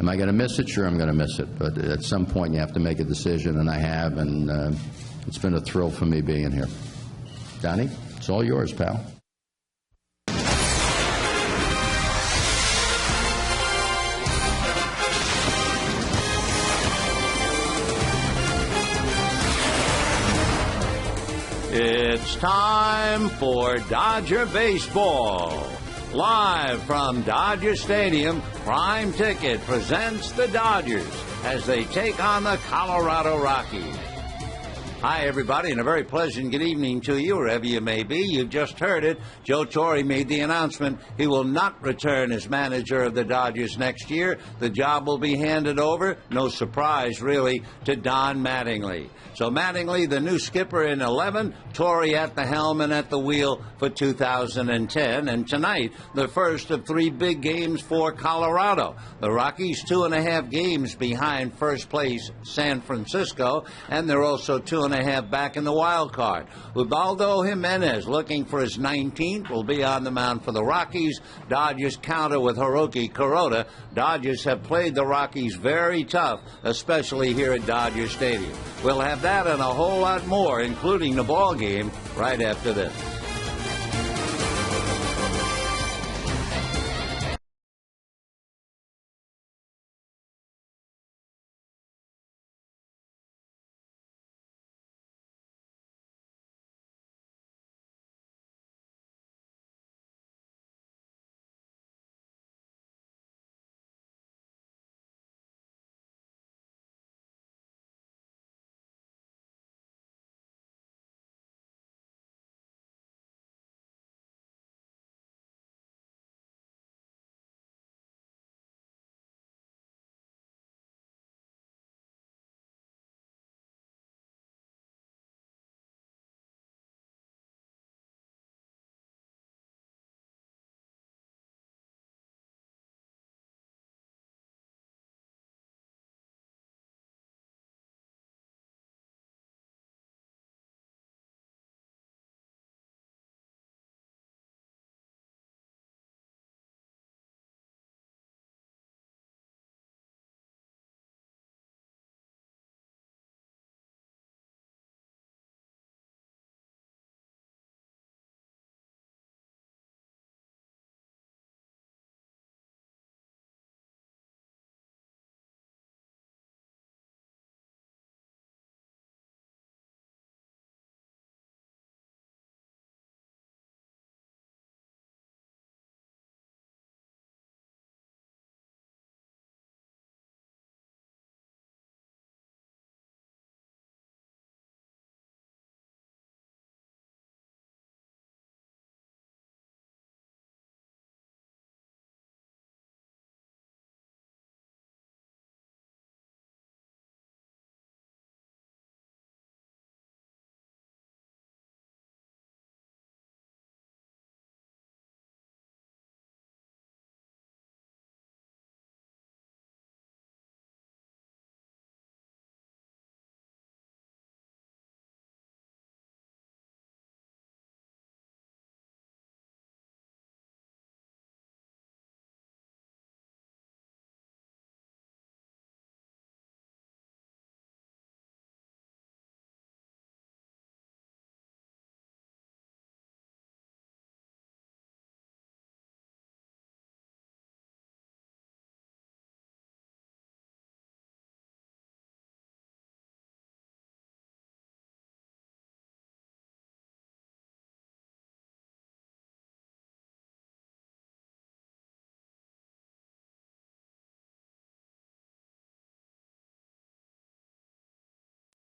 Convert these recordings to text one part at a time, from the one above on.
Am I going to miss it? Sure, I'm going to miss it. But at some point, you have to make a decision, and I have, and it's been a thrill for me being here. Donnie, it's all yours, pal. It's time for Dodger Baseball. Live from Dodger Stadium, Prime Ticket presents the Dodgers as they take on the Colorado Rockies. Hi, everybody, and a very pleasant good evening to you, wherever you may be. You've just heard it. Joe Torre made the announcement he will not return as manager of the Dodgers next year. The job will be handed over, no surprise, really, to Don Mattingly. So Mattingly, the new skipper in 11, Torre at the helm and at the wheel for 2010. And tonight, the first of 3 big games for Colorado. The Rockies 2.5 games behind first place San Francisco, and they're also 2.5 back in the wild card. Ubaldo Jimenez, looking for his 19th, will be on the mound for the Rockies. Dodgers counter with Hiroki Kuroda. Dodgers have played the Rockies very tough, especially here at Dodger Stadium. We'll have that and a whole lot more, including the ball game, right after this.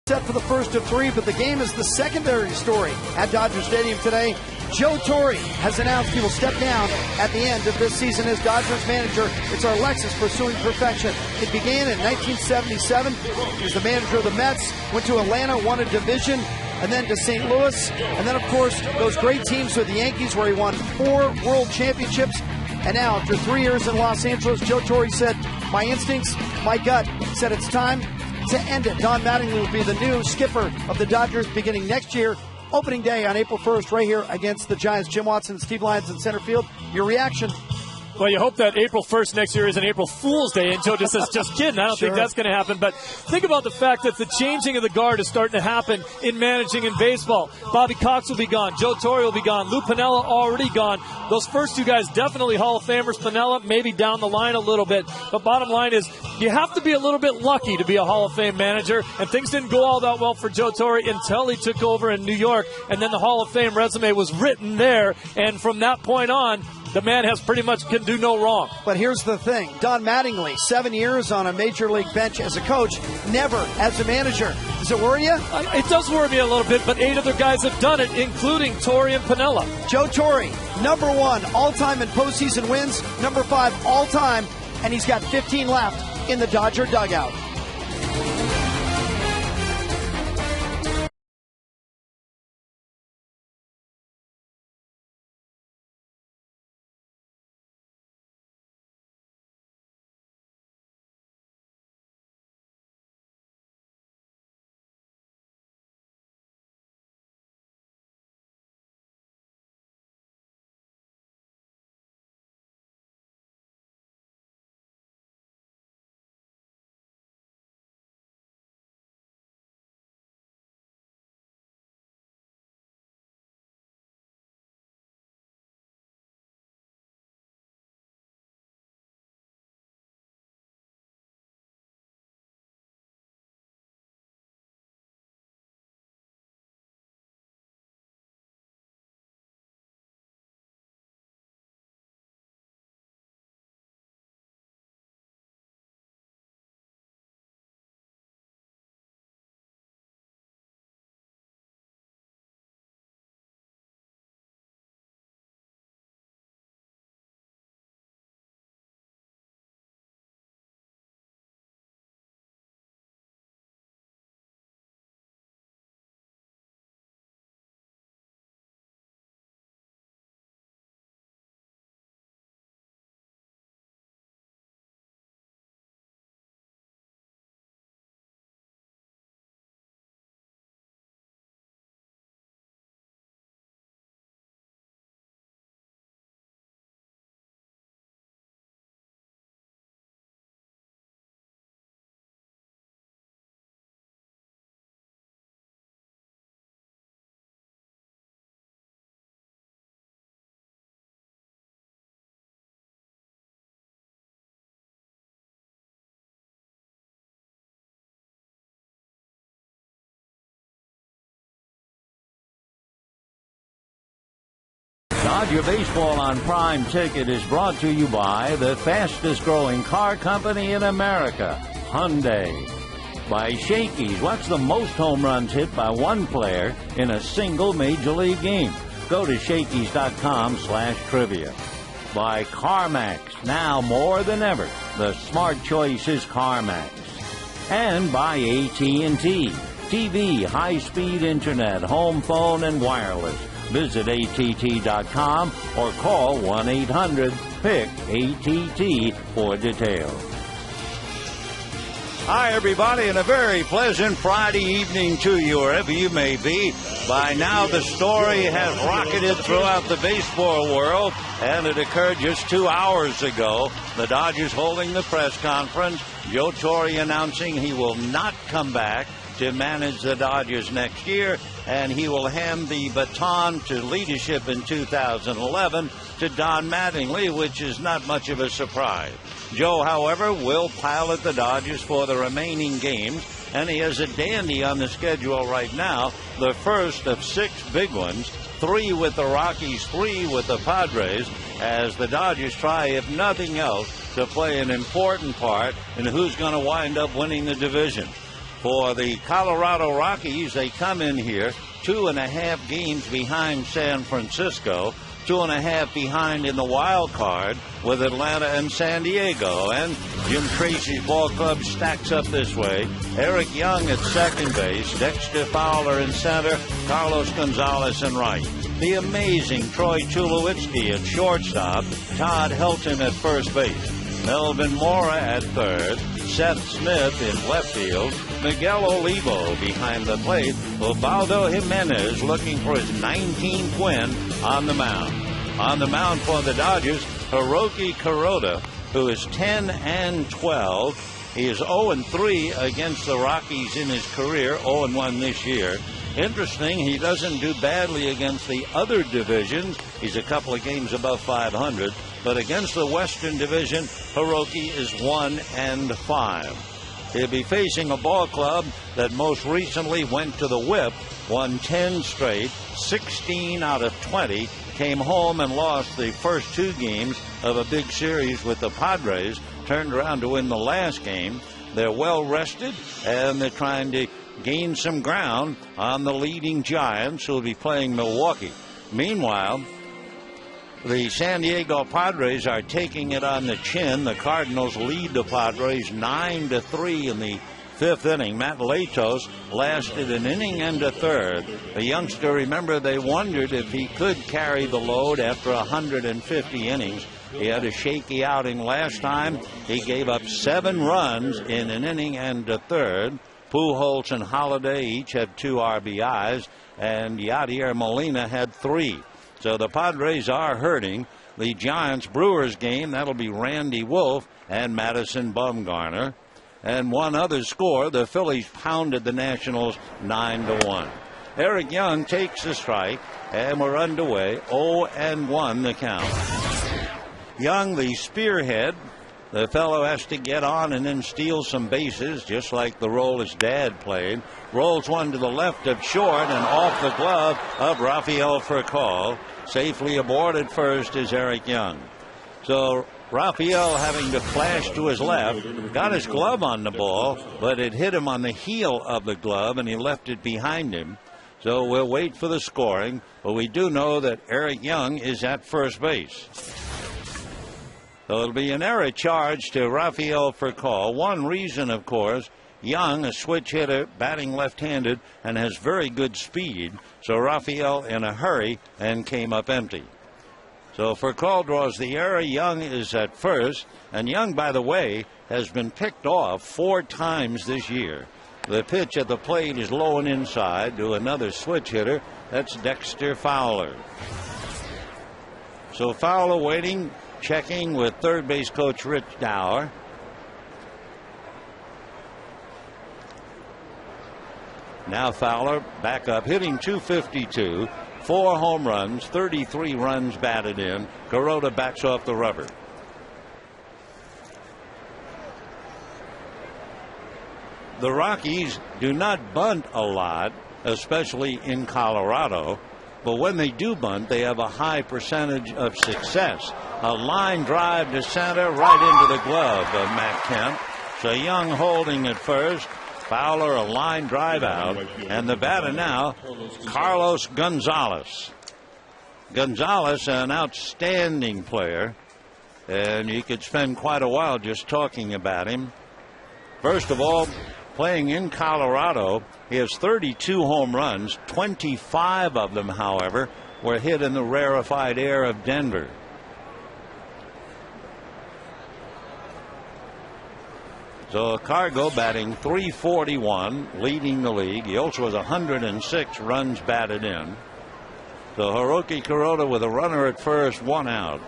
Set for the first of 3, but the game is the secondary story at Dodger Stadium today. Joe Torre has announced he will step down at the end of this season as Dodgers manager. It's our Lexus pursuing perfection. It began in 1977. He was the manager of the Mets, went to Atlanta, won a division, and then to St. Louis. And then, of course, those great teams with the Yankees where he won 4 world championships. And now, after 3 years in Los Angeles, Joe Torre said, my instincts, my gut said it's time to end it. Don Mattingly will be the new skipper of the Dodgers beginning next year. Opening day on April 1st right here against the Giants. Jim Watson, Steve Lyons in center field. Your reaction? Well, you hope that April 1st next year is an April Fool's Day, and Joe just says, just kidding. I don't think that's going to happen. But think about the fact that the changing of the guard is starting to happen in managing in baseball. Bobby Cox will be gone. Joe Torre will be gone. Lou Piniella already gone. Those first two guys definitely Hall of Famers. Piniella maybe down the line a little bit. But bottom line is you have to be a little bit lucky to be a Hall of Fame manager, and things didn't go all that well for Joe Torre until he took over in New York, and then the Hall of Fame resume was written there, and from that point on, the man has pretty much can do no wrong. But here's the thing. Don Mattingly, 7 years on a major league bench as a coach, never as a manager. Does it worry you? It does worry me a little bit, but 8 other guys have done it, including Torre and Piniella. Joe Torre, number 1 all-time in postseason wins, number 5 all-time, and he's got 15 left in the Dodger dugout. Dodger Baseball on Prime Ticket is brought to you by the fastest-growing car company in America, Hyundai. By Shakey's. What's the most home runs hit by one player in a single Major League game? Go to Shakey's.com/trivia. By CarMax. Now more than ever, the smart choice is CarMax. And by AT&T. TV, high-speed internet, home phone, and wireless. Visit att.com or call 1-800-PIC-ATT for details. Hi, everybody, and a very pleasant Friday evening to you, wherever you may be. By now, the story has rocketed throughout the baseball world, and it occurred just 2 hours ago. The Dodgers holding the press conference. Joe Torre announcing he will not come back to manage the Dodgers next year, and he will hand the baton to leadership in 2011 to Don Mattingly, which is not much of a surprise. Joe, however, will pilot the Dodgers for the remaining games, and he has a dandy on the schedule right now, the first of 6 big ones, 3 with the Rockies, 3 with the Padres, as the Dodgers try, if nothing else, to play an important part in who's going to wind up winning the division. For the Colorado Rockies, they come in here 2.5 games behind San Francisco, 2.5 behind in the wild card with Atlanta and San Diego. And Jim Tracy's ball club stacks up this way. Eric Young at second base, Dexter Fowler in center, Carlos Gonzalez in right. The amazing Troy Tulowitzki at shortstop, Todd Helton at first base, Melvin Mora at third, Seth Smith in left field, Miguel Olivo behind the plate, Ubaldo Jimenez looking for his 19th win on the mound. On the mound for the Dodgers, Hiroki Kuroda, who is 10-12. He is 0-3 against the Rockies in his career, 0-1 this year. Interesting, he doesn't do badly against the other divisions. He's a couple of games above 500. But against the Western Division, Hiroki is 1-5. He'll be facing a ball club that most recently went to the whip, won 10 straight, 16 out of 20, came home and lost the first 2 games of a big series with the Padres, turned around to win the last game. They're well rested, and they're trying to gain some ground on the leading Giants, who will be playing Milwaukee. Meanwhile, the San Diego Padres are taking it on the chin. The Cardinals lead the Padres 9-3 in the 5th inning. Matt Latos lasted an inning and a third. The youngster, remember, they wondered if he could carry the load after 150 innings. He had a shaky outing last time. He gave up 7 runs in an inning and a third. Pujols and Holiday each had 2 RBIs, and Yadier Molina had 3. So the Padres are hurting. The Giants-Brewers game, that'll be Randy Wolf and Madison Bumgarner. And one other score, the Phillies pounded the Nationals 9-1. Eric Young takes the strike, and we're underway. 0-1 the count. Young, the spearhead. The fellow has to get on and then steal some bases, just like the role his dad played. Rolls one to the left of short and off the glove of Rafael Furcal. Safely aboard at first is Eric Young. So Rafael, having to flash to his left, got his glove on the ball, but it hit him on the heel of the glove, and he left it behind him. So we'll wait for the scoring, but we do know that Eric Young is at first base. So it'll be an error charge to Rafael Furcal. One reason, of course, Young, a switch hitter, batting left-handed, and has very good speed. So Rafael in a hurry and came up empty. So Furcal draws the error. Young is at first. And Young, by the way, has been picked off 4 times this year. The pitch at the plate is low and inside to another switch hitter. That's Dexter Fowler. So Fowler waiting, checking with third base coach Rich Dower. Now Fowler back up, hitting .252, 4 home runs, 33 runs batted in. Kuroda backs off the rubber. The Rockies do not bunt a lot, especially in Colorado. But when they do bunt, they have a high percentage of success. A line drive to center right into the glove of Matt Kemp. So Young holding at first. Fowler a line drive out. And the batter now, Carlos Gonzalez. Gonzalez, an outstanding player. And you could spend quite a while just talking about him. First of all, playing in Colorado, he has 32 home runs. 25 of them, however, were hit in the rarefied air of Denver. So Cargo batting .341, leading the league. He also has 106 runs batted in. So Hiroki Kuroda with a runner at first, 1 out.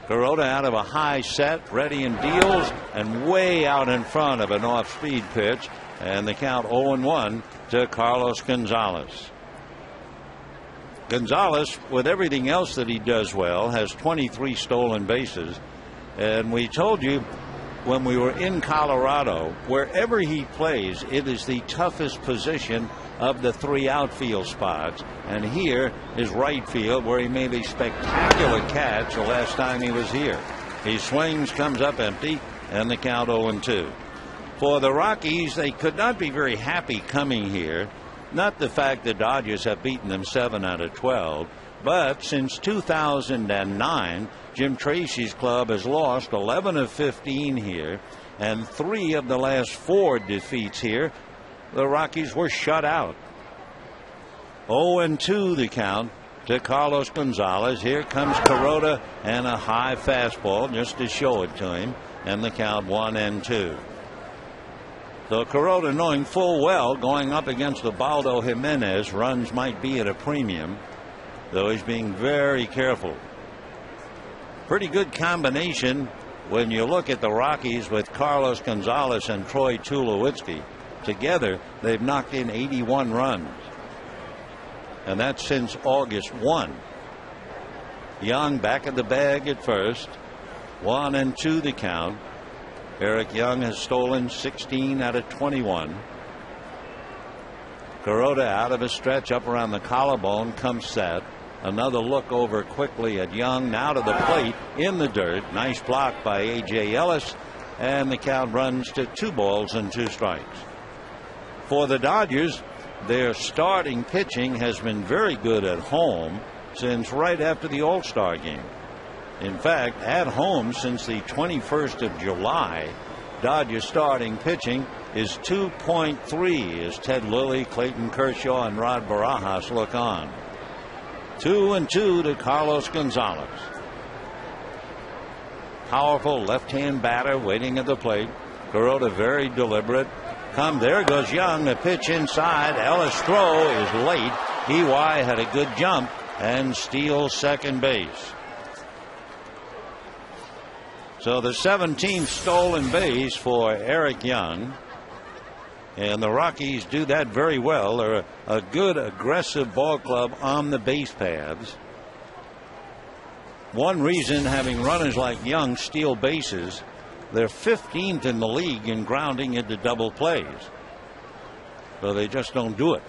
Kuroda out of a high set, ready and deals, and way out in front of an off-speed pitch. And the count 0-1 to Carlos Gonzalez. Gonzalez, with everything else that he does well, has 23 stolen bases. And we told you when we were in Colorado, wherever he plays, it is the toughest position of the 3 outfield spots. And here is right field, where he made a spectacular catch the last time he was here. He swings, comes up empty, and the count 0-2. For the Rockies, they could not be very happy coming here. Not the fact the Dodgers have beaten them 7 out of 12, but since 2009, Jim Tracy's club has lost 11 of 15 here, and 3 of the last 4 defeats here, the Rockies were shut out. 0-2 the count to Carlos Gonzalez. Here comes Kuroda and a high fastball just to show it to him, and the count 1-2. So Kuroda, knowing full well going up against Ubaldo Jimenez, runs might be at a premium. though he's being very careful. Pretty good combination when you look at the Rockies with Carlos Gonzalez and Troy Tulowitzki. Together, they've knocked in 81 runs. And that's since August 1. Young back at the bag at first. 1-2 the count. Eric Young has stolen 16 out of 21. Kuroda out of a stretch up around the collarbone comes set. Another look over quickly at Young. Now to the plate in the dirt. Nice block by A.J. Ellis. And the count runs to 2-2 strikes. For the Dodgers, their starting pitching has been very good at home since right after the All-Star game. In fact, at home since the 21st of July, Dodgers starting pitching is 2.3 as Ted Lilly, Clayton Kershaw, and Rod Barajas look on. 2-2 to Carlos Gonzalez. Powerful left-hand batter waiting at the plate. Kuroda very deliberate. There goes Young. The pitch inside. Ellis' throw is late. EY had a good jump and steals second base. So the 17th stolen base for Eric Young. And the Rockies do that very well. They're a good aggressive ball club on the base paths. One reason having runners like Young steal bases, they're 15th in the league in grounding into double plays. So they just don't do it.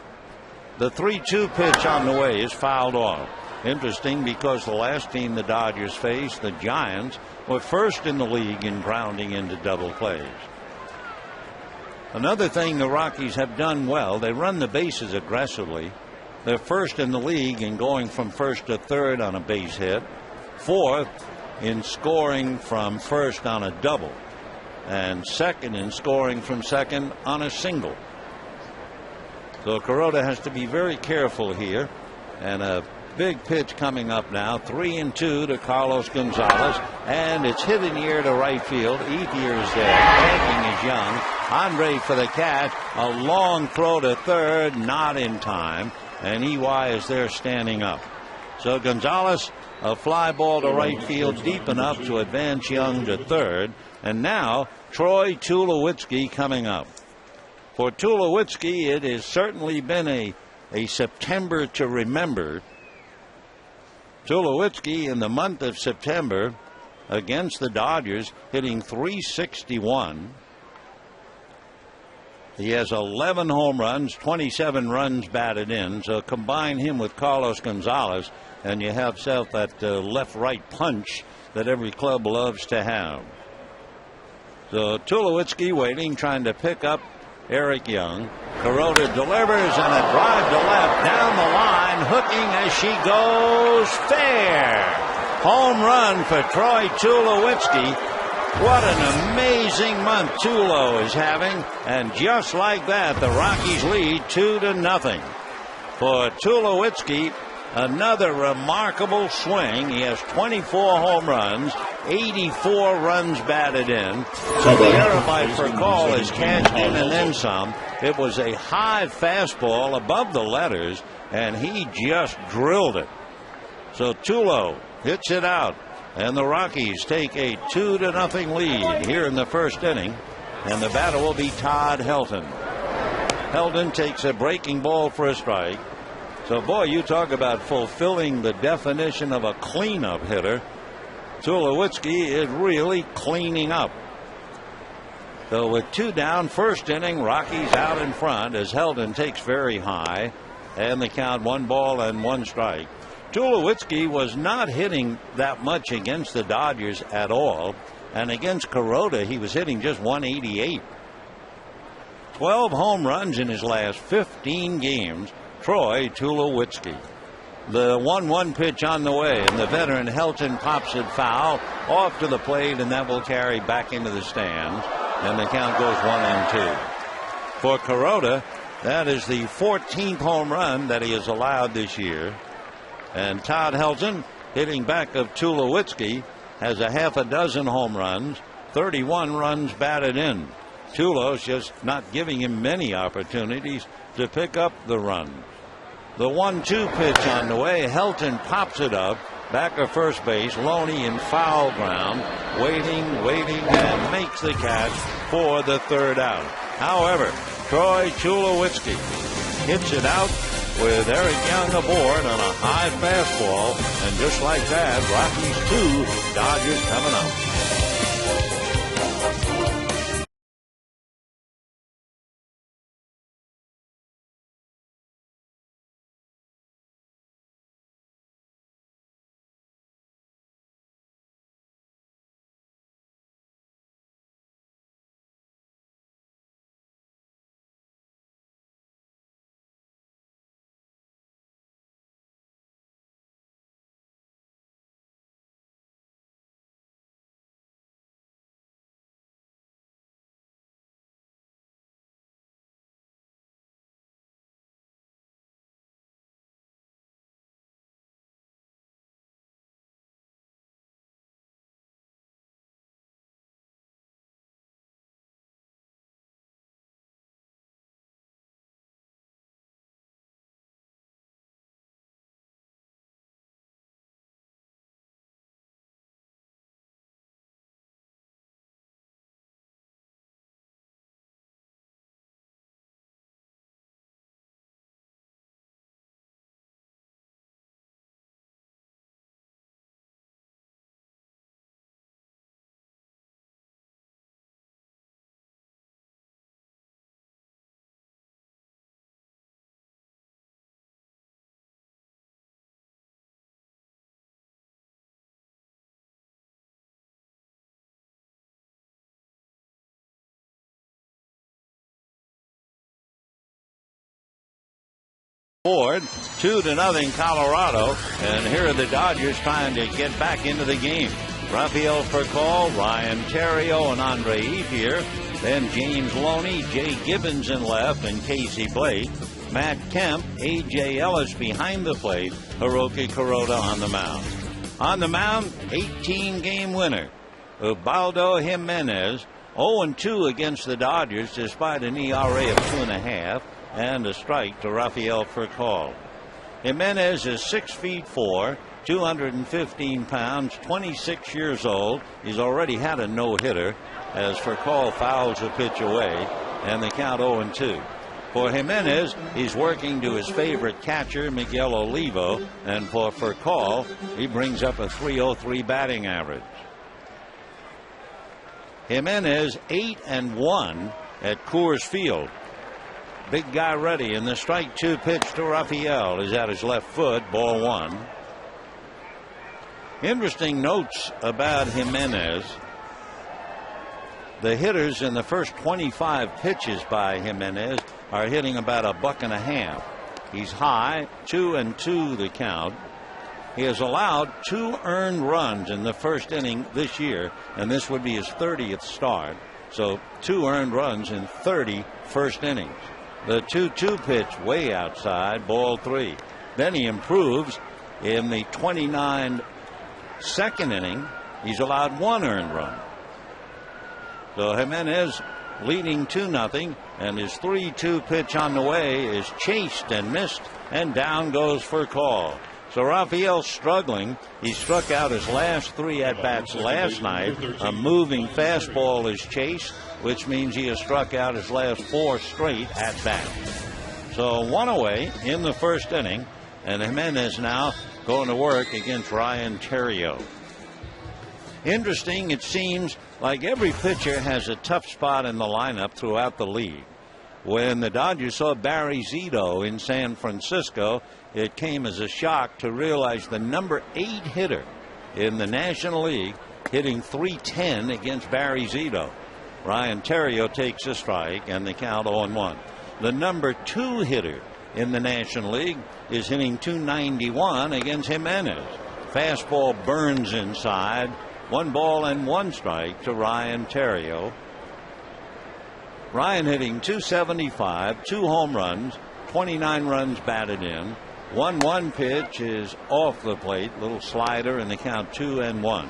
The 3-2 pitch on the way is fouled off. Interesting because the last team the Dodgers faced, the Giants, were first in the league in grounding into double plays. Another thing the Rockies have done well, they run the bases aggressively. They're first in the league in going from first to third on a base hit. Fourth in scoring from first on a double, and second in scoring from second on a single. So Kuroda has to be very careful here. And a big pitch coming up now. 3-2 to Carlos Gonzalez, and it's hit in the air to right field. Ethier is there. Banking is Young. Andre for the catch. A long throw to third, not in time, and EY is there standing up. So Gonzalez, a fly ball to right field deep enough to advance Young to third. And now Troy Tulowitzki coming up. For Tulowitzki, it has certainly been a September to remember. Tulowitzki in the month of September against the Dodgers hitting .361. He has 11 home runs, 27 runs batted in. So combine him with Carlos Gonzalez, and you have self that left-right punch that every club loves to have. So Tulowitzki waiting, trying to pick up Eric Young. Kuroda delivers, and a drive to left down the line, hooking as she goes fair. Home run for Troy Tulowitzki. What an amazing month Tulo is having, and just like that, the Rockies lead 2-0. For Tulowitzki, another remarkable swing. He has 24 home runs, 84 runs batted in. So the error by Furcal is cashed in and then some. It was a high fastball above the letters, and he just drilled it. So Tulo hits it out, and the Rockies take a 2-0 lead here in the first inning, and the batter will be Todd Helton. Helton takes a breaking ball for a strike. So, boy, you talk about fulfilling the definition of a cleanup hitter. Tulowitzki is really cleaning up. So with 2 down, first inning, Rockies out in front as Helton takes very high, and the count 1-1 strike. Tulowitzki was not hitting that much against the Dodgers at all, and against Kuroda he was hitting just .188. 12 home runs in his last 15 games. Troy Tulowitzki. The 1-1 pitch on the way, and the veteran Helton pops it foul off to the plate, and that will carry back into the stands, and the count goes 1-2. For Kuroda, that is the 14th home run that he has allowed this year. And Todd Helton, hitting back of Tulowitzki, has a half a dozen home runs, 31 runs batted in. Tulo's just not giving him many opportunities to pick up the run. The 1-2 pitch on the way. Helton pops it up. Back of first base. Loney in foul ground. Waiting, and makes the catch for the third out. However, Troy Tulowitzki hits it out with Eric Young aboard on a high fastball. And just like that, Rockies 2, Dodgers coming up. Forward 2-0 Colorado, and here are the Dodgers trying to get back into the game. Rafael Furcal, Ryan Theriot, and Andre Ethier. Then James Loney, Jay Gibbons in left, and Casey Blake. Matt Kemp, A.J. Ellis behind the plate. Hiroki Kuroda on the mound. On the mound, 18-game winner, Ubaldo Jimenez, 0-2 against the Dodgers despite an ERA of 2.5 and a strike to Rafael Furcal. Jimenez is 6'4", 215 pounds, 26 years old. He's already had a no-hitter as Furcal fouls a pitch away, and the count 0-2. For Jimenez, he's working to his favorite catcher, Miguel Olivo, and for Furcal, he brings up a .303 batting average. Jimenez 8-1 at Coors Field. Big guy ready, and the strike 2 pitch to Rafael is at his left foot, ball 1. Interesting notes about Jimenez. The hitters in the first 25 pitches by Jimenez are hitting about $1.50. He's high, 2-2 the count. He has allowed 2 earned runs in the first inning this year, and this would be his 30th start. So 2 earned runs in 30 first innings. The 2-2 pitch way outside, ball 3. Then he improves in the 29 second inning. He's allowed 1 earned run. So Jimenez leading 2-0, and his 3-2 pitch on the way is chased and missed, and down goes Furcal. So Rafael's struggling. He struck out his last 3 at-bats last night. A moving fastball is chased, which means he has struck out his last 4 straight at-bats. So 1 away in the first inning, and Jimenez now going to work against Ryan Theriot. Interesting, it seems like every pitcher has a tough spot in the lineup throughout the league. When the Dodgers saw Barry Zito in San Francisco, it came as a shock to realize the number 8 hitter in the National League hitting .310 against Barry Zito. Ryan Theriot takes a strike, and the count 0-1. The number 2 hitter in the National League is hitting .291 against Jimenez. Fastball burns inside. 1 ball and 1 strike to Ryan Theriot. Ryan hitting .275, 2 home runs, 29 runs batted in. 1-1 pitch is off the plate, little slider, and the count 2-1.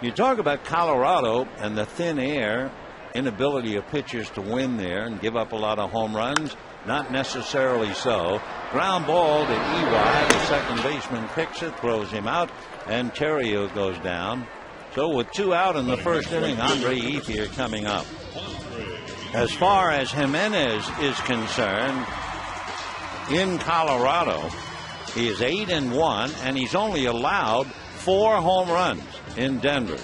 You talk about Colorado and the thin air, inability of pitchers to win there and give up a lot of home runs. not necessarily so. Ground ball to Ely. The second baseman picks it, throws him out, and Torre goes down. So with 2 out in the first inning, Andre Ethier coming up. As far as Jimenez is concerned, in Colorado, he is 8-1, and he's only allowed 4 home runs in Denver.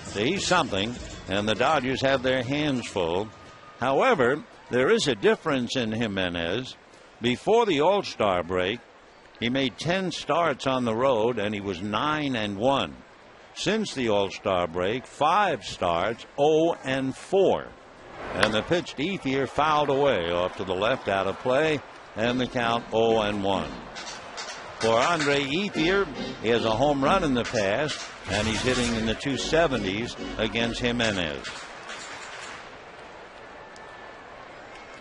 So he's something, and the Dodgers have their hands full. However, there is a difference in Jimenez. Before the All-Star break, he made 10 starts on the road, and he was 9-1. Since the All-Star break, 5 starts, 0-4. And the pitch to Ethier fouled away off to the left, out of play, and the count 0-1. For Andre Ethier, he has a home run in the past, and he's hitting in the 270s against Jimenez.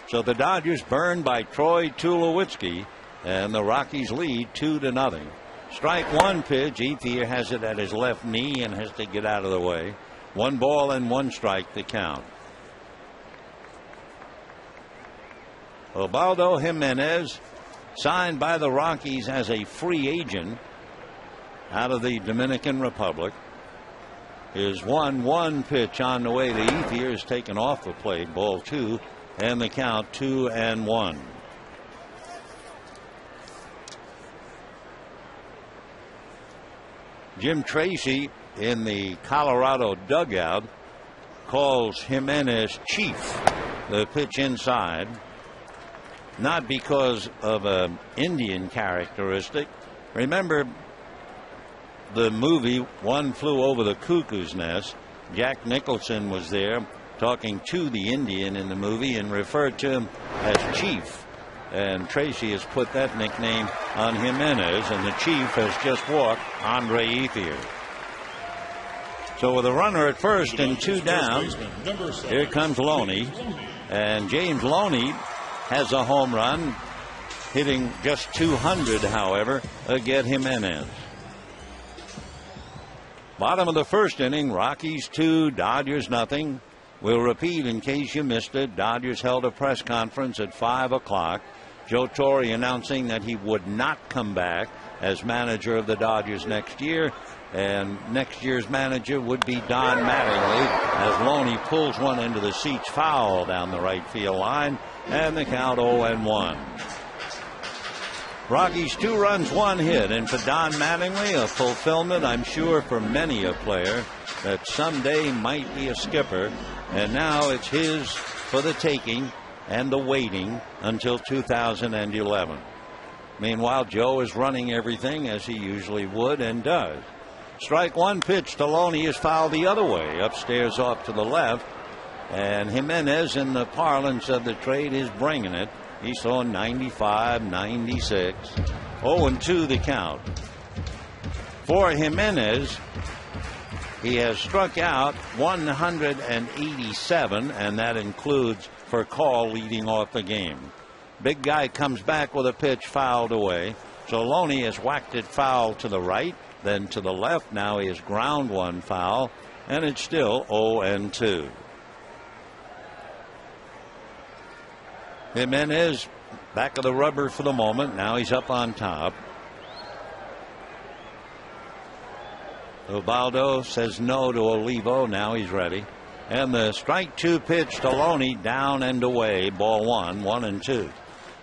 So the Dodgers burned by Troy Tulowitzki, and the Rockies lead 2-0. Strike one pitch. Ethier has it at his left knee and has to get out of the way. 1 ball and 1 strike to count. Ubaldo Jimenez, signed by the Rockies as a free agent out of the Dominican Republic. His 1-1 pitch on the way to Ethier is taken off the plate. Ball 2, and the count 2-1. Jim Tracy in the Colorado dugout calls Jimenez Chief. The pitch inside, not because of an Indian characteristic. Remember the movie One Flew Over the Cuckoo's Nest? Jack Nicholson was there talking to the Indian in the movie and referred to him as Chief. And Tracy has put that nickname on Jimenez, and the Chief has just walked Andre Ethier. So with a runner at first and 2 down, here comes Loney. And James Loney has a home run, hitting just 200, however, against Jimenez. Bottom of the first inning, Rockies 2, Dodgers nothing. We'll repeat in case you missed it. Dodgers held a press conference at 5 o'clock. Joe Torre announcing that he would not come back as manager of the Dodgers next year. And next year's manager would be Don Mattingly, as Loney pulls one into the seats foul down the right field line, and the count 0-1. Rockies 2 runs, 1 hit, and for Don Mattingly, a fulfillment, I'm sure, for many a player that someday might be a skipper, and now it's his for the taking and the waiting until 2011. Meanwhile, Joe is running everything as he usually would and does. Strike one pitch to Loney is fouled the other way, upstairs off to the left, and Jimenez, in the parlance of the trade, is bringing it. He's throwing 95, 96. 0-2 the count. For Jimenez, he has struck out 187, and that includes for COL leading off the game. Big guy comes back with a pitch fouled away. So Loney has whacked it foul to the right, then to the left. Now he has ground one foul, and it's still 0-2. Jimenez back of the rubber for the moment. Now he's up on top. Ubaldo says no to Olivo. Now he's ready. And the strike 2 pitch to Loney, down and away. Ball 1, 1-2.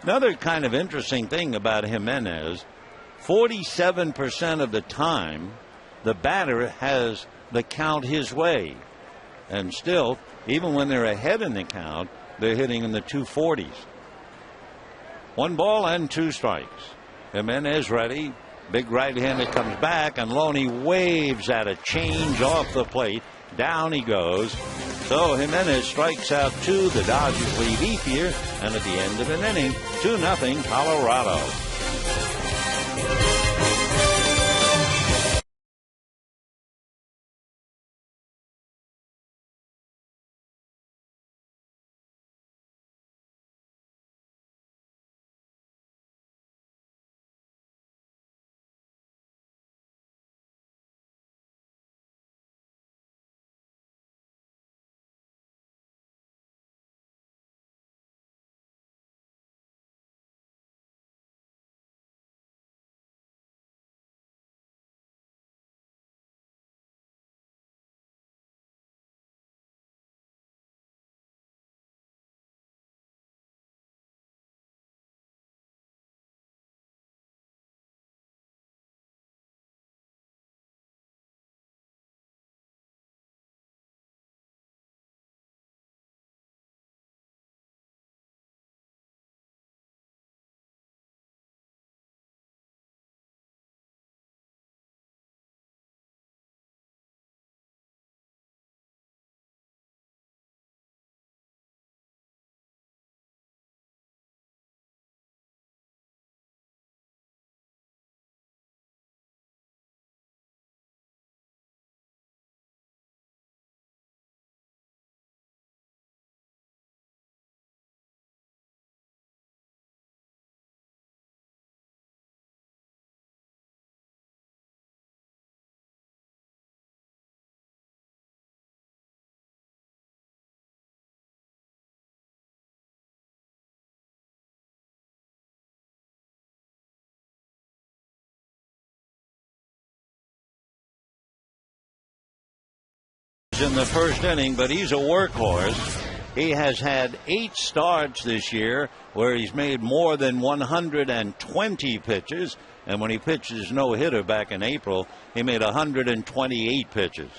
Another kind of interesting thing about Jimenez, 47% of the time the batter has the count his way. And still, even when they're ahead in the count, they're hitting in the 240s. 1 ball and 2 strikes. Jimenez ready. Big right-hander comes back, and Loney waves at a change off the plate. Down he goes. So Jimenez strikes out 2. The Dodgers lead Ethier, and at the end of an inning, 2-0 Colorado. pitches in the first inning, but he's a workhorse. He has had 8 starts this year where he's made more than 120 pitches. And when he pitched his no-hitter back in April, he made 128 pitches.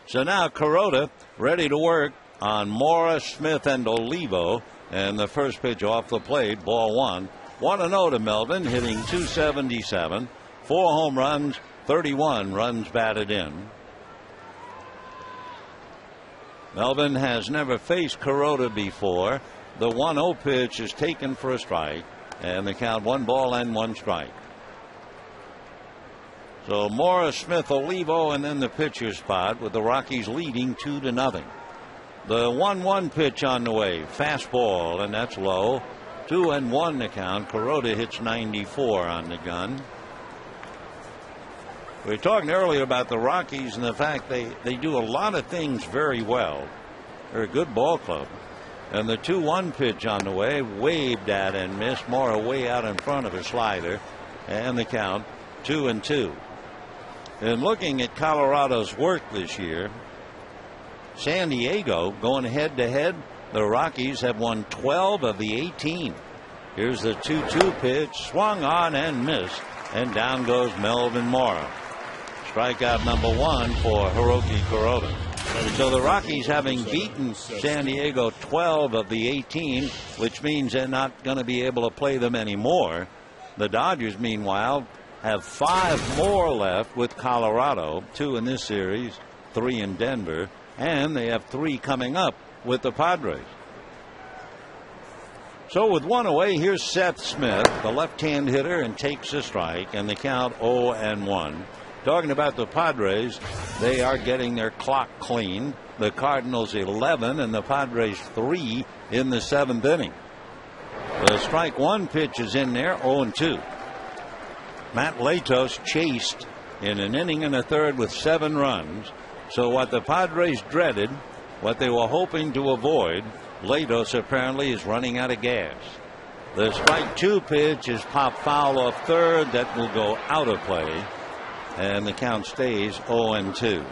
So now Kuroda ready to work on Mora, Smith, and Olivo. And the first pitch off the plate, ball 1. 1-0 to Melvin, hitting .277. 4 home runs, 31 runs batted in. Melvin has never faced Kuroda before. The 1-0 pitch is taken for a strike, and the count 1 ball and 1 strike. So Morris, Smith, Olivo, and then the pitcher spot with the Rockies leading 2-0. The 1-1 pitch on the way, fastball, and that's low. 2-1 the count. Kuroda hits 94 on the gun. We were talking earlier about the Rockies and the fact they do a lot of things very well. They're a good ball club. And the 2-1 pitch on the way, waved at and missed. Mora way out in front of a slider. And the count 2-2. And looking at Colorado's work this year, San Diego going head to head, the Rockies have won 12 of the 18. Here's the 2-2 pitch, swung on and missed, and down goes Melvin Mora. Strikeout number 1 for Hiroki Kuroda. So the Rockies, having beaten San Diego 12 of the 18, which means they're not going to be able to play them anymore. The Dodgers, meanwhile, have 5 more left with Colorado, 2 in this series, 3 in Denver, and they have 3 coming up with the Padres. So with 1 away, here's Seth Smith, the left-hand hitter, and takes a strike, and the count 0-1. Talking about the Padres, they are getting their clock clean. The Cardinals 11 and the Padres 3 in the 7th inning. The strike 1 pitch is in there, 0-2. Matt Latos chased in an inning and a third with 7 runs. So what the Padres dreaded, what they were hoping to avoid, Latos apparently is running out of gas. The strike 2 pitch is popped foul off third. That will go out of play. And the count stays 0-2.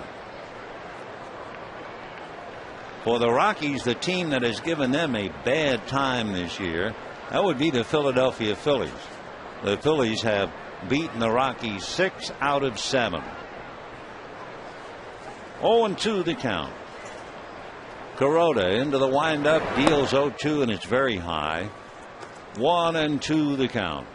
For the Rockies, the team that has given them a bad time this year, that would be the Philadelphia Phillies. The Phillies have beaten the Rockies 6 out of 7. 0-2 the count. Kuroda into the windup, deals 0-2, and it's very high. 1-2 the count.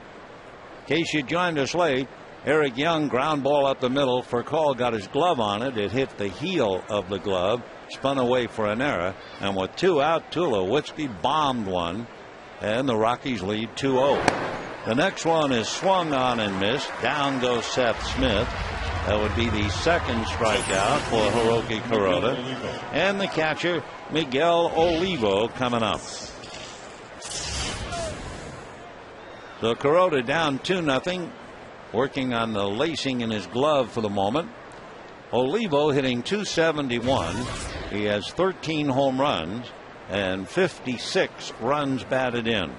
In case you joined us late, Eric Young ground ball up the middle. Furcal got his glove on it. It hit the heel of the glove, spun away for an error, and with 2 out, Tulowitzki bombed one, and the Rockies lead 2-0. The next one is swung on and missed. Down goes Seth Smith. That would be the 2nd strikeout for Hiroki Kuroda. And the catcher, Miguel Olivo, coming up. So Kuroda down 2-0. Working on the lacing in his glove for the moment. Olivo hitting .271. He has 13 home runs and 56 runs batted in.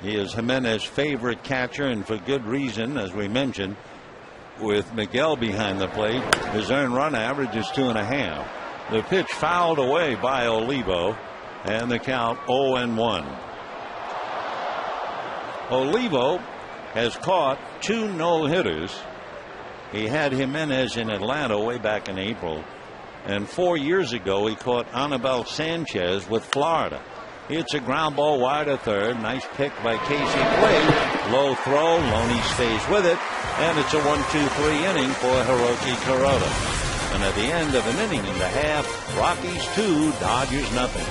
He is Jimenez's favorite catcher, and for good reason, as we mentioned. With Miguel behind the plate, his earned run average is 2.5. The pitch fouled away by Olivo, and the count 0-1. Olivo has caught 2 no-hitters. He had Jimenez in Atlanta way back in April. And 4 years ago, he caught Anibal Sanchez with Florida. It's a ground ball wide of third. Nice pick by Casey Clay. Low throw. Loney stays with it. And it's a 1-2-3 inning for Hiroki Kuroda. And at the end of an inning and a half, Rockies 2, Dodgers nothing.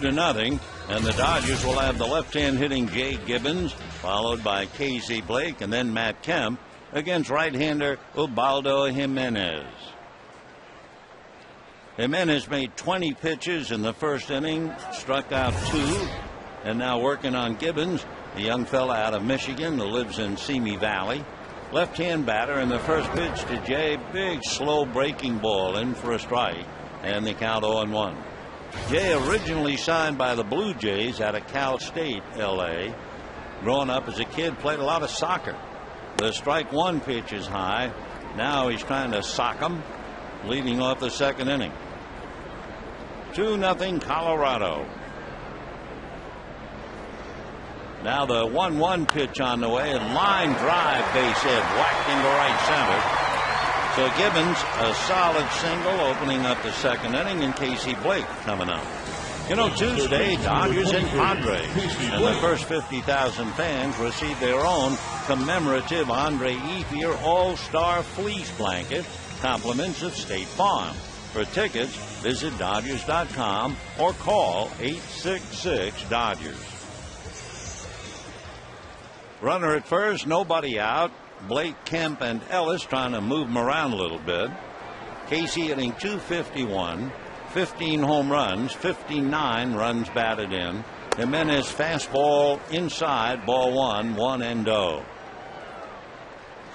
2-0, and the Dodgers will have the left-hand hitting Jay Gibbons, followed by Casey Blake, and then Matt Kemp against right-hander Ubaldo Jimenez. Jimenez made 20 pitches in the first inning, struck out 2, and now working on Gibbons, the young fella out of Michigan who lives in Simi Valley. Left-hand batter, in the first pitch to Jay, big slow breaking ball in for a strike, and the count 0-1. Jay originally signed by the Blue Jays out of Cal State, L.A. Growing up as a kid, played a lot of soccer. The strike one pitch is high. Now he's trying to sock him, leading off the second inning. 2-0 Colorado. Now the 1-1 pitch on the way, and line drive, base hit, whacked into right center. So Gibbons, a solid single, opening up the second inning, and Casey Blake coming up. You know, Tuesday, Dodgers and Padres, and the first 50,000 fans received their own commemorative Andre Ethier All-Star Fleece Blanket, compliments of State Farm. For tickets, visit Dodgers.com or call 866-DODGERS. Runner at first, nobody out. Blake, Kemp, and Ellis trying to move him around a little bit. Casey hitting .251, 15 home runs, 59 runs batted in. Jimenez fastball inside, ball 1, 1-0.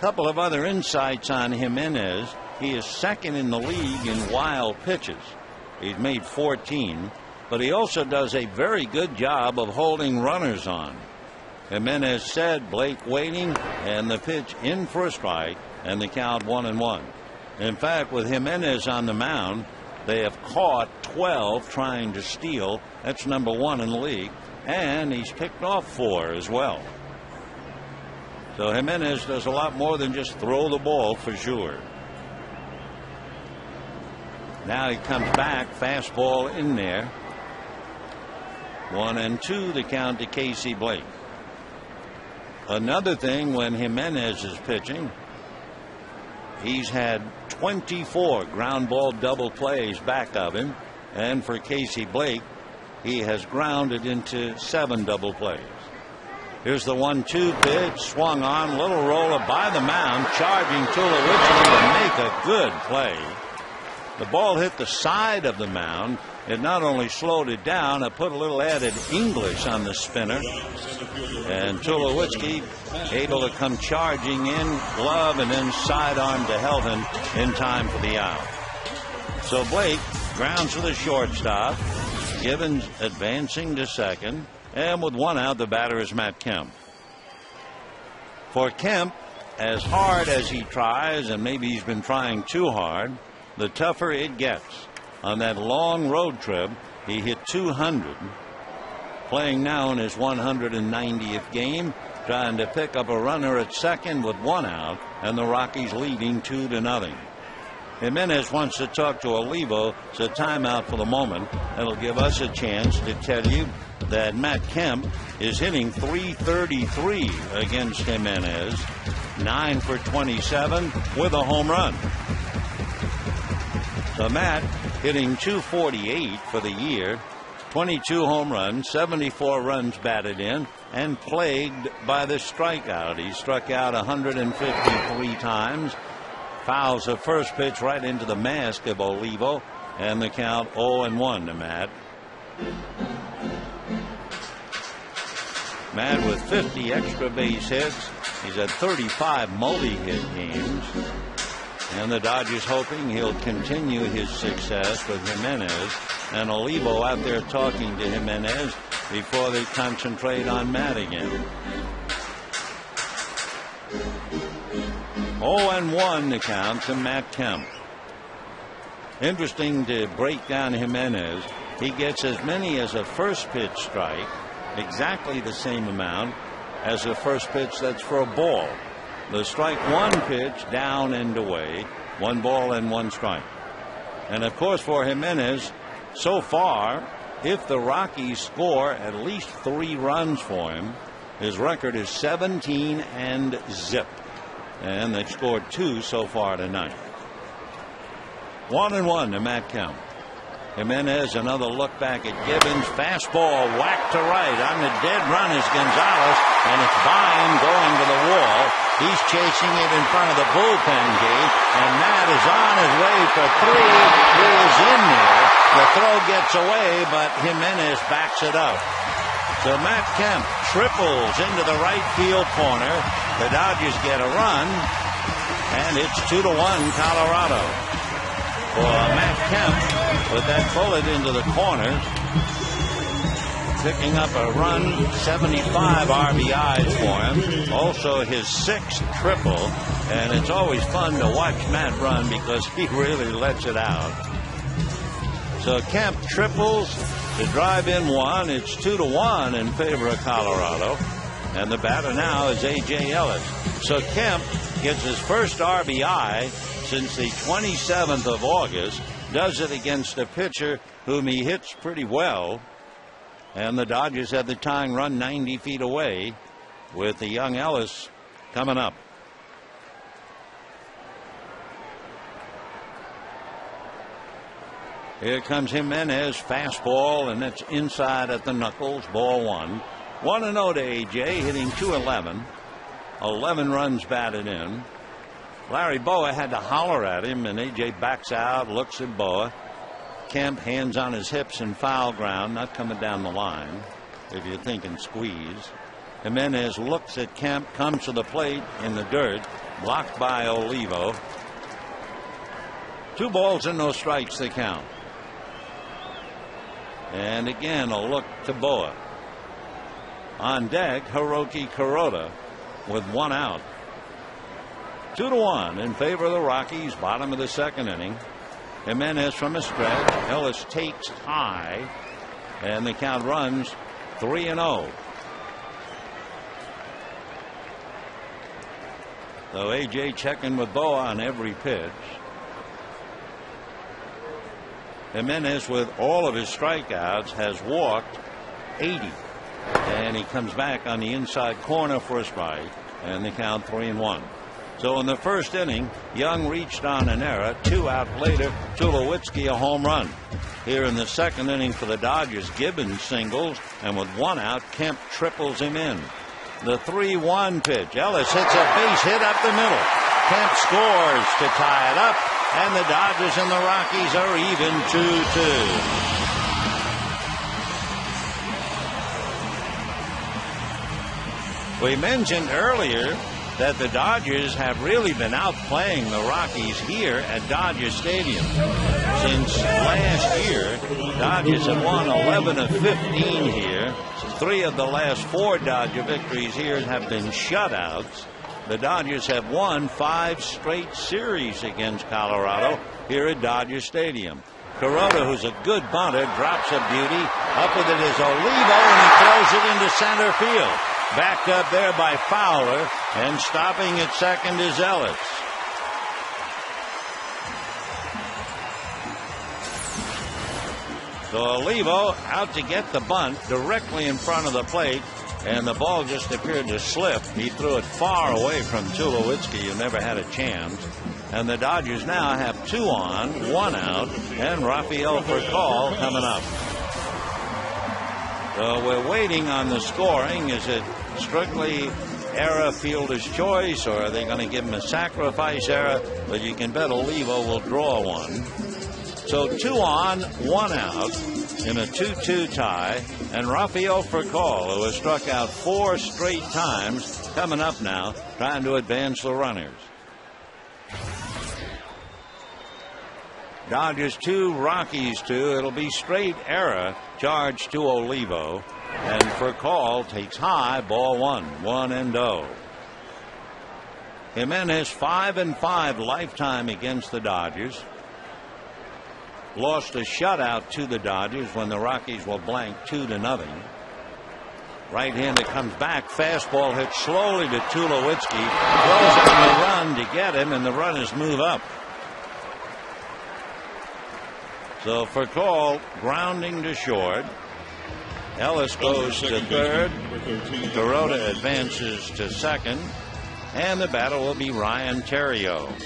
Couple of other insights on Jimenez. He is second in the league in wild pitches. He's made 14, but he also does a very good job of holding runners on. Jimenez said Blake waiting, and the pitch in for a strike, and the count 1-1. In fact, with Jimenez on the mound, they have caught 12 trying to steal. That's number 1 in the league, and he's picked off 4 as well. So Jimenez does a lot more than just throw the ball for sure. Now he comes back, fastball in there. 1-2 the count to Casey Blake. Another thing, when Jimenez is pitching, he's had 24 ground ball double plays back of him, and for Casey Blake, he has grounded into 7 double plays. Here's the 1-2 pitch, swung on, little roller by the mound, charging Tulowitzki to make a good play. The ball hit the side of the mound. It not only slowed it down, it put a little added English on the spinner. And Tulowitzki able to come charging in, glove, and then sidearm to Helton in time for the out. So Blake grounds to the shortstop. Gibbons advancing to second. And with 1 out, the batter is Matt Kemp. For Kemp, as hard as he tries, and maybe he's been trying too hard, the tougher it gets. On that long road trip, he hit 200. Playing now in his 190th game, trying to pick up a runner at second with 1 out, and the Rockies leading 2-0. Jimenez wants to talk to Olivo. It's a timeout for the moment. That'll give us a chance to tell you that Matt Kemp is hitting .333 against Jimenez, 9 for 27 with a home run. So Matt hitting .248 for the year, 22 home runs, 74 runs batted in, and plagued by the strikeout. He struck out 153 times. Fouls the first pitch right into the mask of Olivo, and the count 0-1 to Matt. Matt with 50 extra base hits. He's had 35 multi-hit games. And the Dodgers hoping he'll continue his success with Jimenez, and Olivo out there talking to Jimenez before they concentrate on Matt again. 0-1 the count to Matt Kemp. Interesting to break down Jimenez. He gets as many as a first pitch strike, exactly the same amount as a first pitch that's for a ball. The strike 1 pitch down and away, 1 ball and 1 strike. And of course for Jimenez, so far, if the Rockies score at least 3 runs for him, his record is 17-0. And they've scored 2 so far tonight. 1-1 to Matt Kemp. Jimenez, another look back at Gibbons. Fastball whacked to right. On the dead run is Gonzalez, and it's by him going to the wall. He's chasing it in front of the bullpen gate, and Matt is on his way for 3. He is in there. The throw gets away, but Jimenez backs it up. So Matt Kemp triples into the right field corner. The Dodgers get a run, and it's 2-1 Colorado. For Matt Kemp with that bullet into the corner, picking up a run, 75 RBIs for him. Also his 6th triple, and it's always fun to watch Matt run because he really lets it out. So Kemp triples to drive in 1. It's 2-1 in favor of Colorado, and the batter now is A.J. Ellis. So Kemp gets his first RBI since the 27th of August, does it against a pitcher whom he hits pretty well, and the Dodgers have the tying run 90 feet away with the young Ellis coming up. Here comes Jimenez, fastball, and that's inside at the knuckles, ball 1. 1-0 to A.J., hitting .211. 11 runs batted in. Larry Boa had to holler at him, and A.J. backs out, looks at Boa. Kemp, hands on his hips and foul ground, not coming down the line, if you're thinking squeeze. Jimenez looks at Kemp, comes to the plate in the dirt, blocked by Olivo. 2 balls and no strikes, they count. And again, a look to Boa. On deck, Hiroki Kuroda with 1 out. 2-1 in favor of the Rockies, bottom of the 2nd inning. Jimenez from a stretch. Ellis takes high, and the count runs 3-0. So A.J. checking with Boa on every pitch. Jimenez, with all of his strikeouts, has walked 80. And he comes back on the inside corner for a strike, and the count 3-1. So in the 1st inning, Young reached on an error. 2 out later, Tulowitzki a home run. Here in the 2nd inning for the Dodgers, Gibbons singles, and with 1 out, Kemp triples him in. The 3-1 pitch. Ellis hits a base hit up the middle. Kemp scores to tie it up, and the Dodgers and the Rockies are even 2-2. We mentioned earlier that the Dodgers have really been outplaying the Rockies here at Dodger Stadium. Since last year, Dodgers have won 11 of 15 here. 3 of the last 4 Dodger victories here have been shutouts. The Dodgers have won 5 straight series against Colorado here at Dodger Stadium. Kuroda, who's a good bunter, drops a beauty. Up with it is Olivo, and he throws it into center field. Backed up there by Fowler, and stopping at second is Ellis. So Olivo out to get the bunt directly in front of the plate, and the ball just appeared to slip. He threw it far away from Tulowitzki, who never had a chance. And the Dodgers now have 2 on, 1 out, and Rafael Furcal coming up. So we're waiting on the scoring. Is it strictly error, fielder's choice, or are they going to give him a sacrifice error? But you can bet Olivo will draw one. So 2 on, 1 out in a 2-2 tie. And Rafael Furcal, who has struck out 4 straight times, coming up now, trying to advance the runners. Dodgers 2, Rockies 2. It'll be straight error charged to Olivo. And Furcal takes high, ball 1, 1-0. Jimenez 5-5 lifetime against the Dodgers. Lost a shutout to the Dodgers when the Rockies were blanked 2-0. Right-hander comes back. Fastball hit slowly to Tulowitzki. Throws on the run to get him, and the runners move up. So Furcal grounding to short. Ellis goes to third. Kuroda advances to second. And the batter will be Ryan Theriot.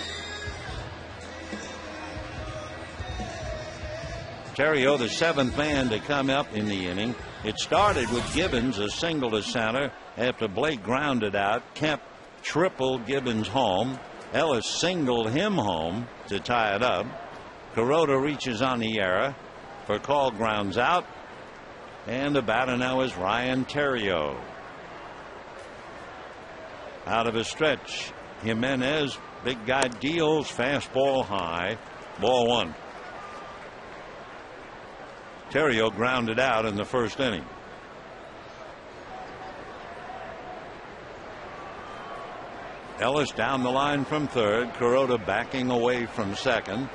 Terrio, the seventh man to come up in the inning. It started with Gibbons, a single to center after Blake grounded out. Kemp tripled Gibbons home. Ellis singled him home to tie it up. Kuroda reaches on the error. COL grounds out. And the batter now is Ryan Terrio. Out of a stretch, Jimenez, big guy, deals fastball high. Ball one. Terrio grounded out in the first inning. Ellis down the line from third. Kuroda backing away from second.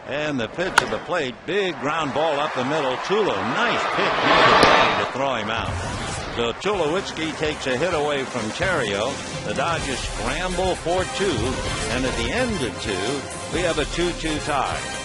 And the pitch at the plate. Big ground ball up the middle. Tulo, nice pitch to throw him out. So Tulowitzki takes a hit away from Terrio. The Dodgers scramble for two. And at the end of two, we have a 2-2 tie.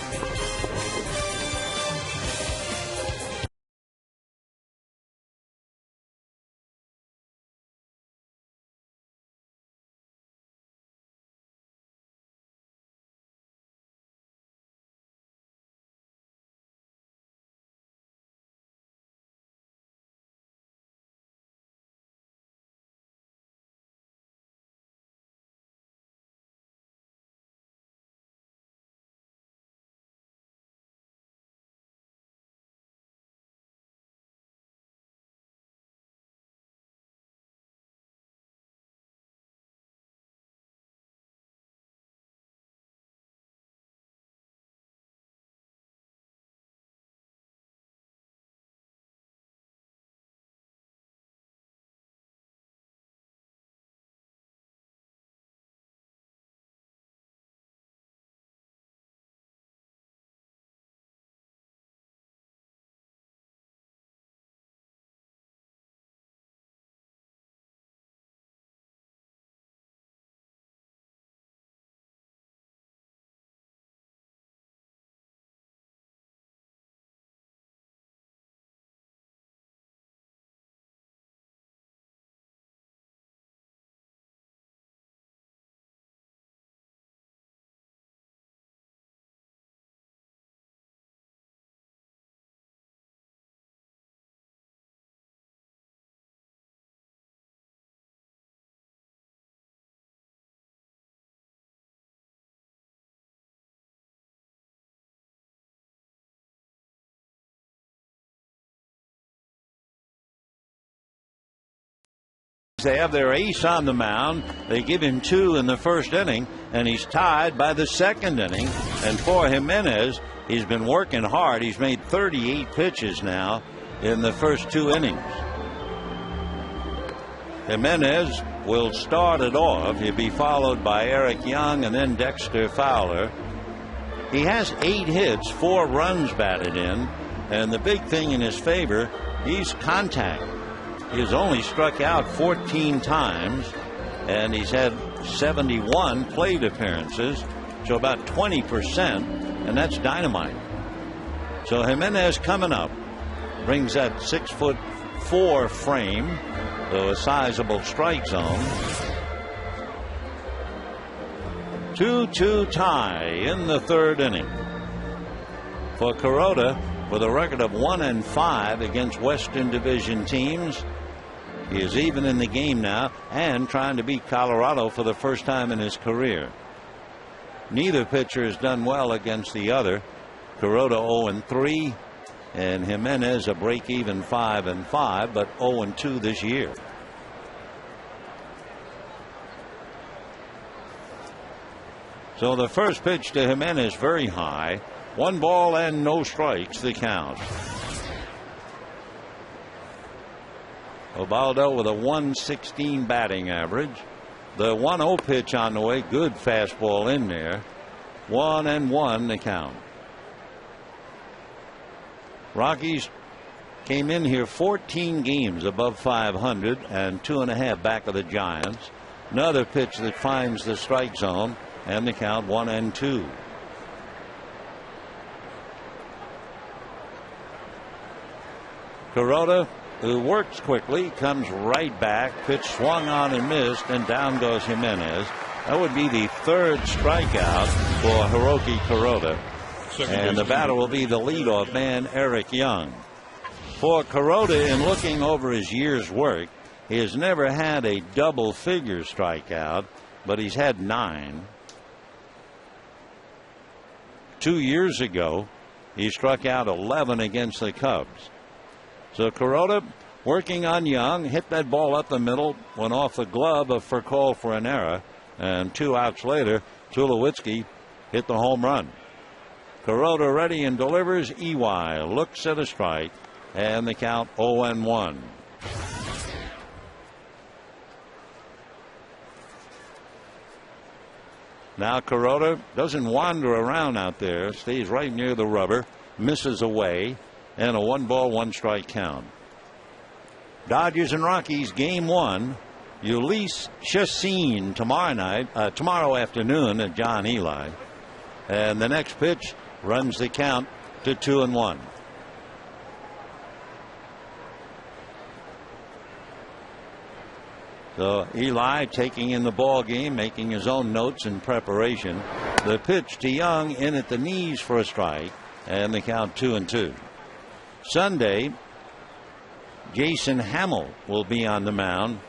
They have their ace on the mound. They give him 2 in the first inning, and he's tied by the second inning. And for Jimenez, he's been working hard. He's made 38 pitches now in the first 2 innings. Jimenez will start it off. He'll be followed by Eric Young and then Dexter Fowler. He has 8 hits, 4 runs batted in, and the big thing in his favor, he's contact. He has only struck out 14 times, and he's had 71 plate appearances, so about 20%, and that's dynamite. So Jimenez coming up brings that 6'4" frame, so a sizable strike zone. 2-2 tie in the third inning. For Kuroda, with a record of 1-5 against Western Division teams, he is even in the game now and trying to beat Colorado for the first time in his career. Neither pitcher has done well against the other. Kuroda 0-3 and Jimenez a break-even 5-5, but 0-2 this year. So the first pitch to Jimenez very high. 1 ball and no strikes, the count. Ubaldo with a 116 batting average. The 1-0 pitch on the way. Good fastball in there. 1-1 the count. Rockies came in here 14 games above 500 and 2.5 back of the Giants. Another pitch that finds the strike zone, and the count 1-2. Kuroda, who works quickly, comes right back. Pitch swung on and missed, and down goes Jimenez. That would be the 3rd strikeout for Hiroki Kuroda. And the batter will be the leadoff man, Eric Young. For Kuroda, in looking over his year's work, he has never had a double-figure strikeout, but he's had 9. 2 years ago, he struck out 11 against the Cubs. So Kuroda working on Young, hit that ball up the middle, went off the glove of Furcal for an error, and 2 outs later, Tulowitzki hit the home run. Kuroda ready and delivers. EY looks at a strike, and the count 0-1. Now Kuroda doesn't wander around out there, stays right near the rubber, misses away, and a 1-ball, 1-strike count. Dodgers and Rockies, game 1. Ulysses Chassin tomorrow afternoon at John Ely. And the next pitch runs the count to 2-1. So Eli taking in the ball game, making his own notes in preparation. The pitch to Young in at the knees for a strike, and the count 2-2. Sunday, Jason Hamill will be on the mound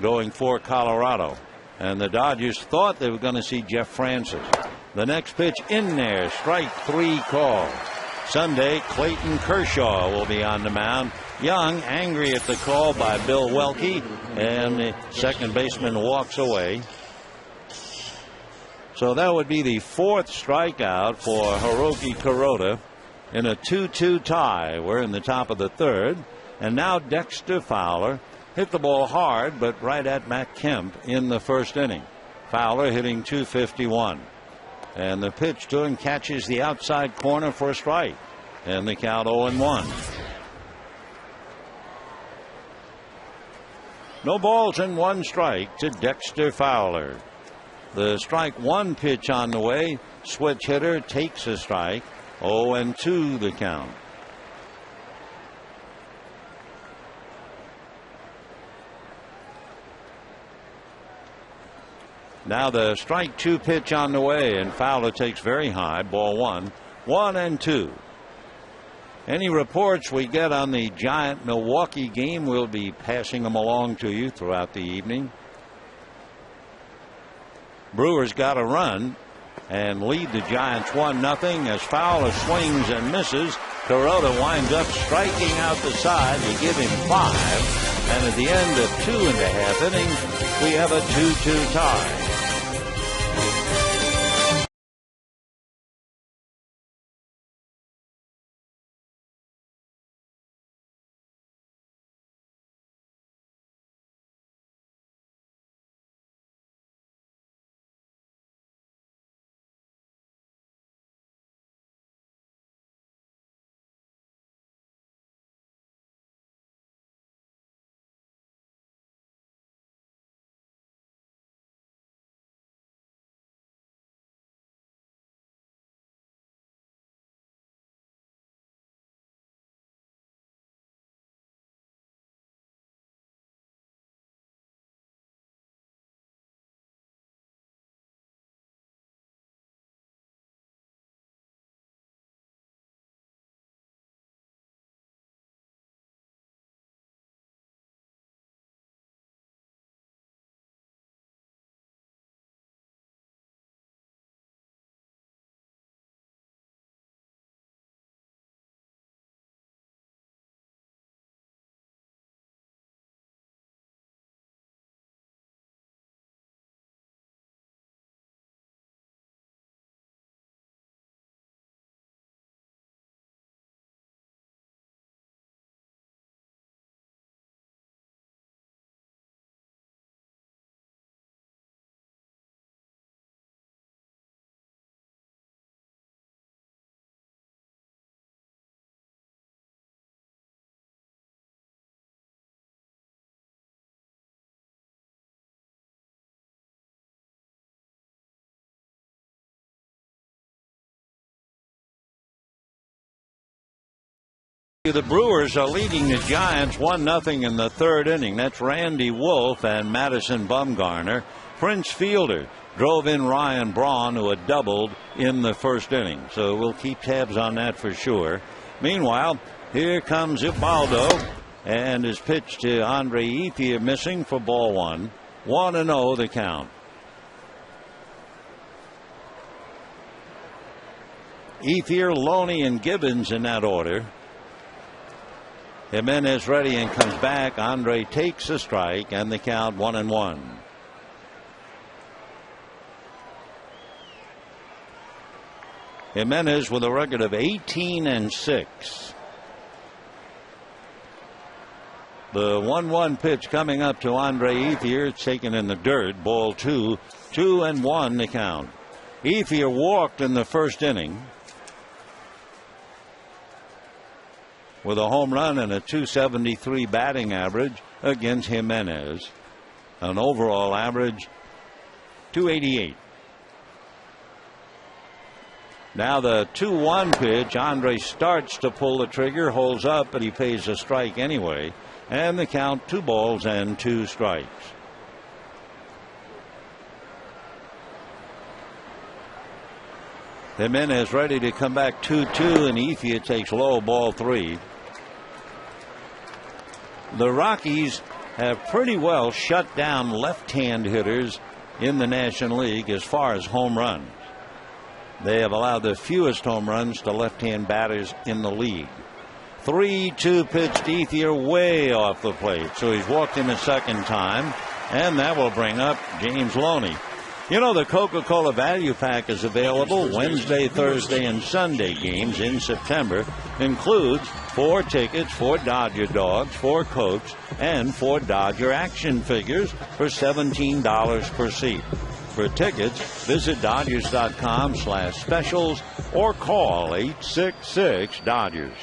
going for Colorado. And the Dodgers thought they were going to see Jeff Francis. The next pitch in there, strike 3 call. Sunday, Clayton Kershaw will be on the mound. Young angry at the call by Bill Welke, and the second baseman walks away. So that would be the 4th strikeout for Hiroki Kuroda in a 2-2 tie. We're in the top of the 3rd. And now Dexter Fowler hit the ball hard, but right at Matt Kemp in the 1st inning. Fowler hitting .251. And the pitch to him catches the outside corner for a strike. And the count 0-1. No balls and 1 strike to Dexter Fowler. The strike 1 pitch on the way. Switch hitter takes a strike. 0-2 the count. Now the strike 2 pitch on the way, and Fowler takes very high. Ball 1. 1-2. Any reports we get on the Giant Milwaukee game, we'll be passing them along to you throughout the evening. Brewers got a run and lead the Giants 1-0 as Fowler swings and misses. Kuroda winds up striking out the side. You give him 5, and at the end of 2.5 innings, we have a 2-2 tie. The Brewers are leading the Giants 1-0 in the third inning. That's Randy Wolf and Madison Bumgarner. Prince Fielder drove in Ryan Braun, who had doubled in the first inning. So we'll keep tabs on that for sure. Meanwhile, here comes Ubaldo, and his pitch to Andre Ethier missing for ball one. 1-0 the count. Ethier, Loney, and Gibbons in that order. Jimenez ready and comes back. Andre takes a strike, and the count 1-1. Jimenez with a record of 18-6. The 1-1 pitch coming up to Andre Ethier. It's taken in the dirt. Ball 2. 2-1 the count. Ethier walked in the first inning with a home run and a .273 batting average against Jimenez. An overall average .288. Now the 2-1 pitch. Andre starts to pull the trigger, holds up, but he pays a strike anyway. And the count 2 balls and 2 strikes. Jimenez ready to come back 2-2, and Ethier takes low, ball 3. The Rockies have pretty well shut down left-hand hitters in the National League as far as home runs. They have allowed the fewest home runs to left-hand batters in the league. 3-2 pitch to Ethier, way off the plate. So he's walked in a second time, and that will bring up James Loney. You know, the Coca-Cola Value Pack is available Wednesday, Thursday, and Sunday games in September. Includes 4 tickets, 4 Dodger dogs, 4 Cokes, and 4 Dodger action figures for $17 per seat. For tickets, visit Dodgers.com/specials or call 866-DODGERS.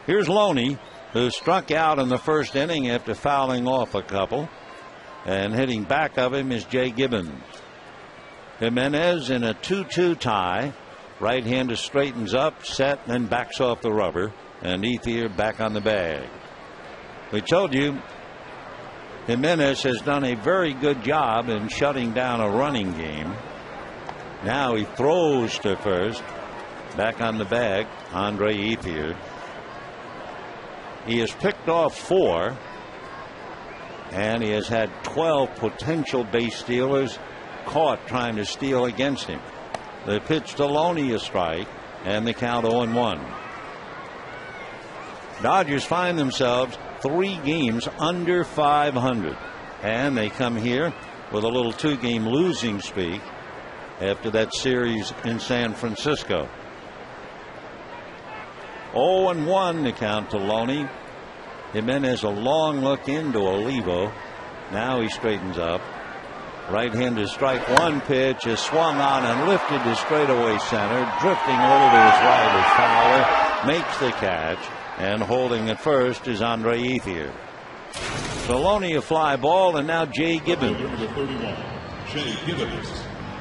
Here's Loney, who struck out in the first inning after fouling off a couple. And hitting back of him is Jay Gibbons. Jimenez in a 2-2 tie. Right-hander straightens up, set, then backs off the rubber. And Ethier back on the bag. We told you Jimenez has done a very good job in shutting down a running game. Now he throws to first. Back on the bag, Andre Ethier. He has picked off 4. And he has had 12 potential base stealers caught trying to steal against him. The pitch to Loney, a strike, and the count 0-1. Dodgers find themselves 3 games under 500, and they come here with a little 2-game losing streak after that series in San Francisco. 0-1 the count to Loney. Jimenez a long look into Olivo. Now he straightens up. Right-handed strike 1 pitch is swung on and lifted to straightaway center. Drifting a little to his right is Fowler. Makes the catch. And holding at first is Andre Ethier. So Loney a fly ball, and now Jay Gibbons.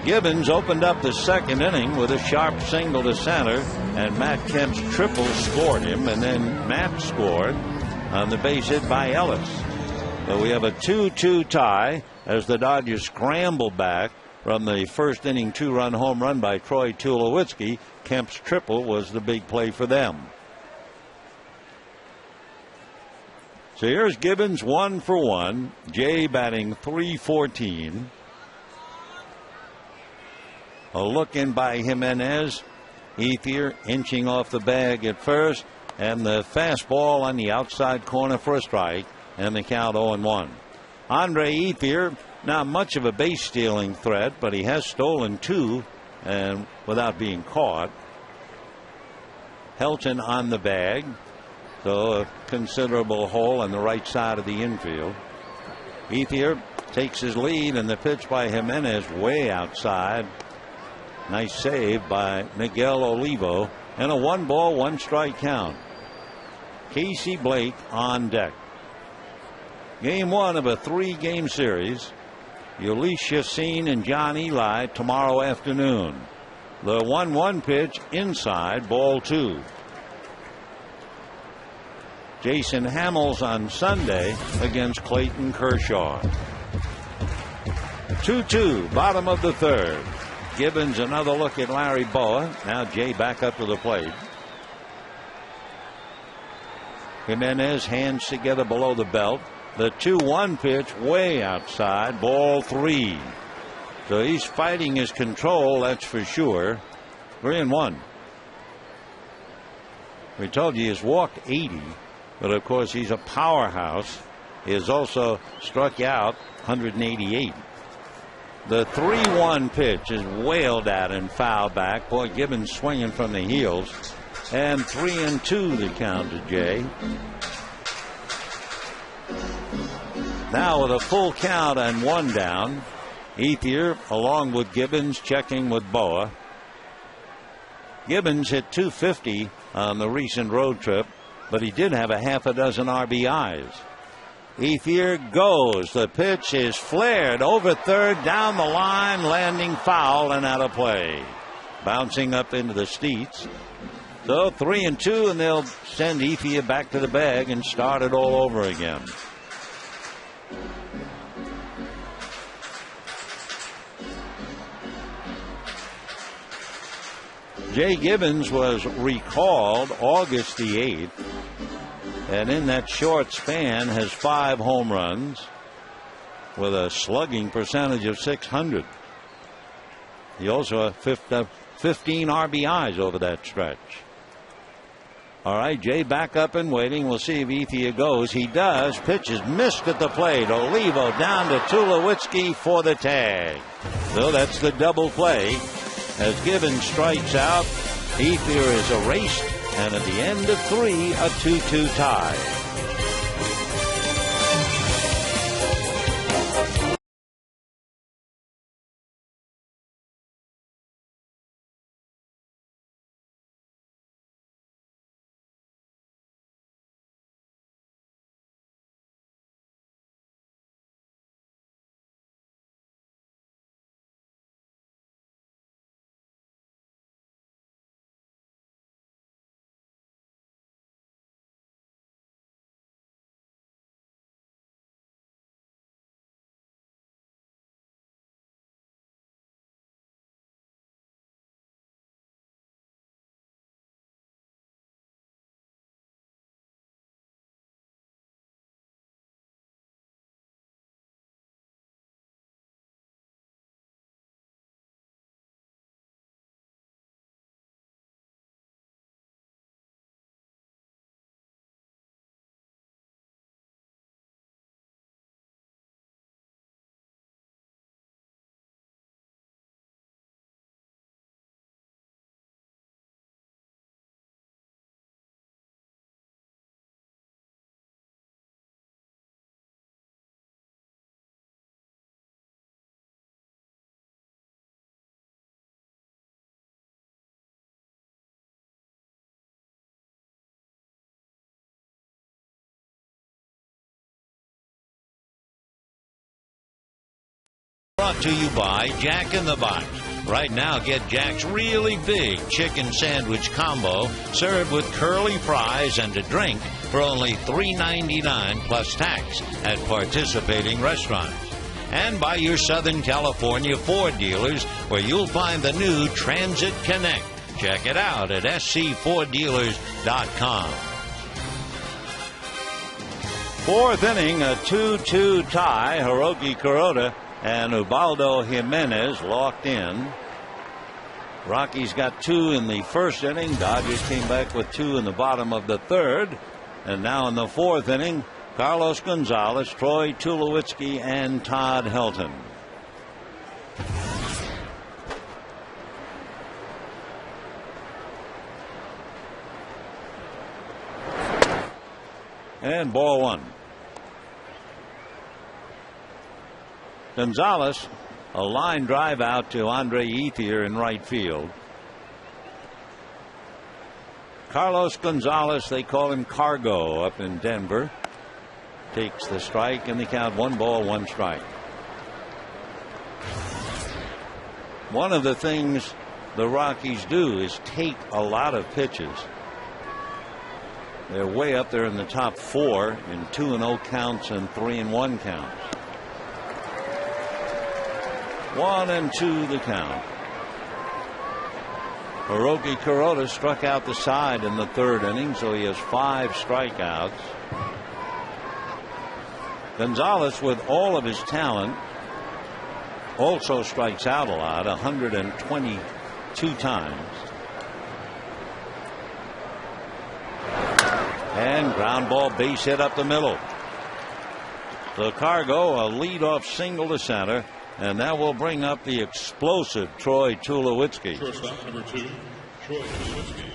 Gibbons opened up the second inning with a sharp single to center, and Matt Kemp's triple scored him, and then Matt scored on the base hit by Ellis. So we have a 2-2 tie as the Dodgers scramble back from the first inning 2-run home run by Troy Tulowitzki. Kemp's triple was the big play for them. So here's Gibbons 1 for 1. Jay batting .314. A look in by Jimenez. Ethier inching off the bag at first, and the fastball on the outside corner for a strike, and the count 0-1. Andre Ethier, not much of a base stealing threat, but he has stolen 2 and without being caught. Helton on the bag, so a considerable hole on the right side of the infield. Ethier takes his lead, and the pitch by Jimenez way outside. Nice save by Miguel Olivo, and a 1-ball, 1-strike count. Casey Blake on deck. Game 1 of a 3-game series. Ulysses Yassin and John Eli tomorrow afternoon. The 1-1 pitch inside, ball 2. Jason Hamels on Sunday against Clayton Kershaw. 2-2, bottom of the third. Gibbons another look at Larry Boa. Now Jay back up to the plate. Jimenez hands together below the belt. The 2-1 pitch way outside, ball 3. So he's fighting his control, that's for sure. 3-1. We told you he's walked 80, but of course he's a powerhouse. He has also struck out 188. The 3-1 pitch is wailed at and fouled back. Boy, Gibbons swinging from the heels. And 3-2 the count to Jay. Now with a full count and 1 down, Ethier along with Gibbons checking with Boa. Gibbons hit .250 on the recent road trip, but he did have a half a dozen RBIs. Ethier goes. The pitch is flared over third, down the line, landing foul and out of play. Bouncing up into the seats. So 3-2, and they'll send Ethier back to the bag and start it all over again. Jay Gibbons was recalled August the 8th, and in that short span has 5 home runs with a slugging percentage of .600. He also had 15 RBIs over that stretch. All right, Jay back up and waiting. We'll see if Ethier goes. He does. Pitch is missed at the plate. Olivo down to Tulowitzki for the tag. So that's the double play. As Gibbons strikes out, Ethier is erased, and at the end of 3, a 2-2 tie. Brought to you by Jack in the Box. Right now, get Jack's really big chicken sandwich combo served with curly fries and a drink for only $3.99 plus tax at participating restaurants. And by your Southern California Ford dealers, where you'll find the new Transit Connect. Check it out at scforddealers.com. Fourth inning, a 2-2 tie. Hiroki Kuroda and Ubaldo Jimenez locked in. Rockies got 2 in the first inning. Dodgers came back with 2 in the bottom of the third. And now in the fourth inning, Carlos Gonzalez, Troy Tulowitzki, and Todd Helton. And ball 1. Gonzalez, a line drive out to Andre Ethier in right field. Carlos Gonzalez, they call him Cargo up in Denver, takes the strike, and they count 1 ball, 1 strike. One of the things the Rockies do is take a lot of pitches. They're way up there in the top 4 in 2-0 counts and 3-1 counts. 1-2 the count. Hiroki Kuroda struck out the side in the 3rd inning, so he has 5 strikeouts. Gonzalez, with all of his talent, also strikes out a lot, 122 times. And ground ball, base hit up the middle. So Cargo, a leadoff single to center, and that will bring up the explosive Troy Tulowitzki.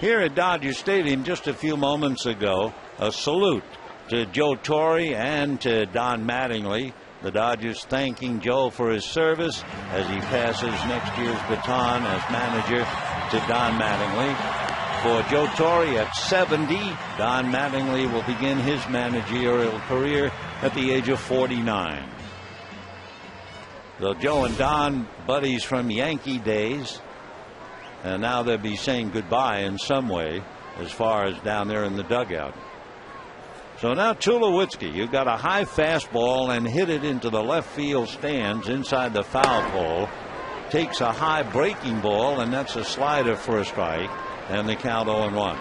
Here at Dodger Stadium just a few moments ago, a salute to Joe Torre and to Don Mattingly. The Dodgers thanking Joe for his service as he passes next year's baton as manager to Don Mattingly. For Joe Torre at 70, Don Mattingly will begin his managerial career at the age of 49. So Joe and Don, buddies from Yankee days, and now they'll be saying goodbye in some way as far as down there in the dugout. So now Tulowitzki, you got a high fastball and hit it into the left field stands inside the foul pole. Takes a high breaking ball, and that's a slider for a strike, and the count 0-1.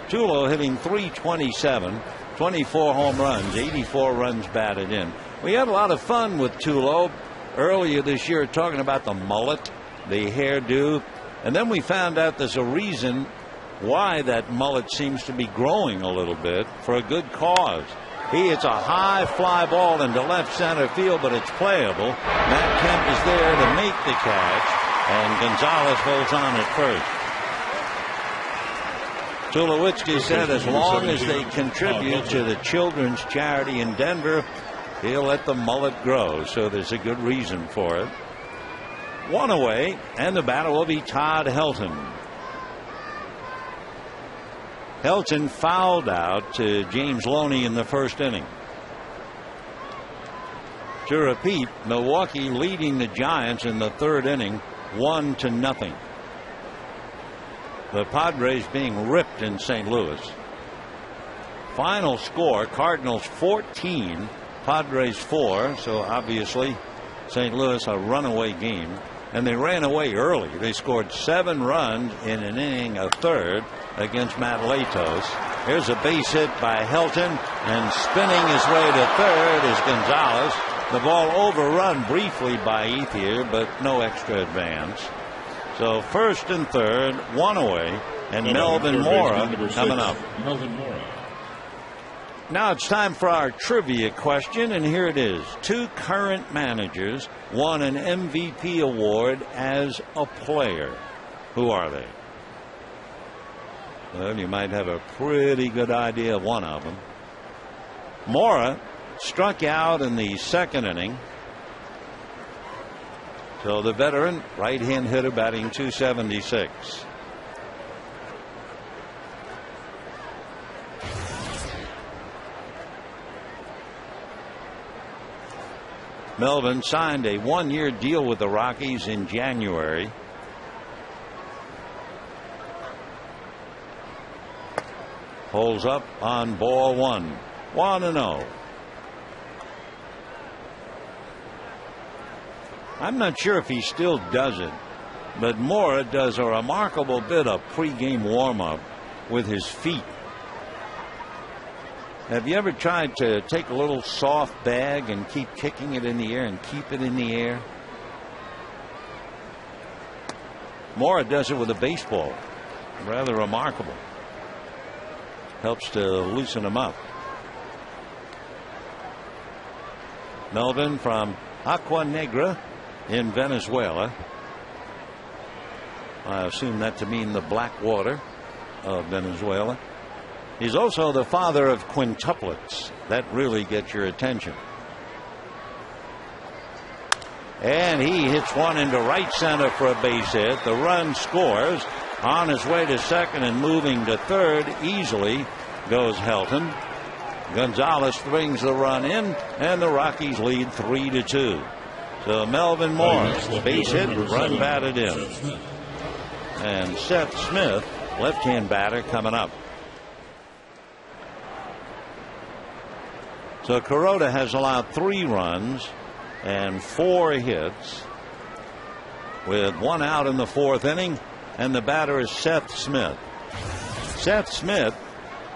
Tulo hitting .327, 24 home runs, 84 runs batted in. We had a lot of fun with Tulo earlier this year talking about the mullet, the hairdo, and then we found out there's a reason why that mullet seems to be growing a little bit, for a good cause. He hits a high fly ball into left center field, but it's playable. Matt Kemp is there to make the catch, and Gonzalez holds on at first. Tulowitzki said as long as they contribute to the children's charity in Denver, he'll let the mullet grow, so there's a good reason for it. 1 away, and the batter will be Todd Helton. Helton fouled out to James Loney in the 1st inning. To repeat, Milwaukee leading the Giants in the 3rd inning 1-0. The Padres being ripped in St. Louis. Final score, Cardinals 14, Padres 4, so obviously St. Louis a runaway game, and they ran away early. They scored 7 runs in an inning, a third, against Matt Latos. Here's a base hit by Helton, and spinning his way to third is Gonzalez. The ball overrun briefly by Ethier, but no extra advance. So 1st and 3rd, 1 away, and Melvin Mora coming up. Now it's time for our trivia question, and here it is. 2 current managers won an MVP award as a player. Who are they? Well, you might have a pretty good idea of one of them. Mora struck out in the 2nd inning. So the veteran right-hand hitter batting .276. Melvin signed a 1-year deal with the Rockies in January. Holds up on ball 1. 1-0. I'm not sure if he still does it, but Mora does a remarkable bit of pregame warm-up with his feet. Have you ever tried to take a little soft bag and keep kicking it in the air and keep it in the air? Mora does it with a baseball. Rather remarkable. Helps to loosen him up. Melvin from Agua Negra in Venezuela. I assume that to mean the black water of Venezuela. He's also the father of quintuplets. That really gets your attention. And he hits one into right center for a base hit. The run scores. On his way to second and moving to third easily goes Helton. Gonzalez brings the run in, and the Rockies lead 3-2. So Melvin Mora, base hit, run batted in. And Seth Smith, left-hand batter, coming up. So Kuroda has allowed 3 runs and 4 hits with 1 out in the 4th inning, and the batter is Seth Smith. Seth Smith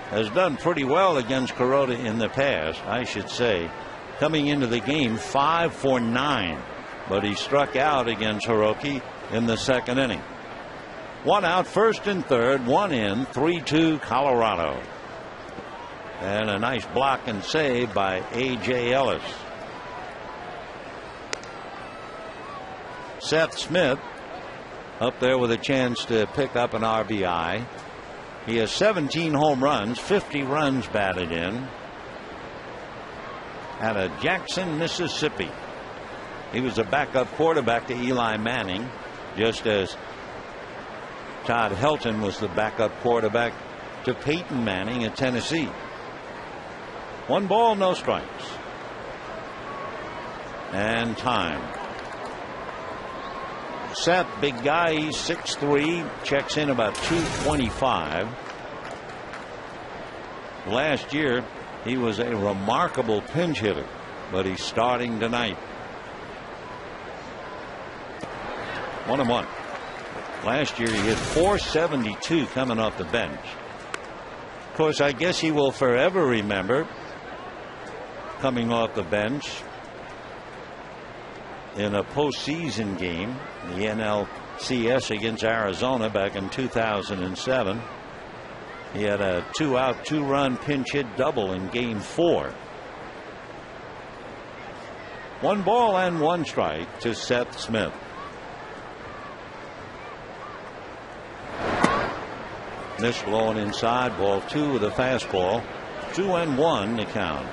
has done pretty well against Kuroda in the past, I should say. Coming into the game 5 for 9, but he struck out against Hiroki in the 2nd inning. 1 out, 1st and 3rd, 1 in, 3-2 Colorado. And a nice block and save by A.J. Ellis. Seth Smith up there with a chance to pick up an RBI. He has 17 home runs, 50 runs batted in out of Jackson, Mississippi. He was a backup quarterback to Eli Manning, just as Todd Helton was the backup quarterback to Peyton Manning at Tennessee. 1 ball, no strikes. And time. Seth, big guy, he's 6'3", checks in about 225. Last year, he was a remarkable pinch hitter, but he's starting tonight. 1-1. Last year, he hit .472 coming off the bench. Of course, I guess he will forever remember coming off the bench in a postseason game, the NLCS against Arizona back in 2007. He had a 2-out, 2-run pinch hit double in game 4. 1 ball and 1 strike to Seth Smith. This blowing inside, ball 2 with a fastball. 2-1 the count.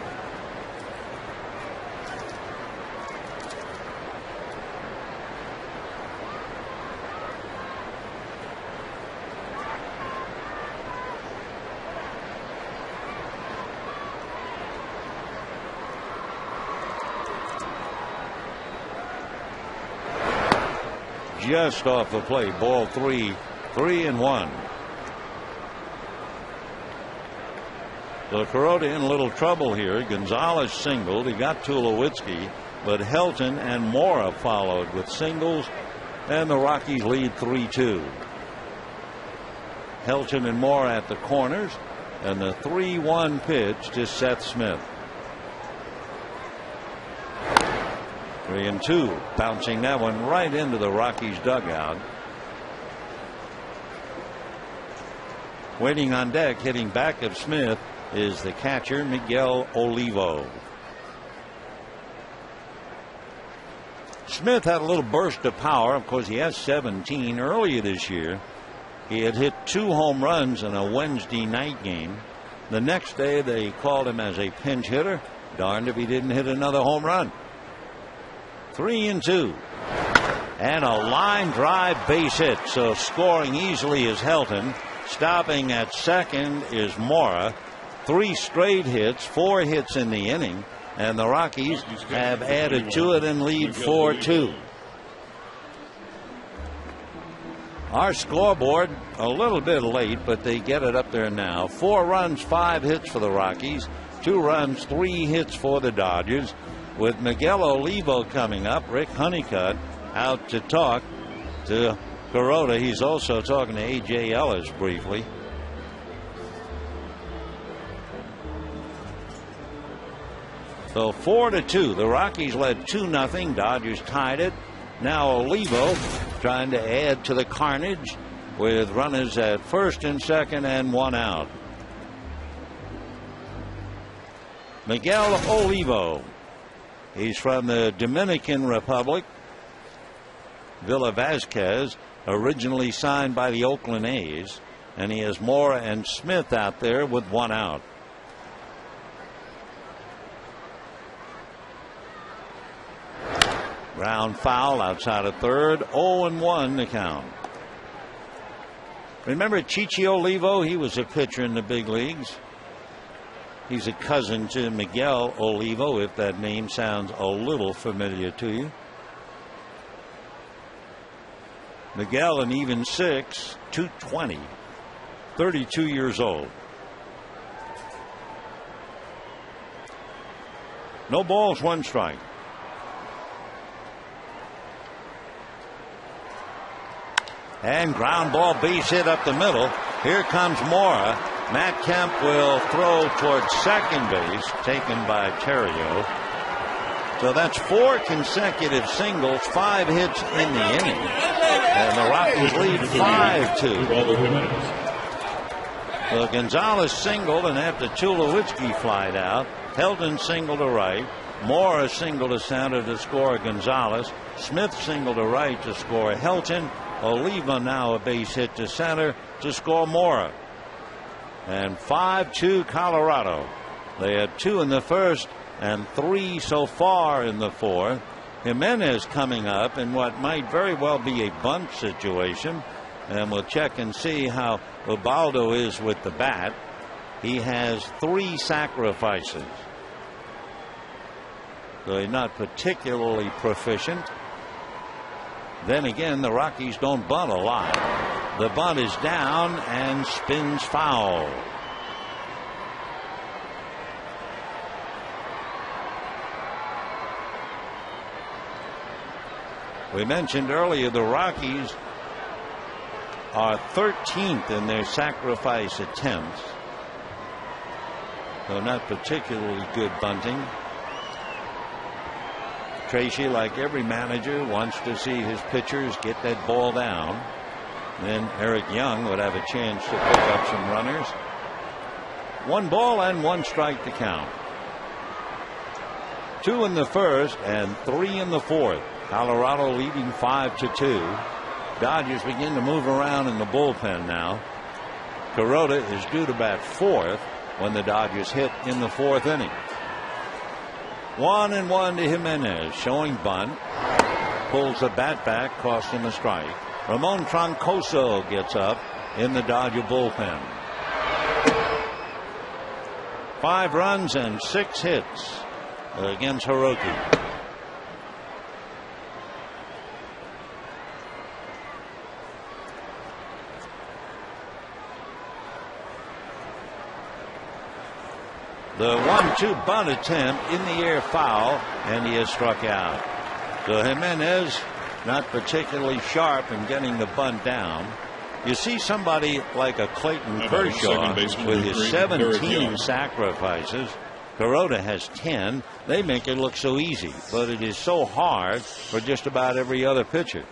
Just off the plate, ball 3, 3-1. So Kuroda in a little trouble here. Gonzalez singled. He got Tulowitzki, but Helton and Mora followed with singles, and the Rockies lead 3-2. Helton and Mora at the corners, and the 3-1 pitch to Seth Smith. 3-2, bouncing that one right into the Rockies dugout. Waiting on deck, hitting back of Smith, is the catcher Miguel Olivo. Smith had a little burst of power. Of course, he has 17. Earlier this year, he had hit 2 home runs in a Wednesday night game. The next day, they called him as a pinch hitter. Darned if he didn't hit another home run. 3-2. And a line drive base hit. So scoring easily is Helton. Stopping at second is Mora. 3 straight hits, 4 hits in the inning, and the Rockies have added to it and lead 4-2. Our scoreboard a little bit late, but they get it up there now. 4 runs, 5 hits for the Rockies, 2 runs, 3 hits for the Dodgers. With Miguel Olivo coming up, Rick Honeycutt out to talk to Kuroda. He's also talking to A.J. Ellis briefly. So 4-2. The Rockies led 2-0. Dodgers tied it. Now Olivo trying to add to the carnage with runners at first and second and 1 out. Miguel Olivo. He's from the Dominican Republic. Villa Vasquez, originally signed by the Oakland A's, and he has Mora and Smith out there with 1 out. Ground foul outside of third. 0-1 the count. Remember Chichi Olivo? He was a pitcher in the big leagues. He's a cousin to Miguel Olivo, if that name sounds a little familiar to you. Miguel, an even 6, 220, 32 years old. No balls, 1 strike. And ground ball, base hit up the middle. Here comes Mora. Matt Kemp will throw towards second base, taken by Terrio. So that's 4 consecutive singles, 5 hits in the inning. And the Rockies lead 5-2. Well, Gonzalez singled, and after Tulowitzki flied out, Heldon singled to right. Mora singled to center to score Gonzalez. Smith singled to right to score Helton. Oliva now a base hit to center to score Mora. And 5-2 Colorado. They had 2 in the first and 3 so far in the fourth. Jimenez coming up in what might very well be a bunt situation. And we'll check and see how Ubaldo is with the bat. He has 3 sacrifices. So he's not particularly proficient. Then again, the Rockies don't bunt a lot. The bunt is down and spins foul. We mentioned earlier the Rockies are 13th in their sacrifice attempts. So not particularly good bunting. Tracy, like every manager, wants to see his pitchers get that ball down. Then Eric Young would have a chance to pick up some runners. 1 ball and 1 strike to count. 2 in the first and 3 in the fourth. Colorado leading 5-2. Dodgers begin to move around in the bullpen now. Kuroda is due to bat 4th when the Dodgers hit in the 4th inning. 1-1 to Jimenez, showing bunt. Pulls the bat back, cost him a strike. Ramon Troncoso gets up in the Dodger bullpen. 5 runs and 6 hits against Hiroki. The 1-2 bunt attempt in the air, foul, and he is struck out. So Jimenez not particularly sharp in getting the bunt down. You see somebody like a Clayton Kershaw with his 17 sacrifices. Kuroda has 10. They make it look so easy, but it is so hard for just about every other pitcher.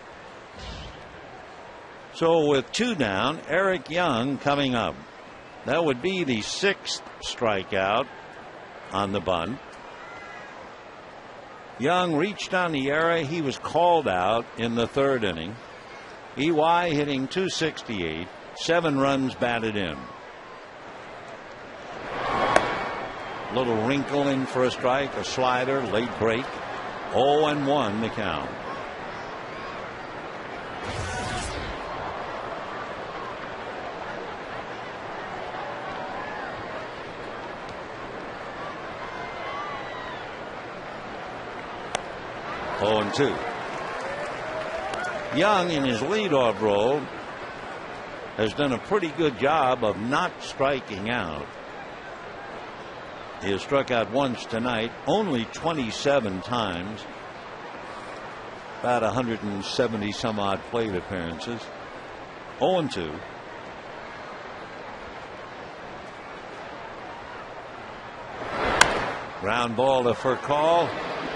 So with 2 down, Eric Young coming up. That would be the 6th strikeout on the bunt. Young reached on the error. He was called out in the 3rd inning. EY hitting .268, 7 runs batted in. Little wrinkle in for a strike, a slider, late break. 0-1 the count. Oh, 2. Young in his leadoff role has done a pretty good job of not striking out. He has struck out once tonight, only 27 times, about 170 some odd plate appearances. 0-2. Ground ball to Furcal.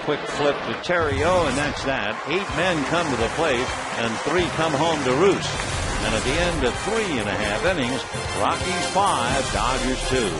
Quick flip to Terrio, and that's that. 8 men come to the plate, and 3 come home to roost. And at the end of 3.5 innings, Rockies 5, Dodgers 2.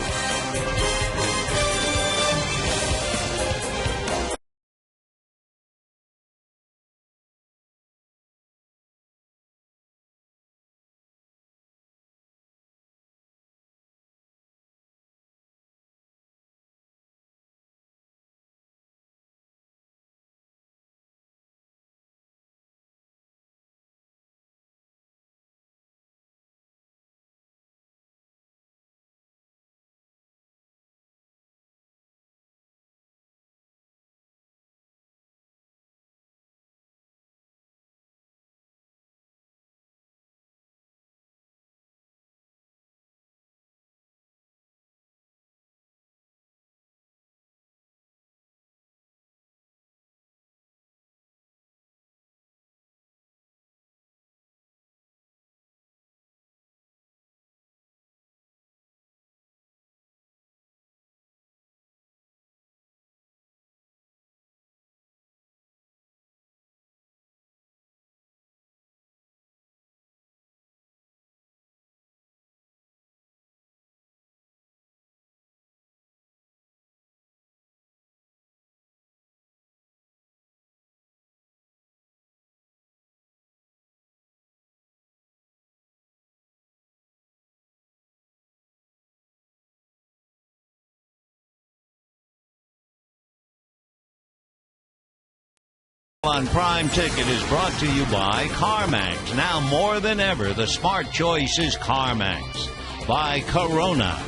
On Prime Ticket is brought to you by CarMax. Now more than ever, the smart choice is CarMax. By Corona.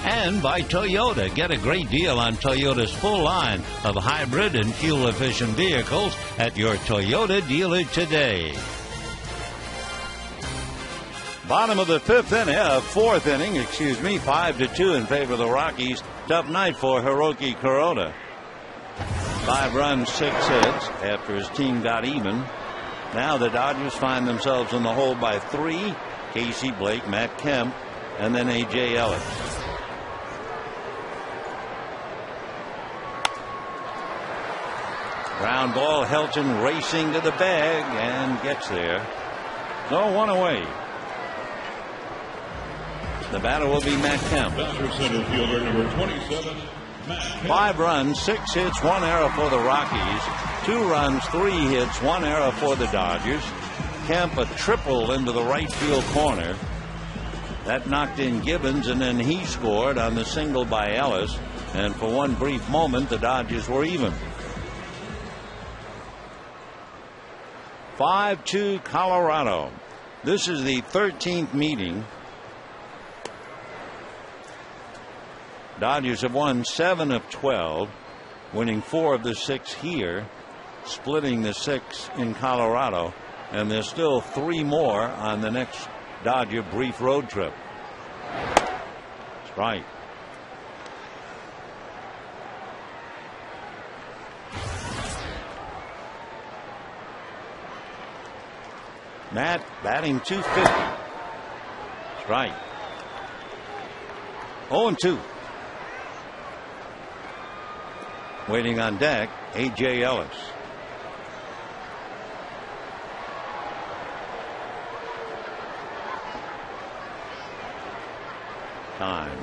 And by Toyota. Get a great deal on Toyota's full line of hybrid and fuel-efficient vehicles at your Toyota dealer today. Bottom of the fourth inning, 5-2 in favor of the Rockies. Tough night for Hiroki Kuroda. 5 runs, 6 hits after his team got even. Now the Dodgers find themselves in the hole by 3. Casey Blake, Matt Kemp, and then A.J. Ellis. Ground ball, Helton racing to the bag and gets there. So 1 away. The batter will be Matt Kemp. Center fielder number 27, Matt Kemp. 5 runs, 6 hits, 1 error for the Rockies. 2 runs, 3 hits, 1 error for the Dodgers. Kemp a triple into the right field corner. That knocked in Gibbons, and then he scored on the single by Ellis. And for one brief moment, the Dodgers were even. 5-2 Colorado. This is the 13th meeting. Dodgers have won 7 of 12, winning 4 of the 6 here, splitting the 6 in Colorado, and there's still 3 more on the next Dodger brief road trip. Strike. Matt batting .250. Strike. 0-2. Waiting on deck, A.J. Ellis. Time.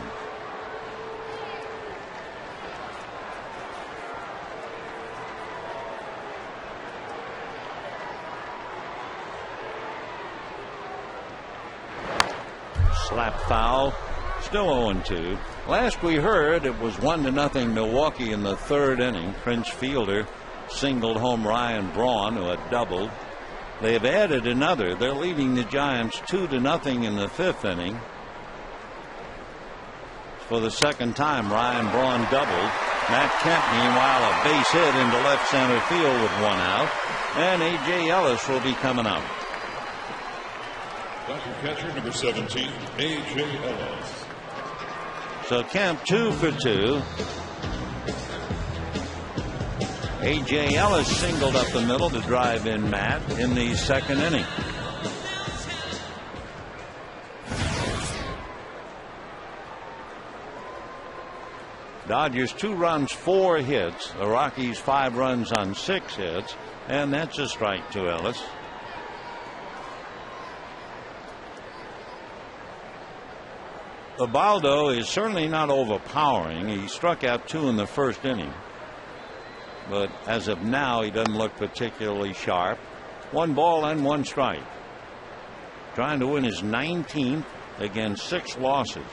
Slap foul. Still 0-2. Last we heard, it was 1-0 Milwaukee in the 3rd inning. Prince Fielder singled home Ryan Braun, who had doubled. They have added another. They're leading the Giants 2-0 in the 5th inning. For the second time, Ryan Braun doubled. Matt Kemp, meanwhile, a base hit into left center field with 1 out. And A.J. Ellis will be coming up. Dodger catcher number 17, A.J. Ellis. So Kemp 2 for 2. A.J. Ellis singled up the middle to drive in Matt in the 2nd inning. Dodgers 2 runs, 4 hits. The Rockies 5 runs on 6 hits. And that's a strike to Ellis. Ubaldo is certainly not overpowering. He struck out 2 in the 1st inning. But as of now, he doesn't look particularly sharp. 1 ball and 1 strike. Trying to win his 19th against 6 losses.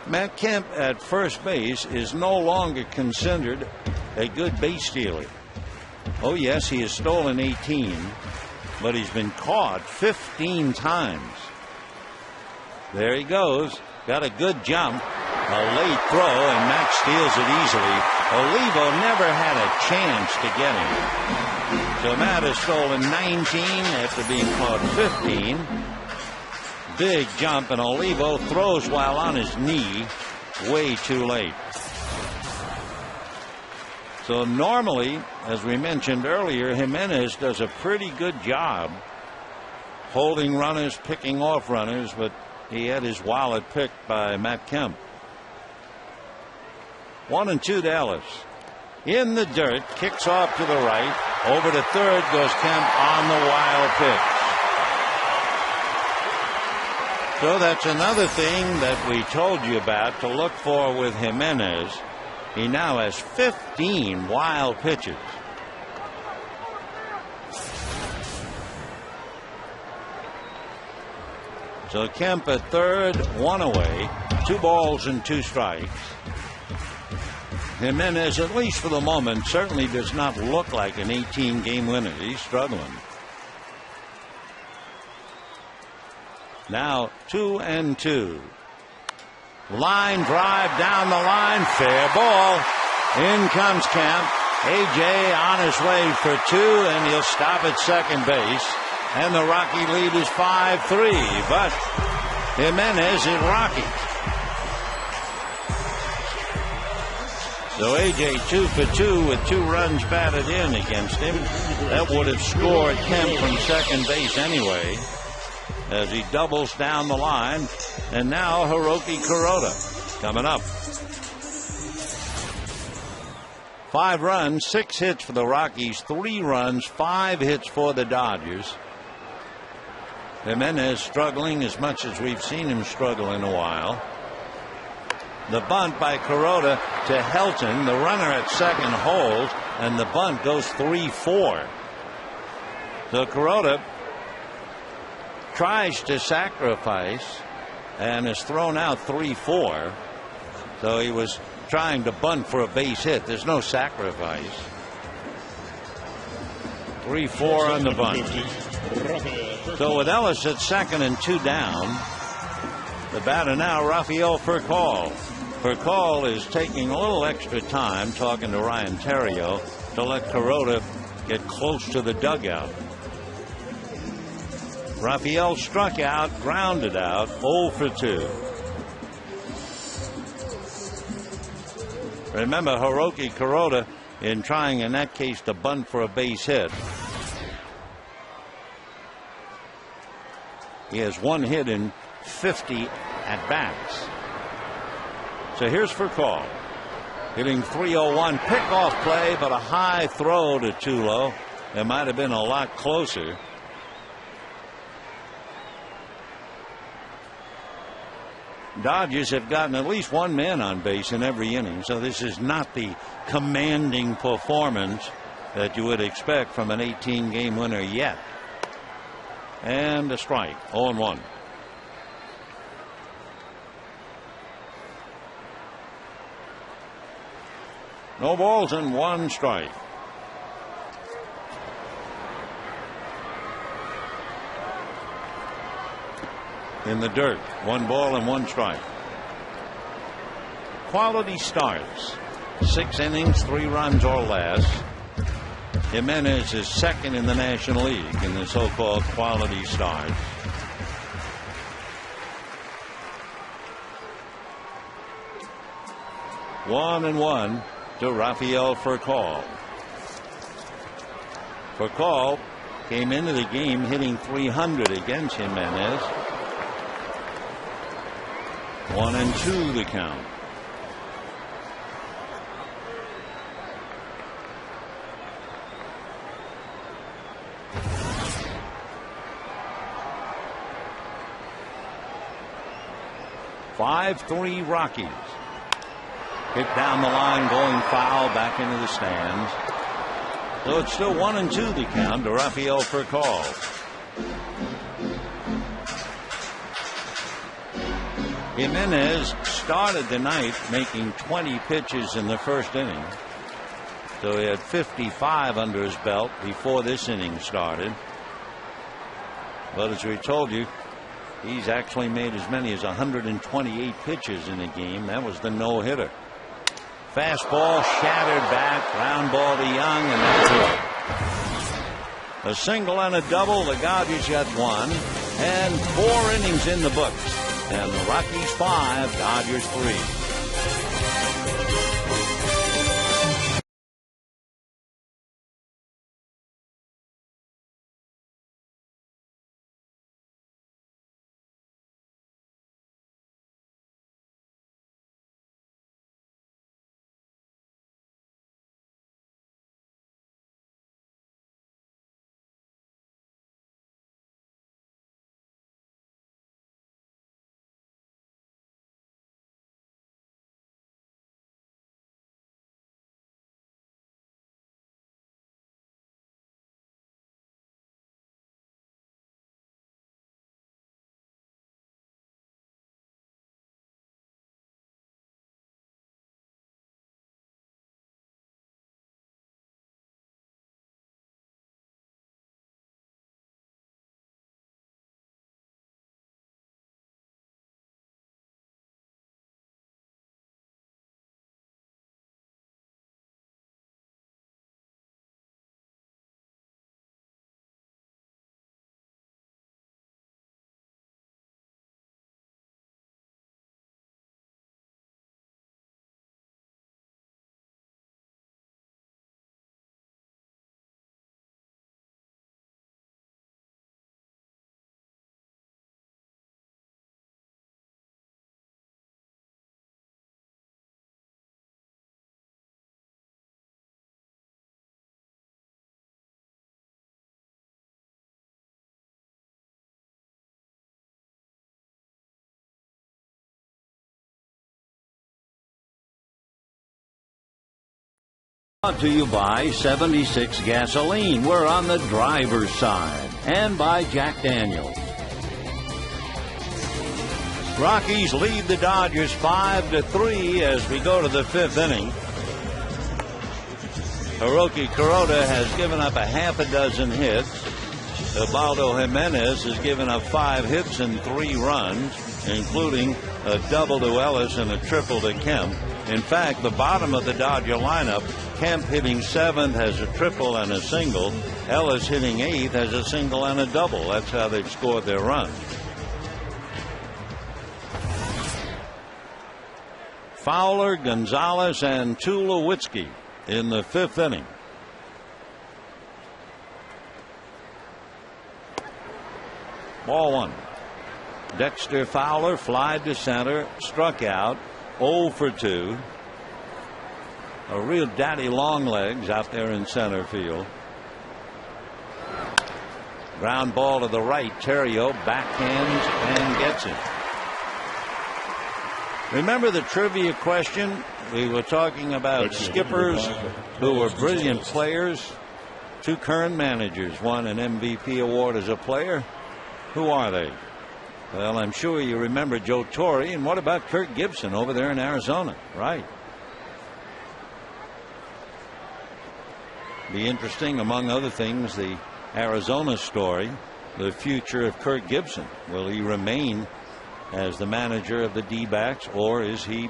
Matt Kemp at first base is no longer considered a good base stealer. Oh yes, he has stolen 18, but he's been caught 15 times. There he goes. Got a good jump. A late throw, and Matt steals it easily. Olivo never had a chance to get him. So Matt has stolen 19 after being caught 15. Big jump, and Olivo throws while on his knee. Way too late. So normally, as we mentioned earlier, Jimenez does a pretty good job holding runners, picking off runners, but he had his wallet picked by Matt Kemp. 1-2 to Ellis. In the dirt, kicks off to the right. Over to third goes Kemp on the wild pitch. So that's another thing that we told you about to look for with Jimenez. He now has 15 wild pitches. So Kemp at third, one away, 2 balls and 2 strikes. Jimenez, at least for the moment, certainly does not look like an 18-game winner. He's struggling. Now 2-2. Line drive down the line, fair ball. In comes Kemp. AJ on his way for 2, and he'll stop at second base. And the Rocky lead is 5-3. But Jimenez is Rocky. So AJ 2 for 2 with 2 runs batted in against him. That would have scored Kemp from second base anyway, as he doubles down the line. And now Hiroki Kuroda coming up. 5 runs, 6 hits for the Rockies, 3 runs, 5 hits for the Dodgers. Jimenez struggling as much as we've seen him struggle in a while. The bunt by Kuroda to Helton. The runner at second holds, and the bunt goes 3-4. So Kuroda tries to sacrifice and is thrown out 3-4. So he was trying to bunt for a base hit. There's no sacrifice. 3-4 on the bunt. So with Ellis at second and 2 down, the batter now, Rafael Furcal. Furcal is taking a little extra time talking to Ryan Theriot to let Kuroda get close to the dugout. Rafael struck out, grounded out, 0 for 2. Remember, Hiroki Kuroda, in trying in that case to bunt for a base hit, he has 1 hit in 50 at bats. So here's Furcal hitting 301, pickoff play, but a high throw to Tulo. It might have been a lot closer. Dodgers have gotten at least 1 man on base in every inning, so this is not the commanding performance that you would expect from an 18-game winner yet. And a strike, 0-1. No balls and 1 strike. In the dirt, 1 ball and 1 strike. Quality starts. 6 innings, 3 runs or less. Jimenez is second in the National League in the so-called quality starts. One and 1 to Rafael Furcal. Furcal came into the game hitting 300 against Jimenez. 1-2 the count. (5-3) Rockies. Hit down the line, going foul, back into the stands. So it's still 1-2 the count to Rafael Furcal. Jimenez started the night making 20 pitches in the first inning. So he had 55 under his belt before this inning started. But as we told you, he's actually made as many as 128 pitches in a game. That was the no-hitter. Fastball shattered back, ground ball to Young, and that's it. A single and a double. The Dodgers got 1, and 4 innings in the books. And the Rockies 5, Dodgers 3. Brought to you by 76 Gasoline. We're on the driver's side. And by Jack Daniels. Rockies lead the Dodgers 5-3 as we go to the 5th inning. Hiroki Kuroda has given up a half a dozen hits. Ubaldo Jimenez has given up 5 hits and 3 runs, including a double to Ellis and a triple to Kemp. In fact, the bottom of the Dodger lineup, Kemp hitting 7th has a triple and a single. Ellis hitting 8th has a single and a double. That's how they've scored their runs. Fowler, Gonzalez, and Tulowitzki in the 5th inning. Ball 1. Dexter Fowler flied to center, struck out, 0 for 2. A real daddy long legs out there in center field. Ground ball to the right. Terrio backhands and gets it. Remember the trivia question? We were talking about skippers who were brilliant players. 2 current managers won an MVP award as a player. Who are they? Well, I'm sure you remember Joe Torre. And what about Kirk Gibson over there in Arizona? Right. Be interesting, among other things, the Arizona story, the future of Kirk Gibson. Will he remain as the manager of the D-backs, or is he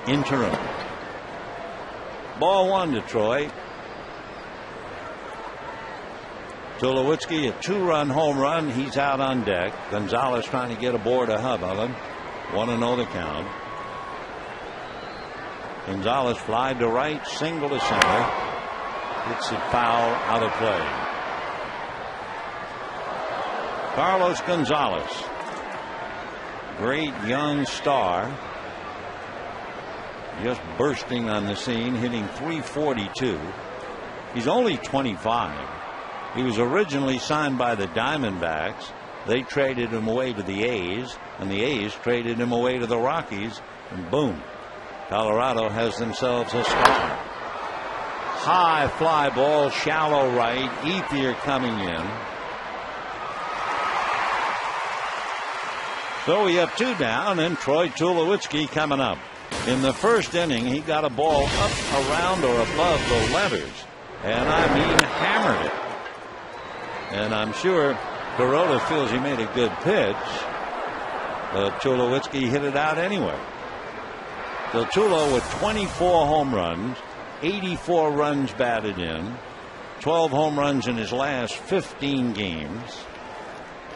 interim? Ball 1, Detroit. Tulowitzki, a 2-run home run. He's out on deck. Gonzalez trying to get aboard a hub of him. 1-0 the count. Gonzalez flied to right, single to center. Hits it foul, out of play. Carlos Gonzalez, great young star, just bursting on the scene, hitting .342. He's only 25. He was originally signed by the Diamondbacks. They traded him away to the A's, and the A's traded him away to the Rockies, and boom, Colorado has themselves a star. High fly ball, shallow right, Ethier coming in. So we have 2 down, and Troy Tulowitzki coming up. In the 1st inning, he got a ball up, around, or above the letters, and I mean hammered it. And I'm sure Kuroda feels he made a good pitch, but Tulowitzki hit it out anyway. So Tulo with 24 home runs, 84 runs batted in, 12 home runs in his last 15 games.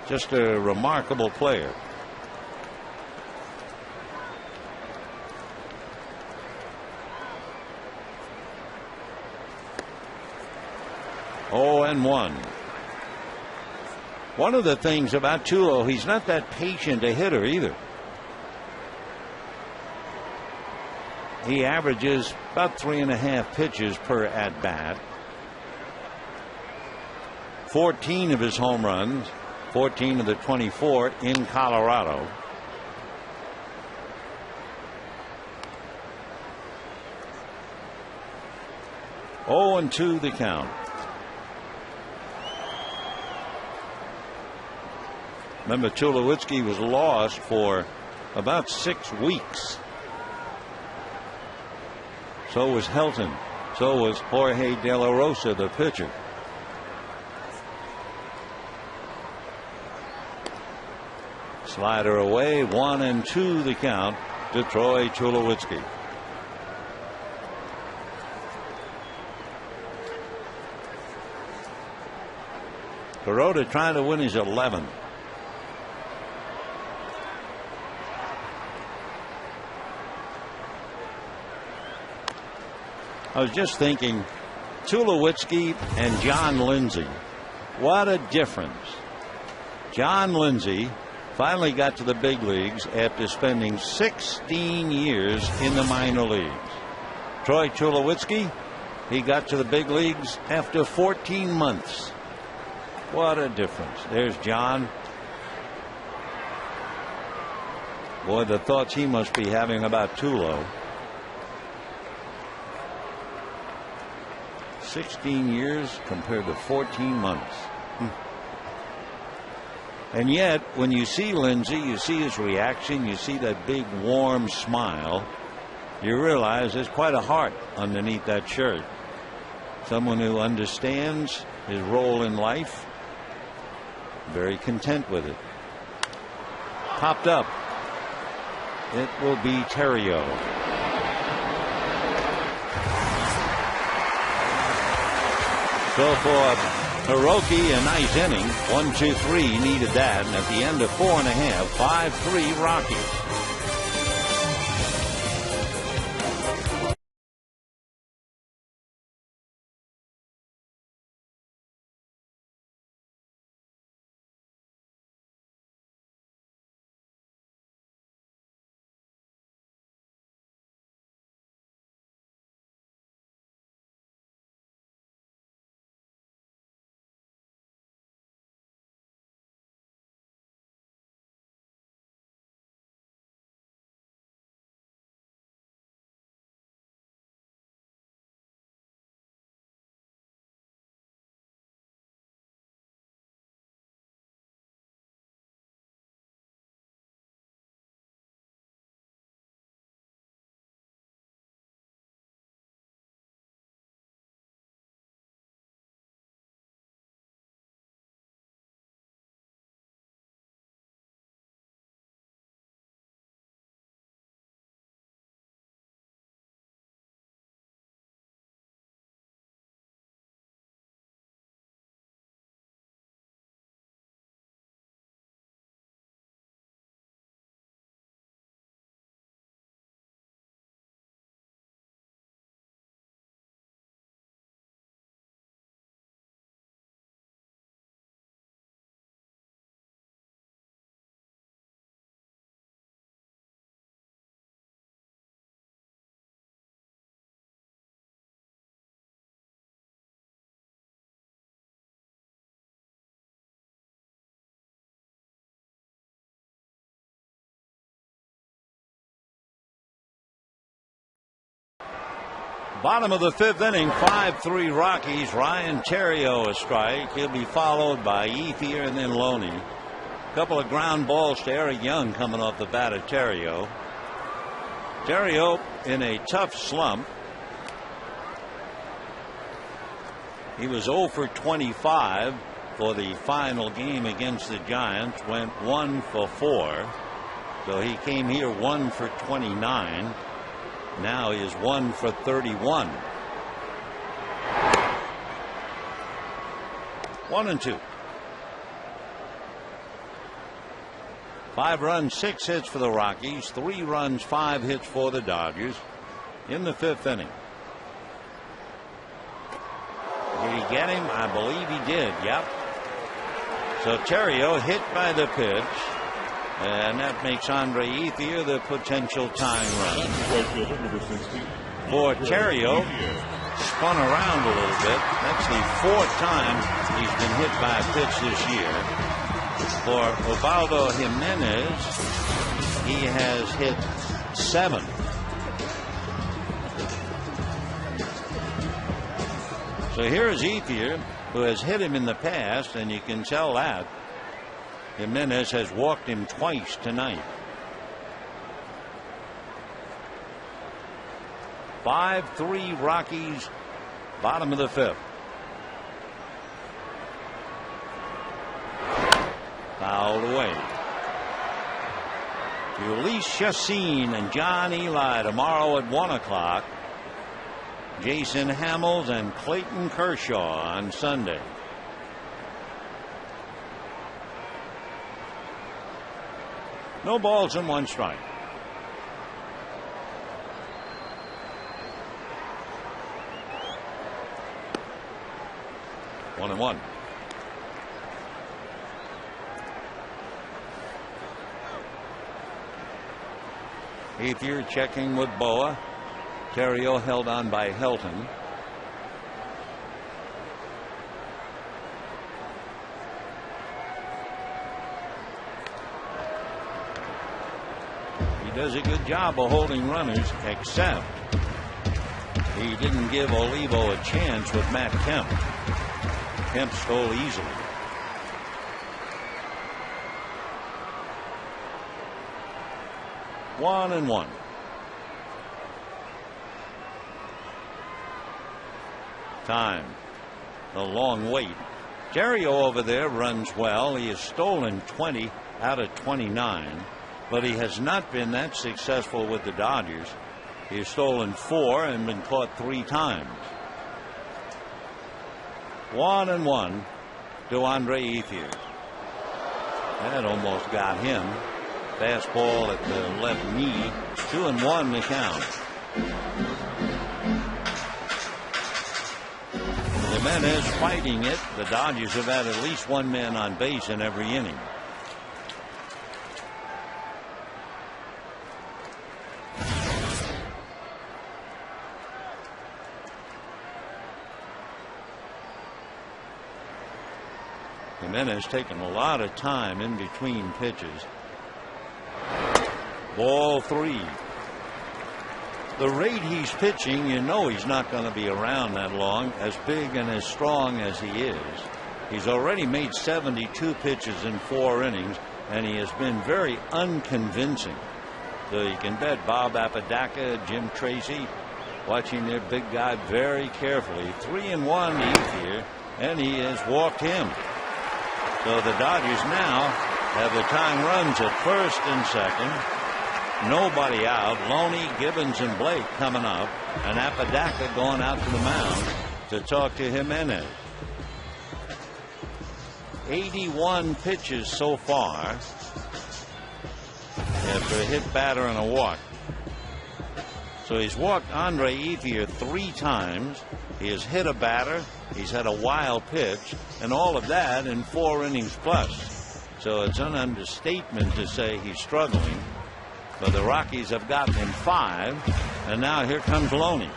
Just a remarkable player. Oh, and 1. One of the things about Tulo, he's not that patient a hitter either. He averages about 3.5 pitches per at bat. 14 of his home runs, 14 of the 24 in Colorado. Oh, and 2 the count. Remember, Tulowitzki was lost for about 6 weeks. So was Helton. So was Jorge De La Rosa, the pitcher. Slider away, 1 and 2 the count to Troy Tulowitzki. Kuroda trying to win his 11th. I was just thinking, Tulowitzki and John Lindsay. What a difference. John Lindsay finally got to the big leagues after spending 16 years in the minor leagues. Troy Tulowitzki, he got to the big leagues after 14 months. What a difference. There's John. Boy, the thoughts he must be having about Tulo. 16 years compared to 14 months. And yet, when you see Lindsey, you see his reaction, you see that big warm smile, you realize there's quite a heart underneath that shirt. Someone who understands his role in life, very content with it. Popped up. It will be Terrio. So for Hiroki, a nice inning. 1-2-3 needed that, and at the end of 4.5, 5-3 Rockies. Bottom of the 5th inning, 5-3 Rockies. Ryan Terrio a strike. He'll be followed by Ethier and then Loney. A couple of ground balls to Eric Young coming off the bat of Terrio. Terrio in a tough slump. He was 0 for 25 for the final game against the Giants. Went 1 for 4. So he came here 1 for 29. Now he is 1 for 31. 1-2. 5 runs, 6 hits for the Rockies. 3 runs, 5 hits for the Dodgers in the 5th inning. Did he get him? I believe he did. Yep. So Terrio hit by the pitch. And that makes Andre Ethier the potential tying run. For Terrio, spun around a little bit. That's the 4th time he's been hit by a pitch this year. For Osvaldo Jimenez, he has hit 7. So here is Ethier, who has hit him in the past, and you can tell that. Jimenez has walked him twice tonight. 5-3 Rockies, bottom of the 5th. Fouled away. Ulysses Chassin and John Eli tomorrow at 1 o'clock. Jason Hamels and Clayton Kershaw on Sunday. No balls and 1 strike. One and 1. Ethier checking with Boa. Terrio held on by Helton. He does a good job of holding runners, except He didn't give Olivo a chance with Matt Kemp. Kemp stole easily. One and one. Time. The long wait. Terrio over there runs well. He has stolen 20 out of 29, but he has not been that successful with the Dodgers. He has stolen 4 and been caught 3 times. 1 and 1 to Andre Ethier. That almost got him. Fastball at the left knee. 2 and 1 to count. Jimenez fighting it. The Dodgers have had at least 1 man on base in every inning. Jimenez taking a lot of time in between pitches. Ball 3. The rate he's pitching, you know he's not going to be around that long, as big and as strong as he is. He's already made 72 pitches in 4 innings, and he has been very unconvincing. So you can bet Bob Apodaca, Jim Tracy, watching their big guy very carefully. 3 and 1 to Ethier, and he has walked him. So the Dodgers now have the tying runs at first and second. Nobody out. Loney, Gibbons, and Blake coming up, and Apodaca going out to the mound to talk to Jimenez. 81 pitches so far after a hit, batter, and a walk. So he's walked Andre Ethier 3 times. He has hit a batter. He's had a wild pitch, and all of that in 4 innings plus. So it's an understatement to say he's struggling. But the Rockies have gotten him 5, and now here comes Loney.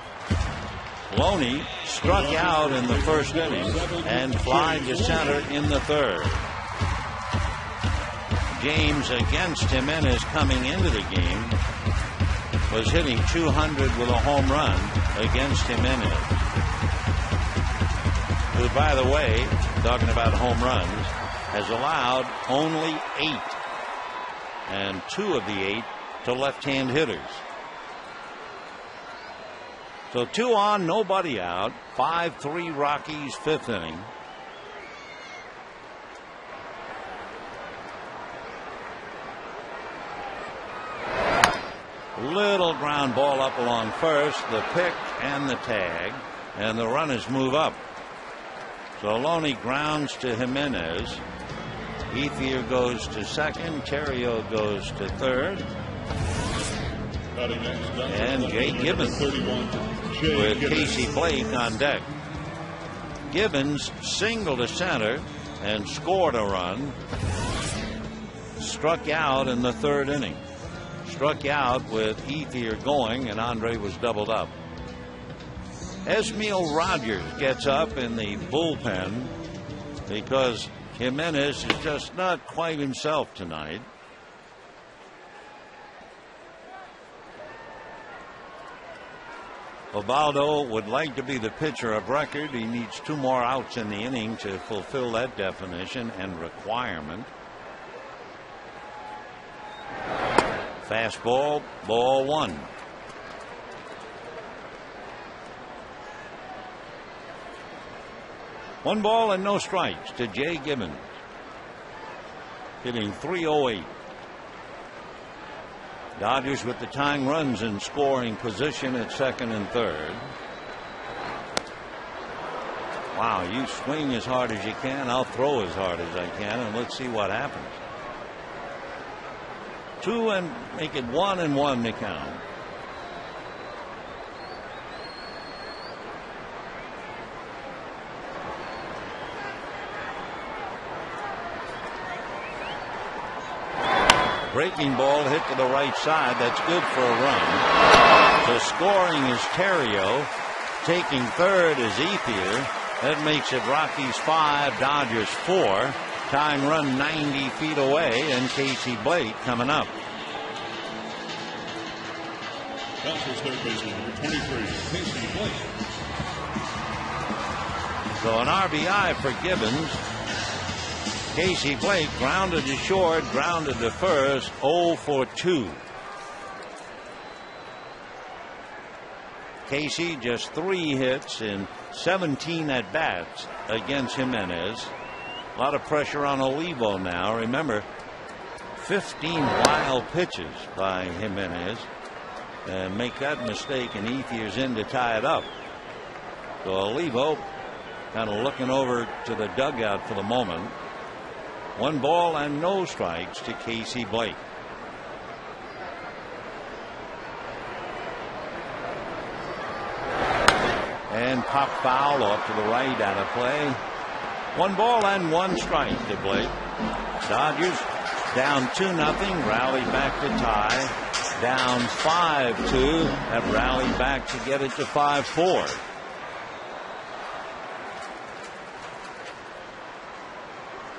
Loney struck out in the first inning and flied to center in the third. James against Jimenez coming into the game was hitting 200 with a home run against Jimenez, who, by the way, talking about home runs, has allowed only 8, and 2 of the 8 to left-hand hitters. So 2 on, nobody out. 5-3 Rockies, 5th inning. Little ground ball up along first, the pick and the tag, and the runners move up. So Loney grounds to Jimenez. Ethier goes to second. Terrio goes to third. And Jay Gibbons with Casey Blake on deck. Gibbons singled to center and scored a run. Struck out in the 3rd inning. Struck out with Ethier going, and Andre was doubled up. Esmiel Rogers gets up in the bullpen because Jimenez is just not quite himself tonight. Ubaldo would like to be the pitcher of record. He needs 2 more outs in the inning to fulfill that definition and requirement. Fastball, ball 1. One ball and no strikes to Jay Gibbons, hitting .308. Dodgers with the tying runs in scoring position at second and third. Wow, you swing as hard as you can, I'll throw as hard as I can, and let's see what happens. 2 and make it 1 and 1 to count. Breaking ball hit to the right side. That's good for a run. So scoring is Terrio. Taking third is Ethier. That makes it Rockies 5, Dodgers 4. Tying run 90 feet away, and Casey Blake coming up. Bounces third baseman number 23, Casey Blake. So an RBI for Gibbons. Casey Blake grounded to short, grounded to first, 0 for 2. Casey just 3 hits in 17 at bats against Jimenez. A lot of pressure on Olivo now. Remember, 15 wild pitches by Jimenez. And make that mistake, and Ethier's in to tie it up. So Olivo kind of looking over to the dugout for the moment. 1 ball and no strikes to Casey Blake. And pop foul off to the right, out of play. 1 ball and 1 strike to Blake. Dodgers down 2-0, rally back to tie. Down 5-2, have rallied back to get it to 5-4.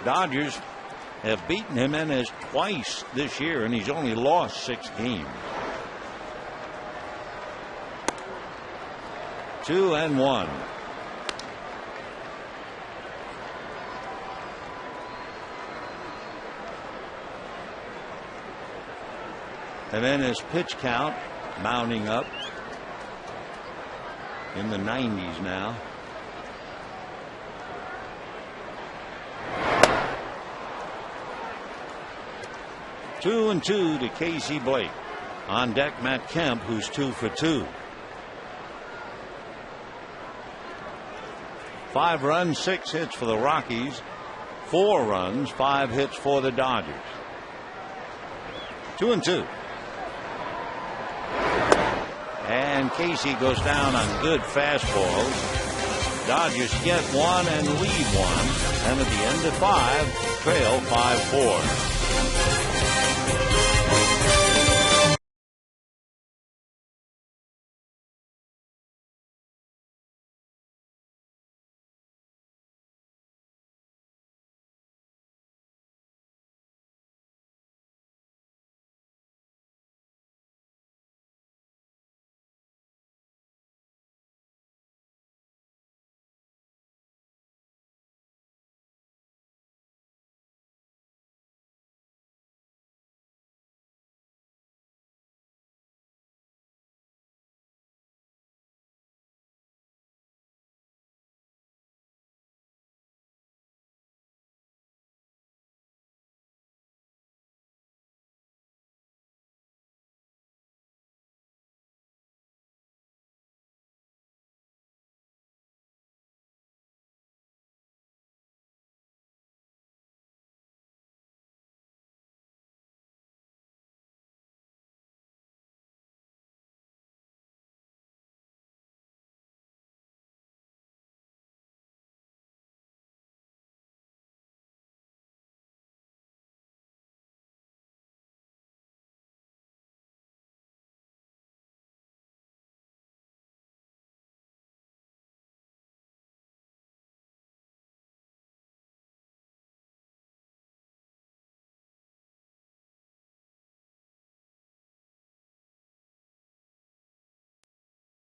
Dodgers have beaten Jimenez twice this year, and he's only lost 6 games. 2-1. Jimenez pitch count mounting up in the 90s now. Two and 2 to Casey Blake. On deck, Matt Kemp, who's 2 for 2. 5 runs, 6 hits for the Rockies. 4 runs, 5 hits for the Dodgers. 2 and 2. And Casey goes down on good fastballs. Dodgers get 1 and lead 1. And at the end of 5, trail 5-4.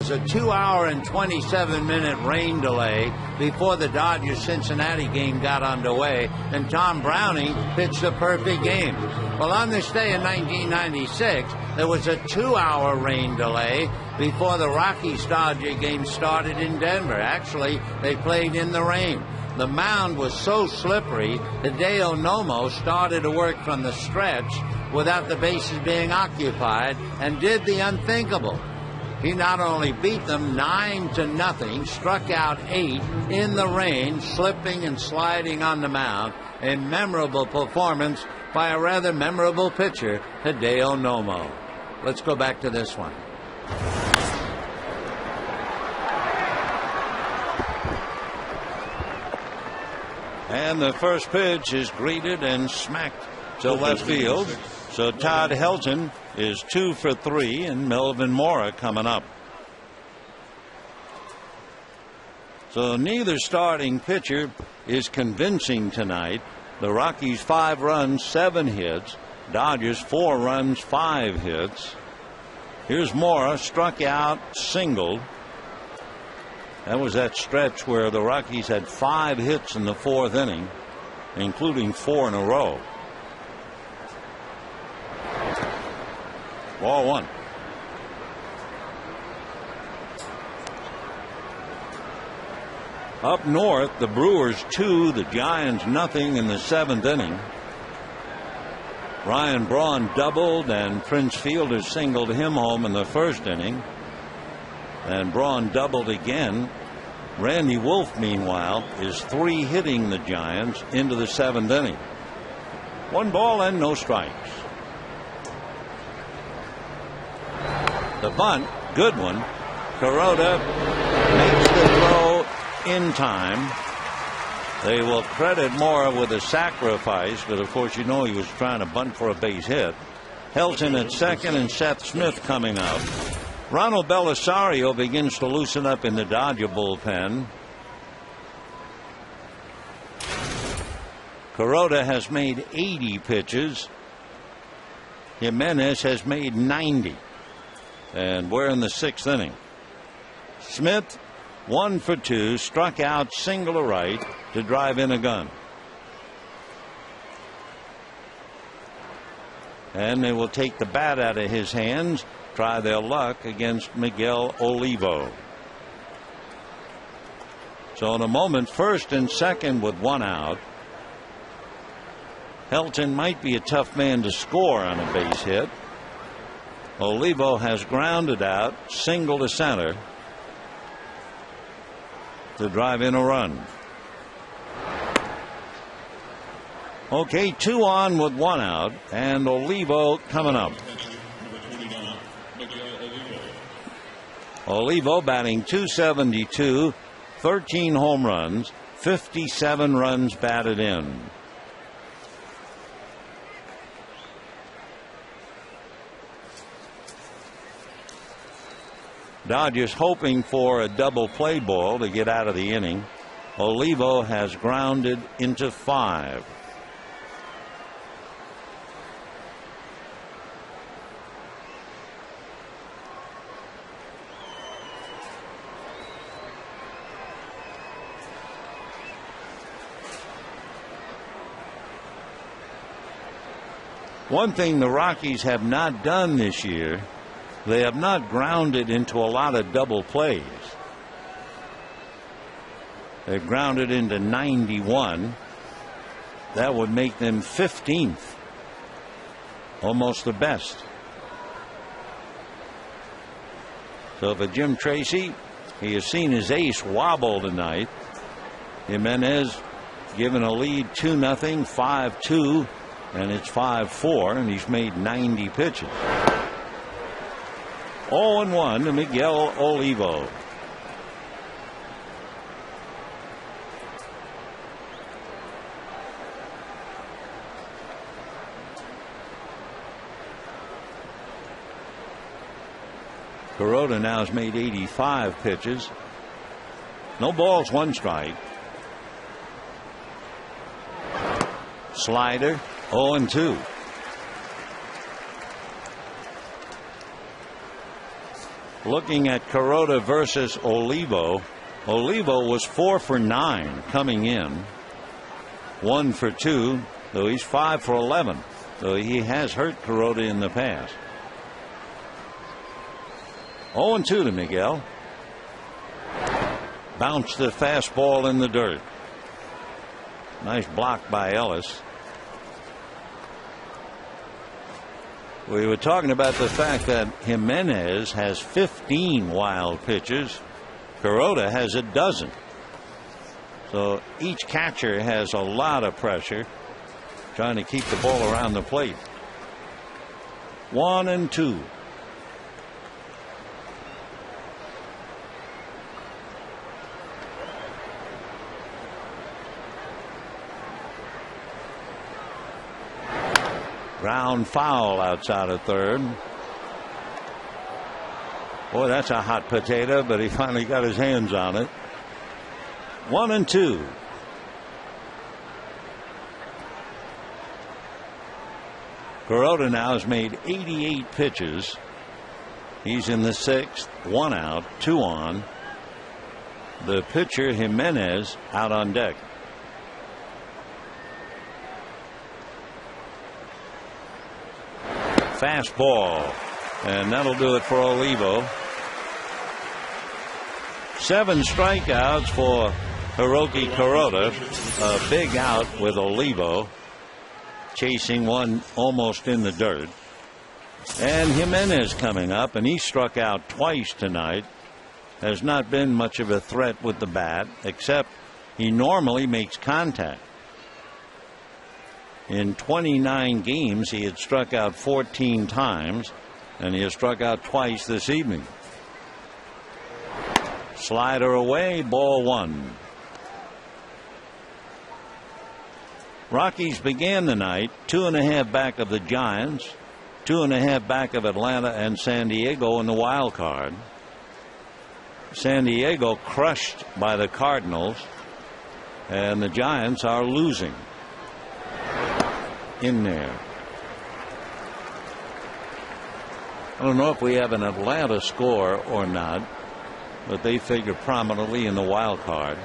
It was a 2-hour and 27-minute rain delay before the Dodgers-Cincinnati game got underway, and Tom Browning pitched a perfect game. Well, on this day in 1996, there was a 2-hour rain delay before the Rockies-Dodger game started in Denver. Actually, they played in the rain. The mound was so slippery that Dale Nomo started to work from the stretch without the bases being occupied and did the unthinkable. He not only beat them 9-0, struck out 8 in the rain, slipping and sliding on the mound. A memorable performance by a rather memorable pitcher, Hideo Nomo. Let's go back to this one. And the first pitch is greeted and smacked to left field. So Todd Helton is 2 for 3, and Melvin Mora coming up. So neither starting pitcher is convincing tonight. The Rockies 5 runs, 7 hits. Dodgers 4 runs, 5 hits. Here's Mora, struck out, singled. That was that stretch where the Rockies had 5 hits in the 4th inning, including 4 in a row. Ball 1. Up north, the Brewers 2, the Giants nothing in the 7th inning. Ryan Braun doubled and Prince Fielder singled him home in the 1st inning. And Braun doubled again. Randy Wolf, meanwhile, is 3 hitting the Giants into the 7th inning. 1 ball and no strikes. The bunt, good one. Kuroda makes the throw in time. They will credit Mora with a sacrifice, but of course you know he was trying to bunt for a base hit. Helton at second and Seth Smith coming up. Ronald Belisario begins to loosen up in the Dodger bullpen. Kuroda has made 80 pitches. Jimenez has made 90. And we're in the 6th inning. Smith 1 for 2, struck out, single to right to drive in a gun. And they will take the bat out of his hands, try their luck against Miguel Olivo. So in a moment, 1st and 2nd with 1 out. Helton might be a tough man to score on a base hit. Olivo has grounded out, single to center to drive in a run. Okay, 2 on with 1 out, and Olivo coming up. Olivo batting .272, 13 home runs, 57 runs batted in. Dodgers hoping for a double play ball to get out of the inning. Olivo has grounded into 5. One thing the Rockies have not done this year, they have not grounded into a lot of double plays. They've grounded into 91. That would make them 15th. Almost the best. So for Jim Tracy, he has seen his ace wobble tonight. Jimenez given a lead 2-0, 5-2, and it's 5-4, and he's made 90 pitches. 0-1 to Miguel Olivo. Kuroda now has made 85 pitches. No balls, 1 strike. Slider, 0-2. Looking at Kuroda versus Olivo. Olivo was 4 for 9 coming in. 1 for 2, though he's 5 for 11. So he has hurt Kuroda in the past. 0-2 to Miguel. Bounced the fastball in the dirt. Nice block by Ellis. We were talking about the fact that Jimenez has 15 wild pitches. Kuroda has a dozen. So each catcher has a lot of pressure trying to keep the ball around the plate. 1-2. Ground foul outside of third. Boy, that's a hot potato, but he finally got his hands on it. 1-2. Kuroda now has made 88 pitches. He's in the sixth. 1 out, 2 on. The pitcher Jimenez out on deck. Fastball, and that'll do it for Olivo. 7 strikeouts for Hiroki Kuroda. A big out with Olivo, chasing one almost in the dirt. And Jimenez coming up, and he struck out twice tonight. Has not been much of a threat with the bat, except he normally makes contact. In 29 games, he had struck out 14 times, and he has struck out twice this evening. Slider away, ball 1. Rockies began the night 2.5 back of the Giants, 2.5 back of Atlanta and San Diego in the wild card. San Diego crushed by the Cardinals, and the Giants are losing. In there. I don't know if we have an Atlanta score or not, but they figure prominently in the wild card.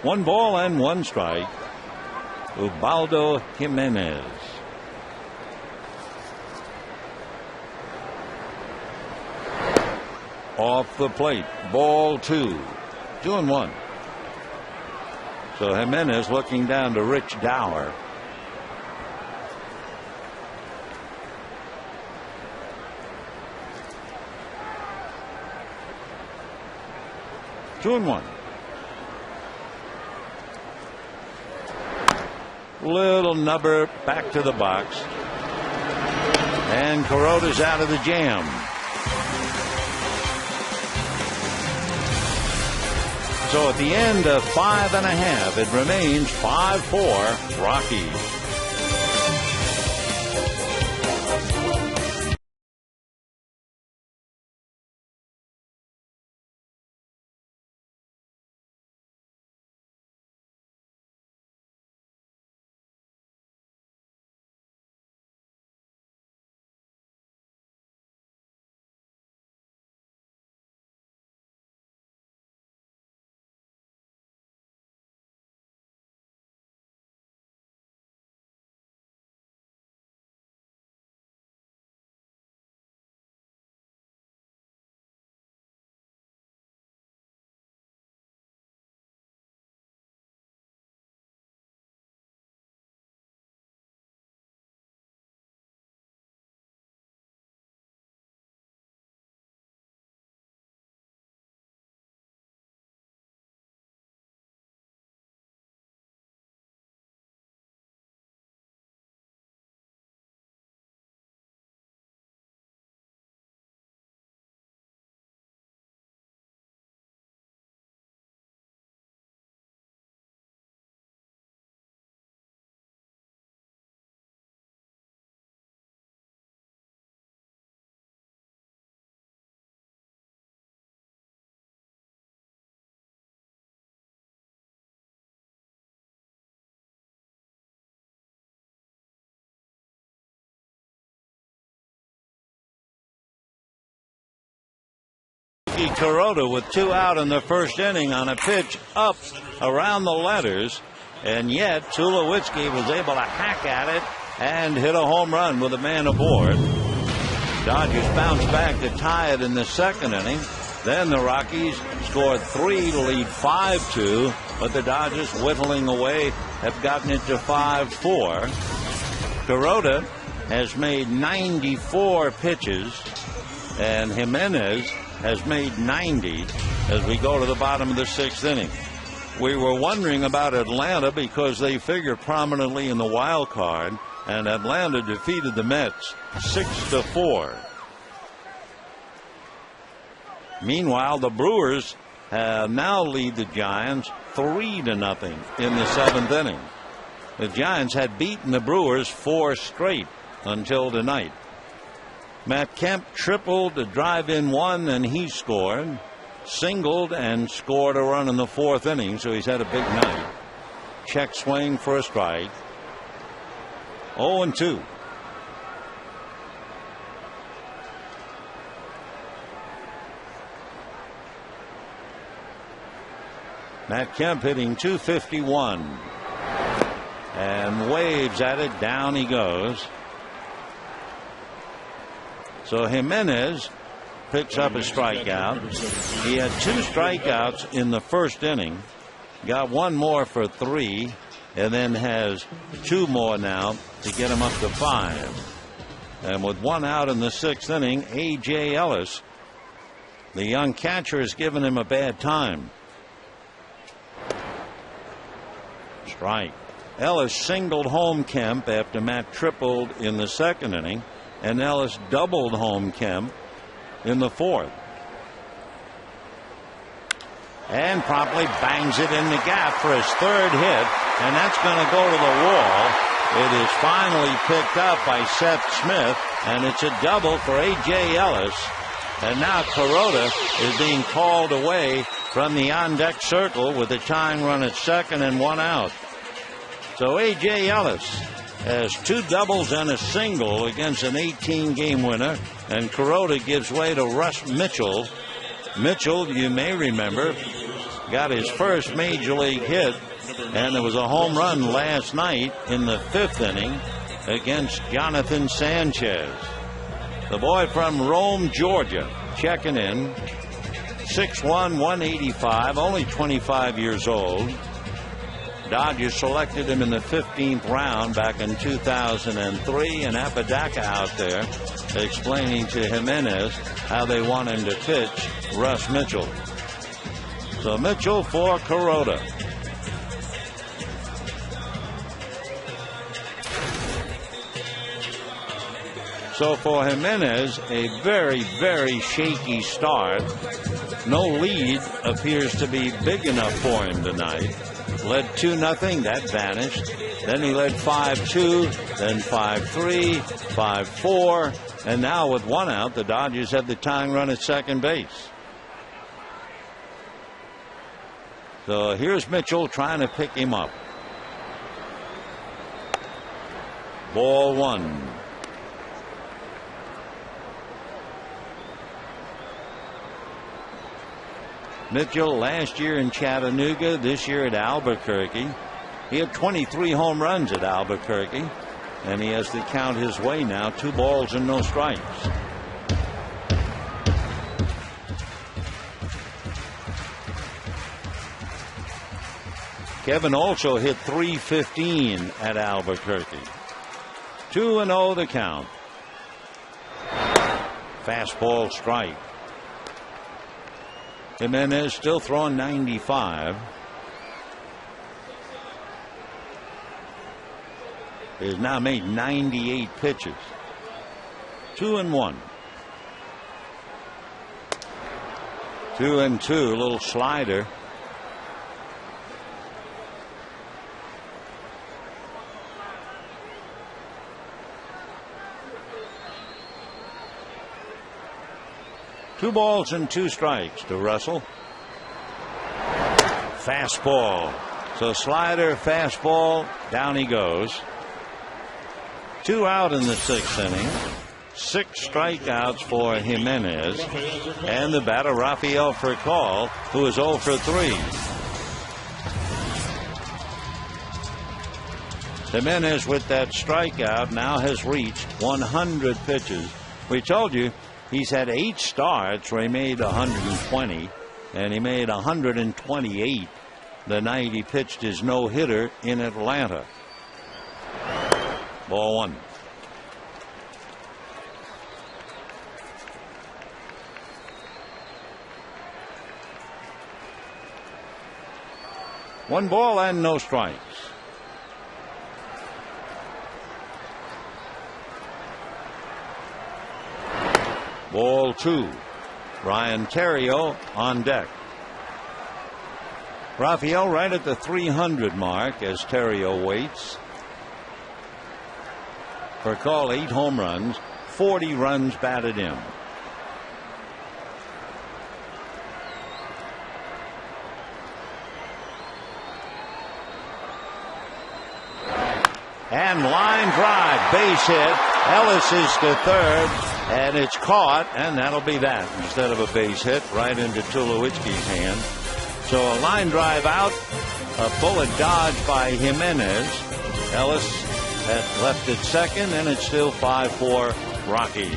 1 ball and 1 strike. Ubaldo Jimenez. Off the plate. Ball 2. 2-1. So Jimenez looking down to Rich Dower. Two and 1. Little nubber back to the box. And Kuroda's out of the jam. So at the end of 5.5, it remains 5-4 Rockies. Kuroda with 2 out in the first inning on a pitch up around the letters, and yet Tulowitzki was able to hack at it and hit a home run with a man aboard. Dodgers bounced back to tie it in the second inning. Then the Rockies scored 3 to lead 5-2, but the Dodgers whittling away have gotten it to 5-4. Kuroda has made 94 pitches, and Jimenez has made 90 as we go to the bottom of the 6th inning. We were wondering about Atlanta because they figure prominently in the wild card, and Atlanta defeated the Mets 6-4. Meanwhile, the Brewers now lead the Giants 3-0 in the 7th inning. The Giants had beaten the Brewers 4 straight until tonight. Matt Kemp tripled to drive in 1, and he scored. Singled and scored a run in the 4th inning, so he's had a big night. Check swing for a strike. 0-2. Matt Kemp hitting .251 and waves at it. Down he goes. So Jimenez picks up a strikeout. He had 2 strikeouts in the first inning, got 1 more for 3, and then has 2 more now to get him up to 5. And with 1 out in the 6th inning, A.J. Ellis, the young catcher, has given him a bad time. Strike. Ellis singled home Kemp after Matt tripled in the 2nd inning, and Ellis doubled home Kemp in the 4th. And promptly bangs it in the gap for his 3rd hit, and that's going to go to the wall. It is finally picked up by Seth Smith, and it's a double for A.J. Ellis. And now Kuroda is being called away from the on-deck circle with a tying run at 2nd and 1 out. So A.J. Ellis has 2 doubles and a single against an 18-game winner, and Kuroda gives way to Russ Mitchell. Mitchell, you may remember, got his first major league hit, and there was a home run last night in the 5th inning against Jonathan Sanchez. The boy from Rome, Georgia, checking in. 6'1", 185, only 25 years old. Dodgers selected him in the 15th round back in 2003, and Apodaca out there explaining to Jimenez how they want him to pitch Russ Mitchell. So Mitchell for Kuroda. So for Jimenez, a very, very shaky start. No lead appears to be big enough for him tonight. Led 2-0, that vanished. Then he led 5-2, then 5-3, 5-4, and now with 1 out, the Dodgers have the tying run at 2nd base. So here's Mitchell trying to pick him up. Ball 1. Mitchell last year in Chattanooga, this year at Albuquerque. He had 23 home runs at Albuquerque, and he has to count his way now. 2 balls and no strikes. Kevin also hit .315 at Albuquerque. 2-0 the count. Fastball strike. Jimenez still throwing 95. He has now made 98 pitches. 2-1. 2-2. A little slider. Two balls and 2 strikes to Russell. Fastball. So slider, fastball, down he goes. 2 out in the 6th inning. 6 strikeouts for Jimenez. And the batter, Rafael Furcal, who is 0 for 3. Jimenez, with that strikeout, now has reached 100 pitches. We told you he's had 8 starts where he made 120, and he made 128 the night he pitched his no-hitter in Atlanta. Ball 1. One ball and no strikes. Ball 2. Ryan Theriot on deck. Rafael right at the 300 mark as Theriot waits. Furcal 8 home runs, 40 runs batted in. And line drive, base hit. Ellis is to third, and it's caught, and that'll be that instead of a base hit right into Tulowitzki's hand. So a line drive out, a bullet dodge by Jimenez. Ellis had left at second, and it's still 5-4 Rockies.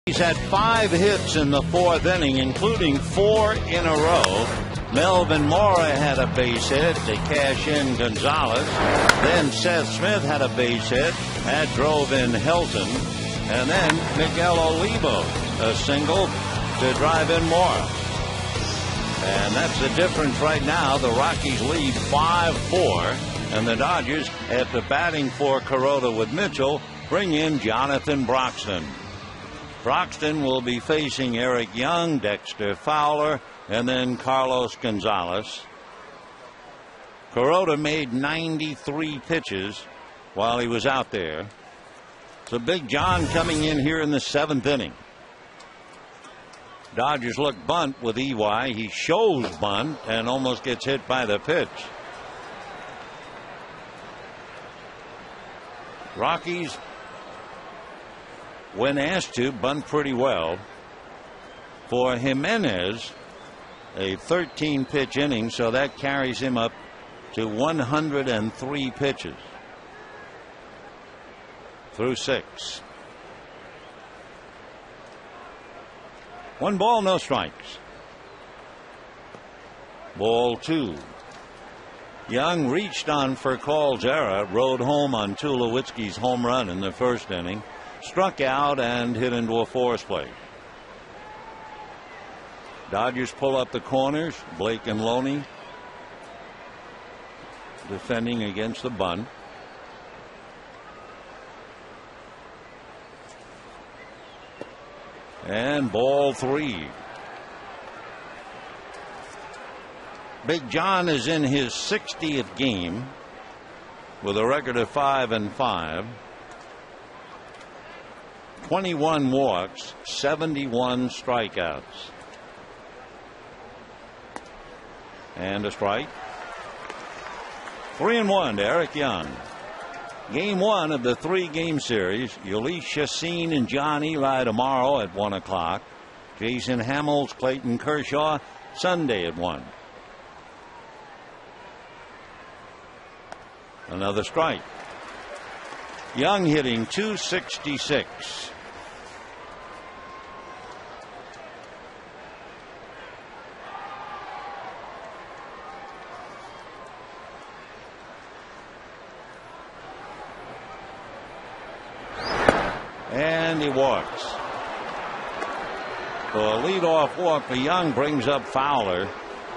He's had 5 hits in the 4th inning, including 4 in a row. Melvin Mora had a base hit to cash in Gonzalez. Then Seth Smith had a base hit. That drove in Helton. And then Miguel Olivo, a single to drive in Mora. And that's the difference right now. The Rockies lead 5-4. And the Dodgers, after batting for Kuroda with Mitchell, bring in Jonathan Broxton. Broxton will be facing Eric Young, Dexter Fowler, and then Carlos Gonzalez. Kuroda made 93 pitches while he was out there. So Big John coming in here in the 7th inning. Dodgers look bunt with EY. He shows bunt and almost gets hit by the pitch. Rockies, when asked to, bunt pretty well. For Jimenez, a 13-pitch inning, so that carries him up to 103 pitches through 6. 1 ball, no strikes. Ball 2. Young reached on for Call's error, rode home on Tulowitzki's home run in the 1st inning. Struck out and hit into a force play. Dodgers pull up the corners. Blake and Loney defending against the bunt. And ball 3. Big John is in his 60th game with a record of 5-5. 21 walks, 71 strikeouts. And a strike. 3-1 to Eric Young. Game 1 of the 3-game series. Ulysses Chassin and John Eli tomorrow at 1 o'clock. Jason Hamels, Clayton Kershaw Sunday at 1. Another strike. Young hitting .266. And he walks. So a leadoff walk for Young brings up Fowler.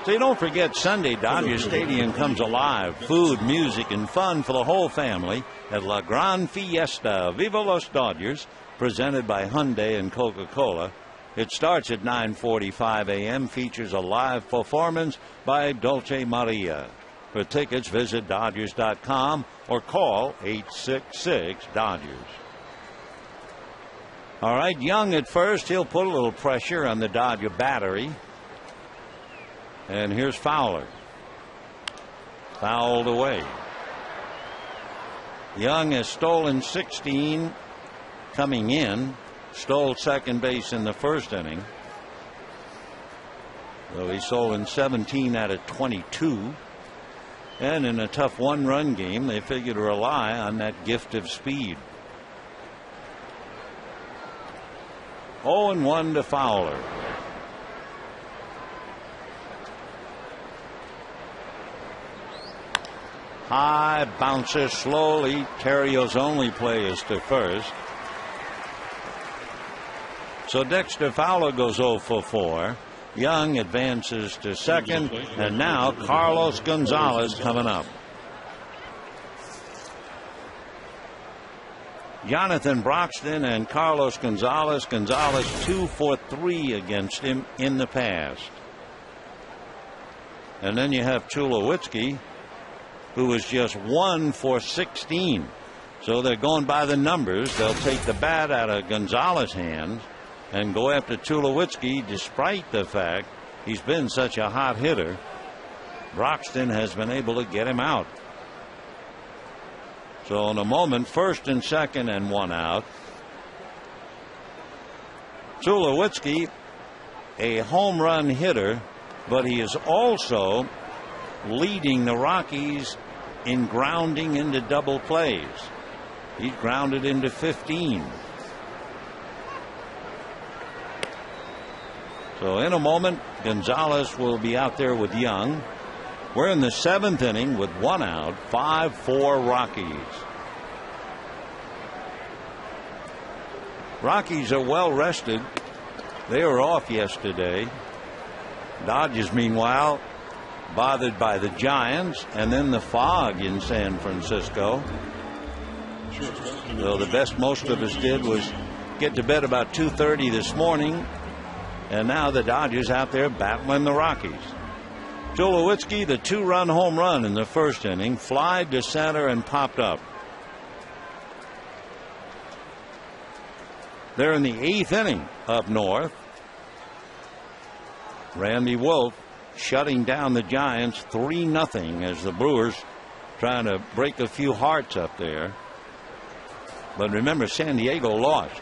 So you don't forget, Sunday, Dodger Stadium comes alive. Food, music, and fun for the whole family at La Gran Fiesta. Viva Los Dodgers. presented by Hyundai and Coca-Cola. It starts at 9:45 a.m., features a live performance by Dolce Maria. For tickets, visit Dodgers.com or call 866-DODGERS. All right, Young at first. He'll put a little pressure on the Dodger battery. And here's Fowler. Fouled away. Young has stolen 16 coming in. Stole second base in the first inning. Though he's stolen 17 out of 22. And in a tough one-run game, they figure to rely on that gift of speed. 0-1 to Fowler. High bouncer slowly. Terrio's only play is to first. So Dexter Fowler goes 0 for 4. Young advances to second, and now Carlos Gonzalez coming up. Jonathan Broxton and Carlos Gonzalez. Gonzalez 2 for 3 against him in the past. And then you have Tulowitzki, who is just 1 for 16. So they're going by the numbers. They'll take the bat out of Gonzalez's hands and go after Tulowitzki, despite the fact he's been such a hot hitter. Broxton has been able to get him out. So in a moment, first and second and 1 out. Tulowitzki, a home run hitter, but he is also leading the Rockies in grounding into double plays. He's grounded into 15. So in a moment, Gonzalez will be out there with Young. We're in the 7th inning with 1 out, 5-4 Rockies. Rockies are well rested. They were off yesterday. Dodgers, meanwhile, bothered by the Giants and then the fog in San Francisco. So the best most of us did was get to bed about 2:30 this morning. And now the Dodgers out there battling the Rockies. Tulowitzki, the 2-run home run in the first inning, flied to center and popped up. They're in the 8th inning up north. Randy Wolf shutting down the Giants 3-0 as the Brewers trying to break a few hearts up there. But remember, San Diego lost.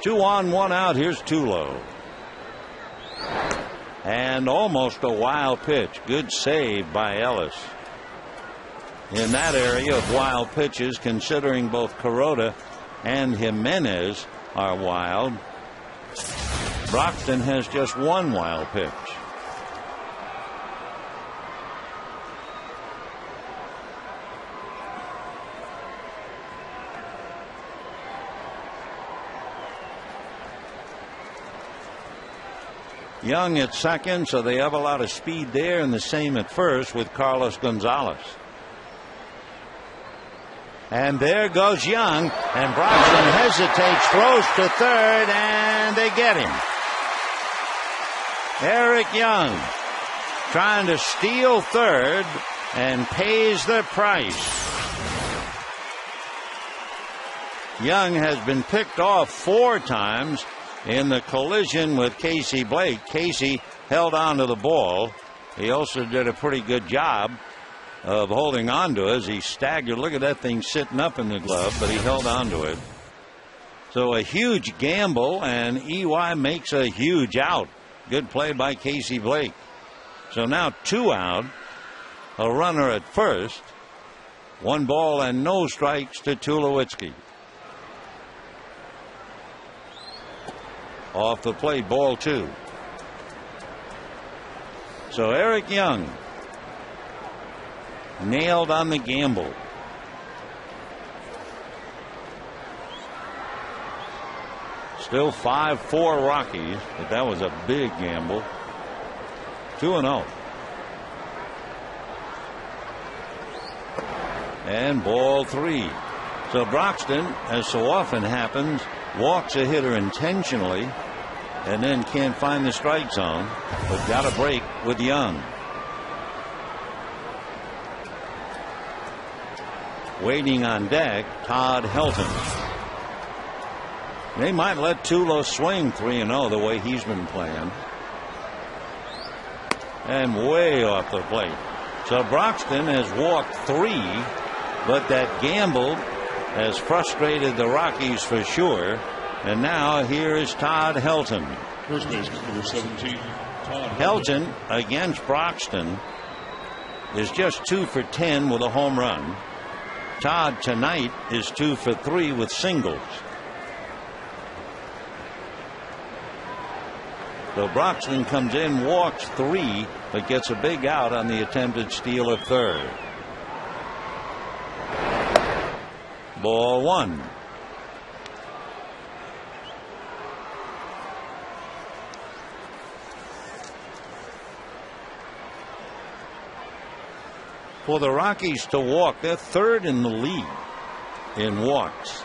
2 on, 1 out. Here's Tulo. And almost a wild pitch. Good save by Ellis. In that area of wild pitches, considering both Kuroda and Jimenez are wild, Broxton has just 1 wild pitch. Young at second, so they have a lot of speed there, and the same at first with Carlos Gonzalez. And there goes Young, and Broxton hesitates, throws to third, and they get him. Eric Young trying to steal third and pays the price. Young has been picked off 4 times in the collision with Casey Blake. Casey held on to the ball. He also did a pretty good job of holding on to it as he staggered. Look at that thing sitting up in the glove, but he held on to it. So a huge gamble, and EY makes a huge out. Good play by Casey Blake. So now 2 out, a runner at first, 1 ball and no strikes to Tulowitzki. Off the plate, ball 2. So Eric Young nailed on the gamble. Still 5-4 Rockies, but that was a big gamble. 2-0. And ball 3. So Broxton, as so often happens, walks a hitter intentionally and then can't find the strike zone, but got a break with Young. Waiting on deck, Todd Helton. They might let Tulo swing 3-0 the way he's been playing. And way off the plate. So Broxton has walked 3, but that gamble has frustrated the Rockies for sure. And now here is Todd Helton. First baseman, number 17, Todd Helton against Broxton is just 2 for 10 with a home run. Todd tonight is 2 for 3 with singles. So Broxton comes in, walks 3, but gets a big out on the attempted steal of third. Ball 1. For the Rockies to walk, they're third in the league in walks.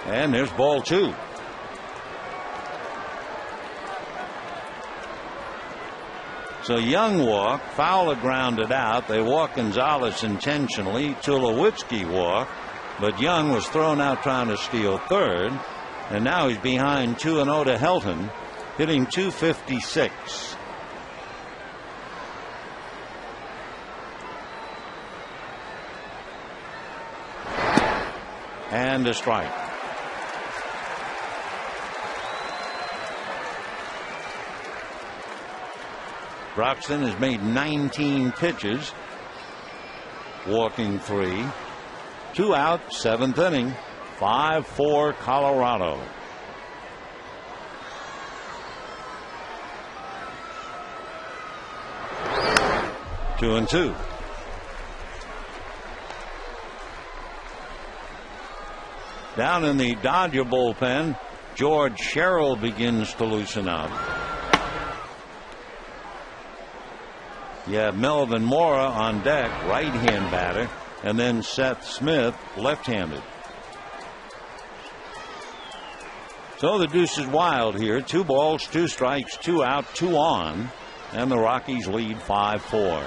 And there's ball 2. So Young walked, Fowler grounded out. They walk Gonzalez intentionally. Tulowitzki walked, but Young was thrown out trying to steal third. And now he's behind 2-0 to Helton, hitting .256. And a strike. Broxton has made 19 pitches, walking 3. 2 out, 7th inning, 5-4 Colorado. Two and two. Down in the Dodger bullpen, George Sherrill begins to loosen up. You have Melvin Mora on deck, right-hand batter, and then Seth Smith, left-handed. So the deuce is wild here. 2 balls, 2 strikes, 2 out, 2 on, and the Rockies lead 5-4.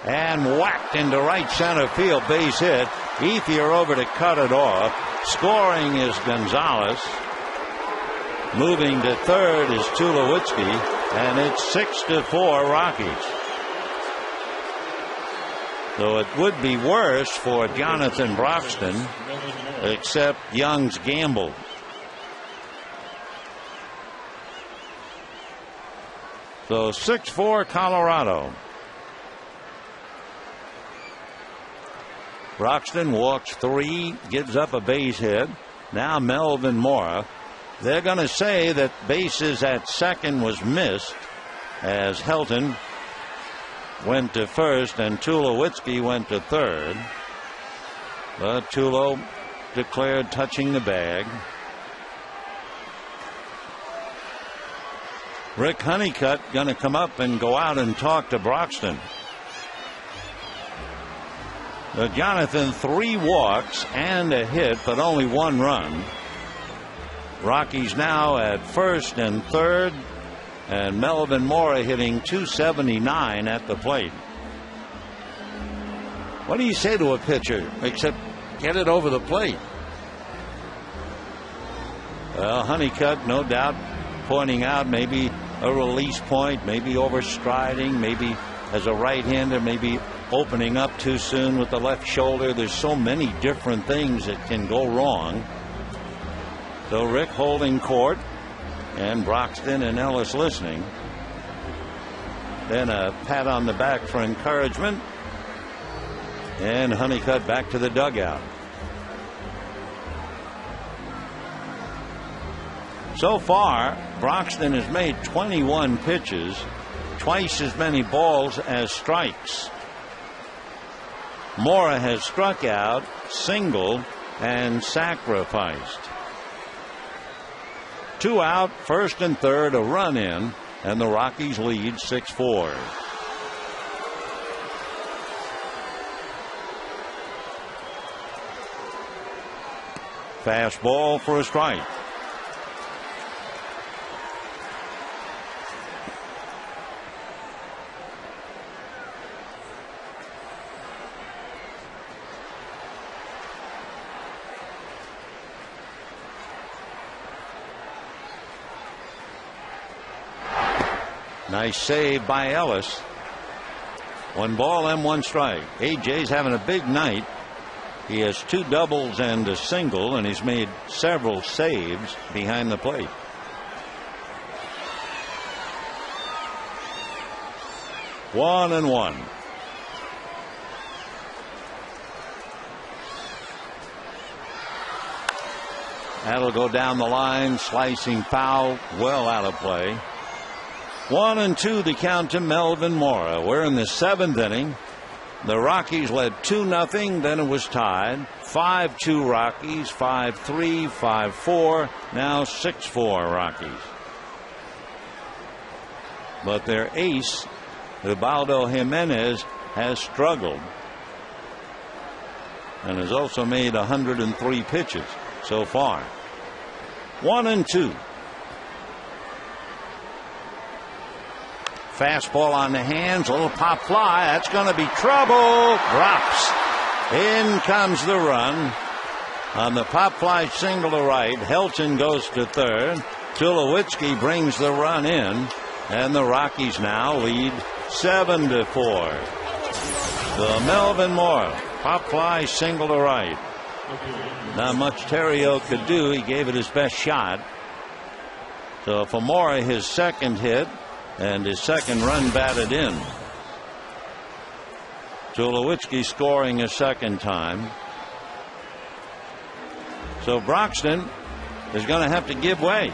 And whacked into right center field, base hit. Ethier over to cut it off. Scoring is Gonzalez. Moving to third is Tulowitzki, and it's 6-4 Rockies. So it would be worse for Jonathan Broxton, except Young's gamble. So 6-4 Colorado. Broxton walks 3, gives up a base hit. Now Melvin Mora. They're going to say that bases at second was missed as Helton went to first and Tulowitzki went to third. But Tulo declared touching the bag. Rick Honeycutt going to come up and go out and talk to Broxton. Jonathan, 3 walks and a hit, but only 1 run. Rockies now at first and third, and Melvin Mora hitting .279 at the plate. What do you say to a pitcher except get it over the plate? Well, Honeycutt, no doubt, pointing out maybe a release point, maybe overstriding, maybe as a right-hander, maybe opening up too soon with the left shoulder. There's so many different things that can go wrong. So Rick holding court, and Broxton and Ellis listening. Then a pat on the back for encouragement, and Honeycutt back to the dugout. So far, Broxton has made 21 pitches, twice as many balls as strikes. Mora has struck out, singled, and sacrificed. 2 out, first and third, a run in, and the Rockies lead 6-4. Fastball for a strike. Nice save by Ellis. 1 ball and 1 strike. AJ's having a big night. He has 2 doubles and a single, and he's made several saves behind the plate. One and one. That'll go down the line, slicing foul, well out of play. 1-2 the count to Melvin Mora. We're in the 7th inning. The Rockies led 2-0, then it was tied. 5-2 Rockies, 5-3, 5-4, now 6-4 Rockies. But their ace, Ubaldo Jimenez, has struggled and has also made 103 pitches so far. 1-2. Fastball on the hands, a little pop fly. That's going to be trouble. Drops. In comes the run. On the pop fly single to right, Helton goes to third. Tulowitzki brings the run in, and the Rockies now lead 7-4. The Melvin Mora pop fly single to right. Not much Terrio could do. He gave it his best shot. So for Mora, his second hit and his second run batted in. Tulowitzki scoring a second time. So Broxton is going to have to give way.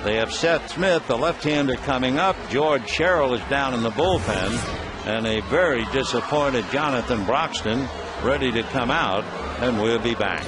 They have Seth Smith, the left-hander, coming up. George Sherrill is down in the bullpen, and a very disappointed Jonathan Broxton ready to come out, and we'll be back.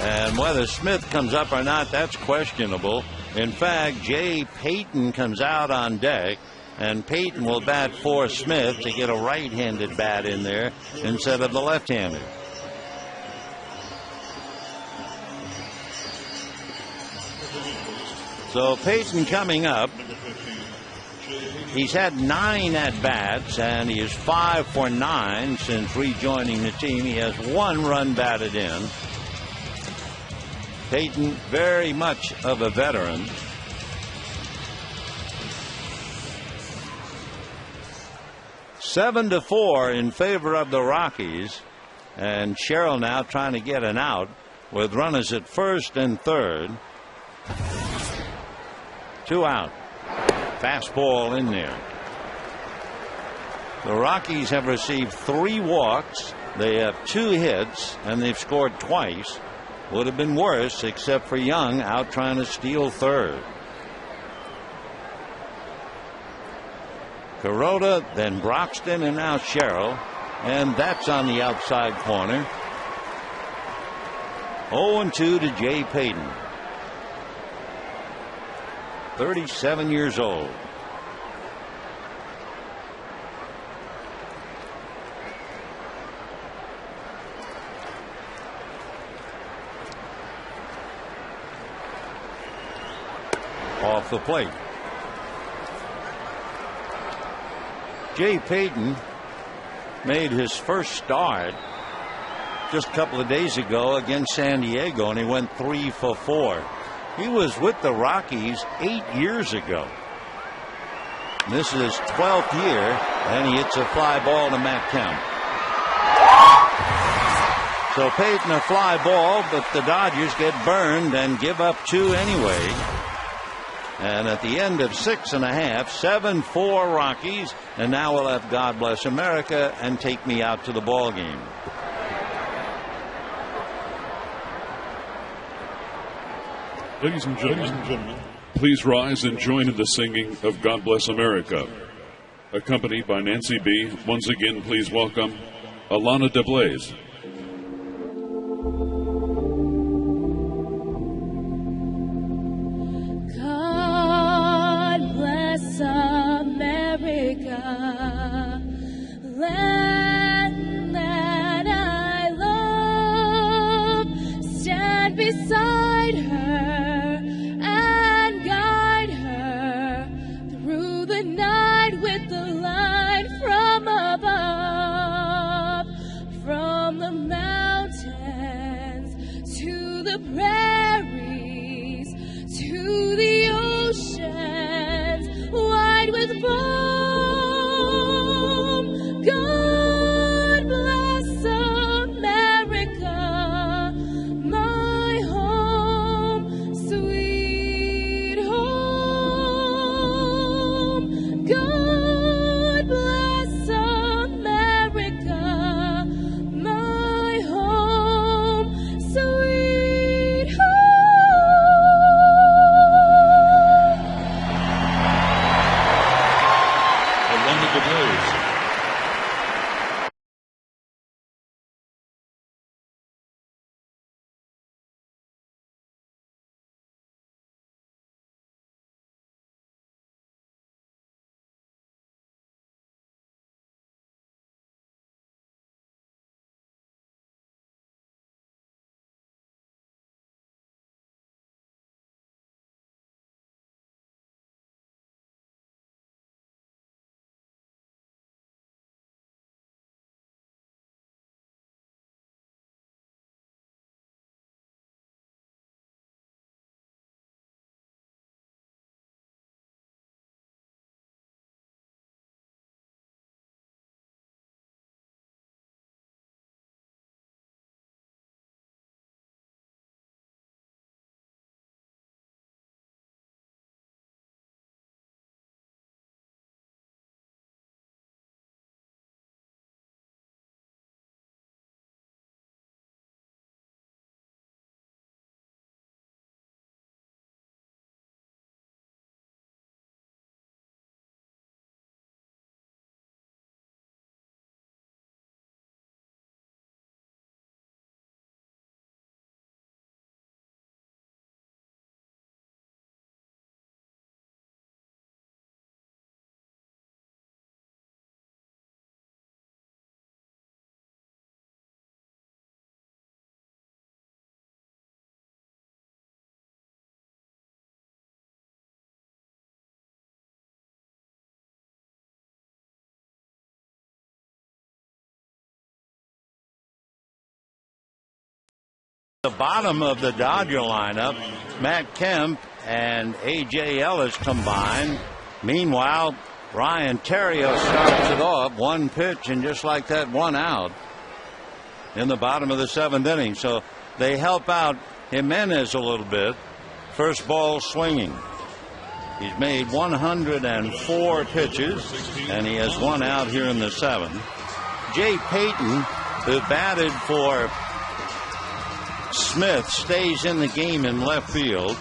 And whether Smith comes up or not, that's questionable. In fact, Jay Payton comes out on deck, and Payton will bat for Smith to get a right-handed bat in there instead of the left-handed. So Payton coming up. He's had 9 at-bats, and he is 5 for 9 since rejoining the team. He has 1 run batted in. Payton, very much of a veteran. Seven to 4 in favor of the Rockies, and Sherrill now trying to get an out with runners at first and third. 2 out. Fastball in there. The Rockies have received 3 walks. They have 2 hits, and they've scored twice. Would have been worse except for Young out trying to steal third. Kuroda, then Broxton, and now Sherrill. And that's on the outside corner. 0-2 to Jay Payton. 37 years old. Off the plate. Jay Payton made his first start just a couple of days ago against San Diego, and he went 3 for 4. He was with the Rockies 8 years ago. And this is his 12th year, and he hits a fly ball to Matt Kemp. So Payton a fly ball, but the Dodgers get burned and give up 2 anyway. And at the end of 6 1/2, 7-4 Rockies, and now we'll have God Bless America and Take Me Out to the Ball Game. Ladies and gentlemen, please rise and join in the singing of God Bless America. Accompanied by Nancy B. Once again, please welcome Alana DeBlaze. God bless America, land that I love. Stand beside her and guide her through the night with the light from above, from the mountains to the prairies to the oceans wide with foam. God bless America, my home, sweet home. God bless America, my home, sweet home. Alana DeBlaze. The bottom of the Dodger lineup, Matt Kemp and A.J. Ellis combined. Meanwhile, Ryan Theriot starts it off. 1 pitch, and just like that, 1 out in the bottom of the 7th inning. So they help out Jimenez a little bit First ball swinging. He's made 104 pitches, and he has one out here in the seventh. Jay Payton, who batted for Smith, stays in the game in left field.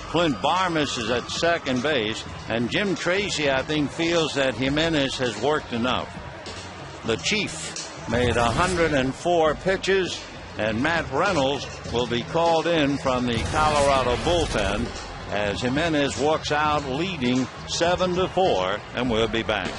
Clint Barmas is at second base, and Jim Tracy, I think, feels that Jimenez has worked enough. The Chief made 104 pitches, and Matt Reynolds will be called in from the Colorado bullpen as Jimenez walks out leading 7-4, and we'll be back.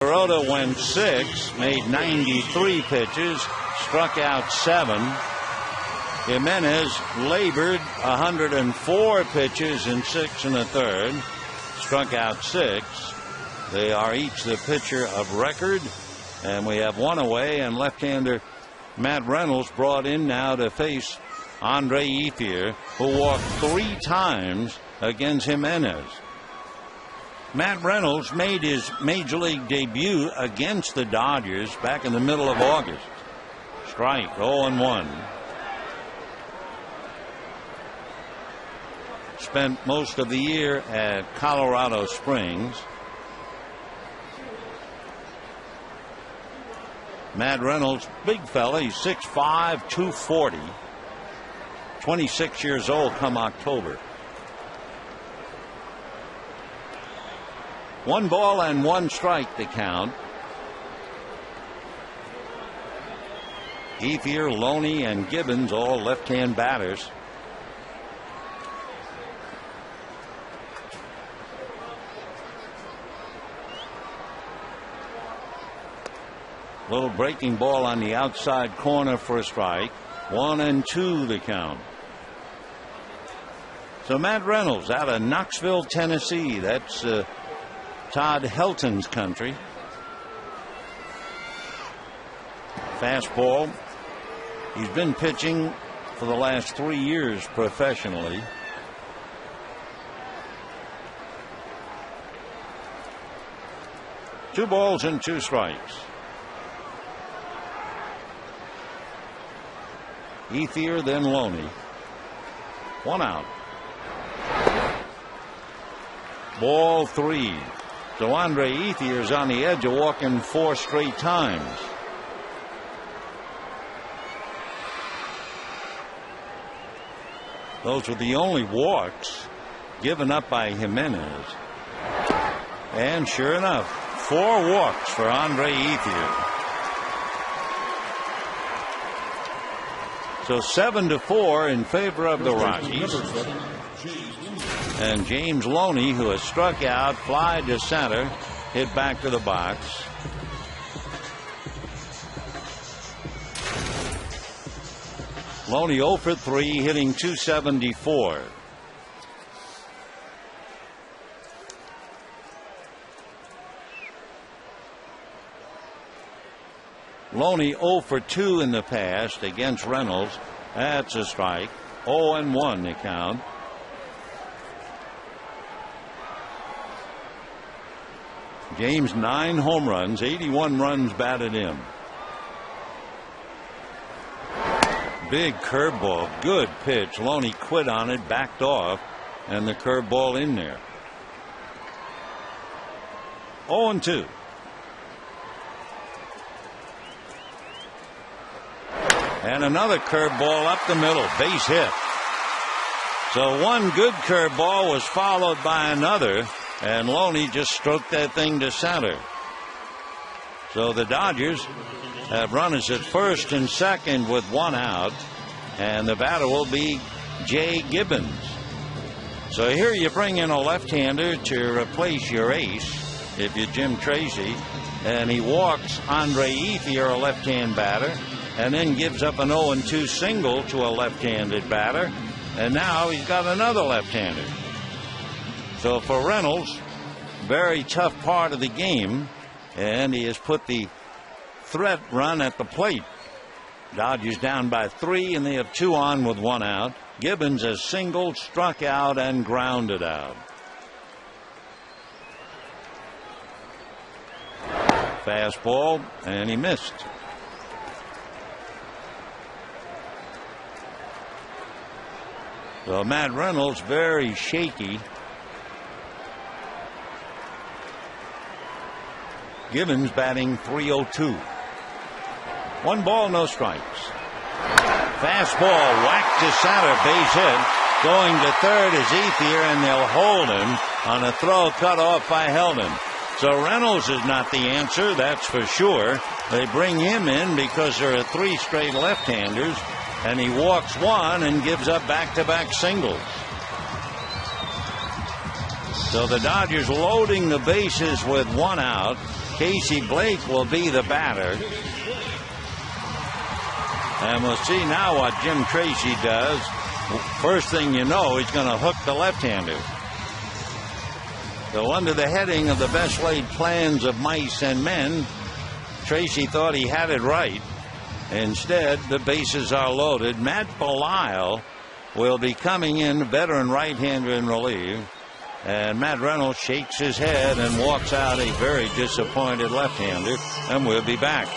Rhoda went 6, made 93 pitches, struck out 7. Jimenez labored 104 pitches in 6 1/3, struck out 6. They are each the pitcher of record, and we have one away, and left-hander Matt Reynolds brought in now to face Andre Ethier, who walked 3 times against Jimenez. Matt Reynolds made his major league debut against the Dodgers back in the middle of August. Strike, 0-1. Spent most of the year at Colorado Springs. Matt Reynolds, big fella, he's 6'5", 240. 26 years old come October. 1 ball and 1 strike to count. Ethier, Loney, and Gibbons, all left-hand batters. Little breaking ball on the outside corner for a strike. 1-2 to count. So Matt Reynolds out of Knoxville, Tennessee. That's Todd Helton's country. Fastball. He's been pitching for the last 3 years professionally. Two balls and 2 strikes. Ethier, then Loney. 1 out. Ball 3. So Andre Ethier is on the edge of walking 4 straight times. Those were the only walks given up by Jimenez. And sure enough, 4 walks for Andre Ethier. So 7-4 in favor of the Rockies. And James Loney, who has struck out, fly to center, hit back to the box. Loney 0 for 3, hitting .274. Loney 0 for 2 in the past against Reynolds. That's a strike. 0-1 the count. James 9 home runs, 81 runs batted in. Big curveball, good pitch. Loney quit on it, backed off, and the curveball in there. 0-2. And another curveball up the middle, base hit. So one good curveball was followed by another, and Loney just stroked that thing to center. So the Dodgers have runners at first and second with one out, and the batter will be Jay Gibbons. So here you bring in a left-hander to replace your ace, if you're Jim Tracy, and he walks Andre Ethier, a left-hand batter, and then gives up an 0-2 single to a left-handed batter, and now he's got another left-hander. So for Reynolds, very tough part of the game, and he has put the threat run at the plate. Dodgers down by 3, and they have 2 on with 1 out. Gibbons has singled, struck out, and grounded out. Fastball, and he missed. So Matt Reynolds very shaky. Gibbons batting .302. 1 ball, no strikes. Fastball whacked to center, base hit. Going to third is Ethier, and they'll hold him on a throw cut off by Heldon. So Reynolds is not the answer, that's for sure. They bring him in because there are 3 straight left-handers, and he walks 1 and gives up back-to-back singles. So the Dodgers loading the bases with 1 out. Casey Blake will be the batter. And we'll see now what Jim Tracy does. First thing you know, he's going to hook the left-hander. So under the heading of the best laid plans of mice and men, Tracy thought he had it right. Instead, the bases are loaded. Matt Belisle will be coming in, veteran right-hander in relief. And Matt Reynolds shakes his head and walks out a very disappointed left-hander, and we'll be back.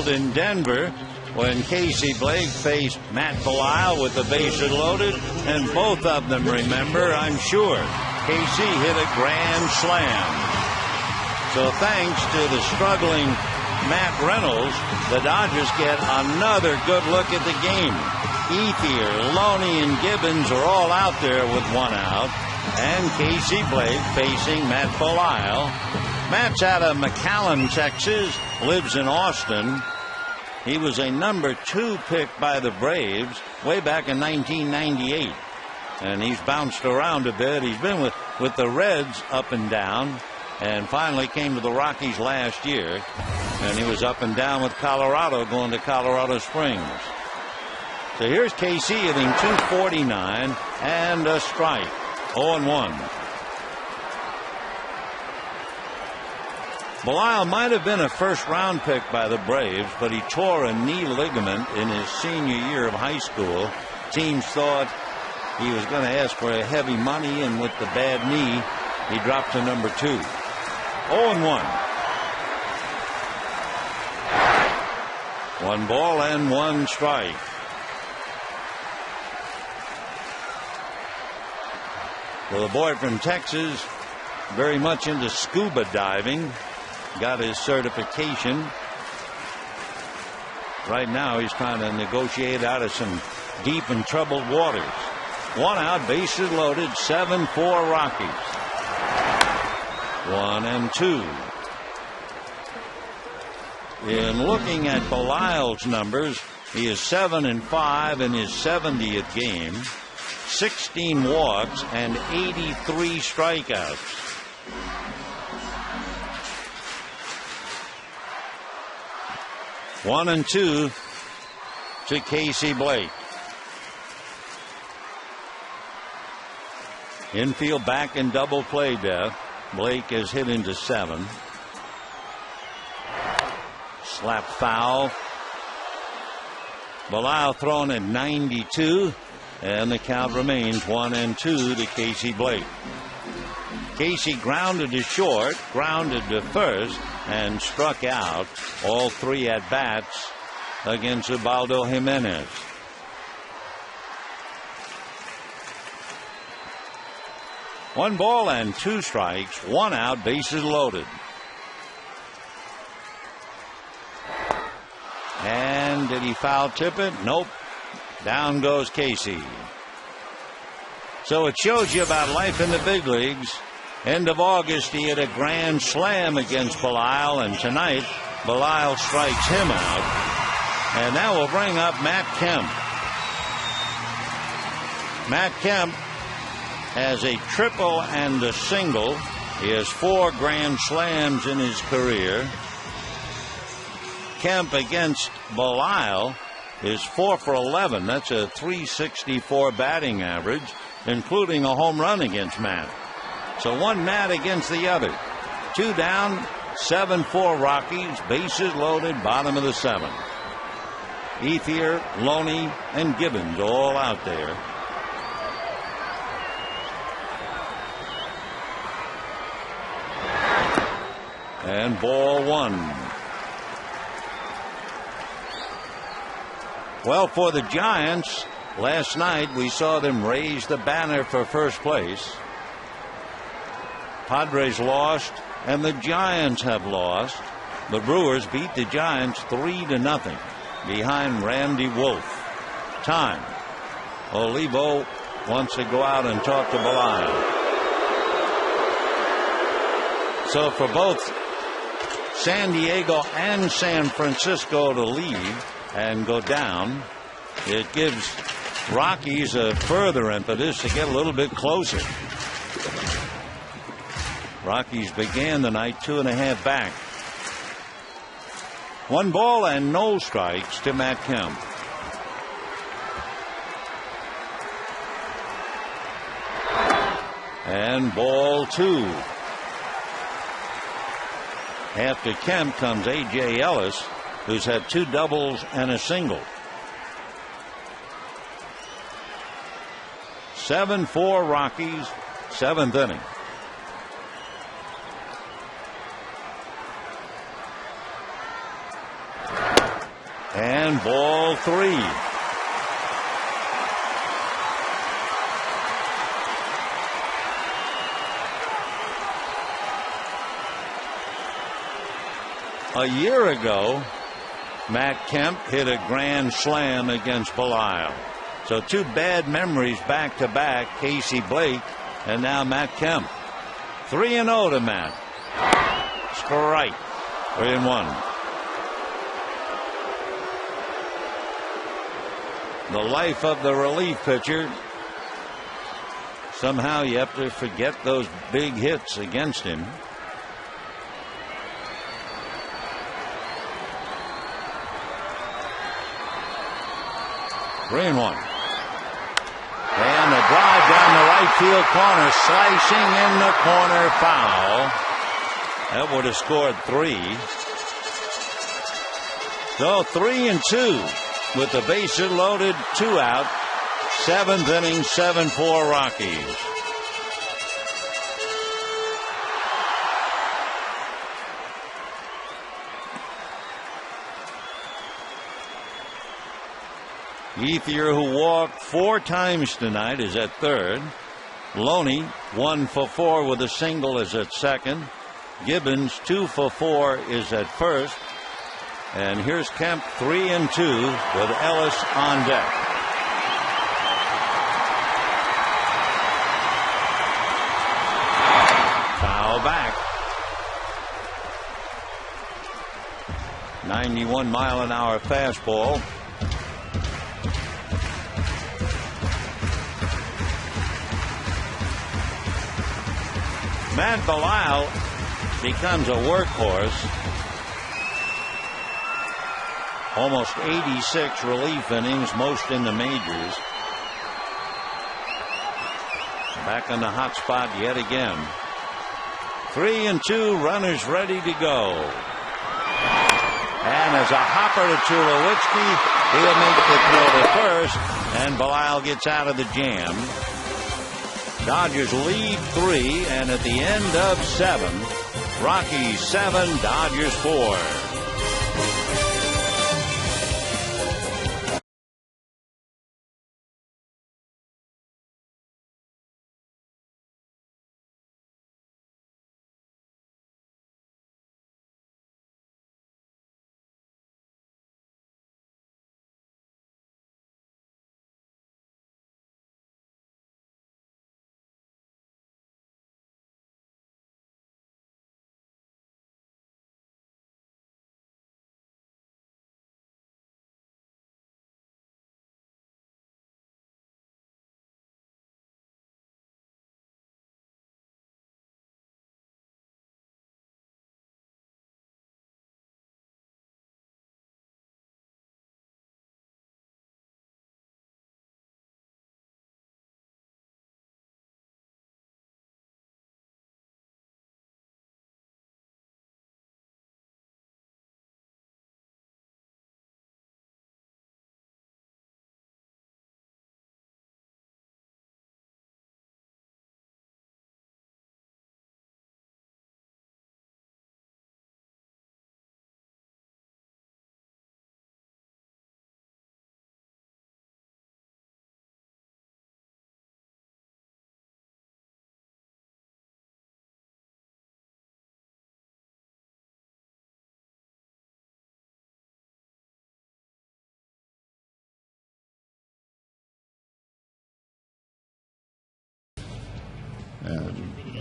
In Denver, when Casey Blake faced Matt Belisle with the bases loaded, and both of them remember, I'm sure, Casey hit a grand slam. So thanks to the struggling Matt Reynolds, the Dodgers get another good look at the game. Ethier, Loney, and Gibbons are all out there with 1 out, and Casey Blake facing Matt Belisle. Matt's out of McAllen, Texas, lives in Austin. He was a number 2 pick by the Braves way back in 1998. And he's bounced around a bit. He's been with the Reds up and down, and finally came to the Rockies last year. And he was up and down with Colorado, going to Colorado Springs. So here's KC hitting .249 and a strike. 0-1. Belisle might have been a first-round pick by the Braves, but he tore a knee ligament in his senior year of high school. Teams thought he was going to ask for a heavy money, and with the bad knee, he dropped to number 2. 0-1. 1 ball and 1 strike. Well, the boy from Texas, very much into scuba diving, got his certification. Right now he's trying to negotiate out of some deep and troubled waters. 1 out, bases loaded, 7-4 Rockies. 1-2. In looking at Belisle's numbers, he is 7-5 in his 70th game, 16 walks and 83 strikeouts. One and 2 to Casey Blake. Infield back in double play death. Blake is hit into 7. Slap foul. Belisle thrown at 92, and the count remains 1-2 to Casey Blake. Casey grounded to short, grounded to first, and struck out all 3 at bats against Ubaldo Jimenez. One ball and 2 strikes, 1 out, bases loaded. And did he foul tip it? Nope. Down goes Casey. So it shows you about life in the big leagues. End of August, he had a grand slam against Belisle, and tonight Belisle strikes him out. And that will bring up Matt Kemp. Matt Kemp has a triple and a single. He has 4 grand slams in his career. Kemp against Belisle is 4 for 11. That's a .364 batting average, including a home run against Matt. So 1 Matt against the other. 2 down, 7-4 Rockies, bases loaded, bottom of the 7th. Ethier, Loney, and Gibbons all out there. And ball 1. Well, for the Giants, last night we saw them raise the banner for first place. Padres lost, and the Giants have lost. The Brewers beat the Giants 3-0 behind Randy Wolf. Time. Olivo wants to go out and talk to Belisle. So for both San Diego and San Francisco to leave and go down, it gives Rockies a further impetus to get a little bit closer. Rockies began the night 2.5 back. 1 ball and no strikes to Matt Kemp. And ball 2. After Kemp comes A.J. Ellis, who's had 2 doubles and a single. 7-4 Rockies, 7th inning. And ball 3. A year ago, Matt Kemp hit a grand slam against Belisle. So 2 bad memories back to back, Casey Blake and now Matt Kemp. 3-0 to Matt. Strike. 3-1. the life of the relief pitcher. Somehow you have to forget those big hits against him. Three and one. And a drive down the right field corner, slicing in the corner, foul. That would have scored 3. So 3 and 2 with the bases loaded, 2 out. 7th inning, 7-4 Rockies. Ethier, who walked 4 times tonight, is at third. Loney, 1 for 4 with a single, is at second. Gibbons, 2 for 4, is at first. And here's Kemp, 3 and 2 with Ellis on deck. Foul back. 91-mile-an-hour fastball. Matt Belisle becomes a workhorse. Almost 86 relief innings, most in the majors. Back on the hot spot yet again. 3 and 2, runners ready to go. And as a hopper to Tulowitzki, he'll make the throw to first, and Belisle gets out of the jam. Dodgers lead 3, and at the end of 7, Rockies 7, Dodgers 4.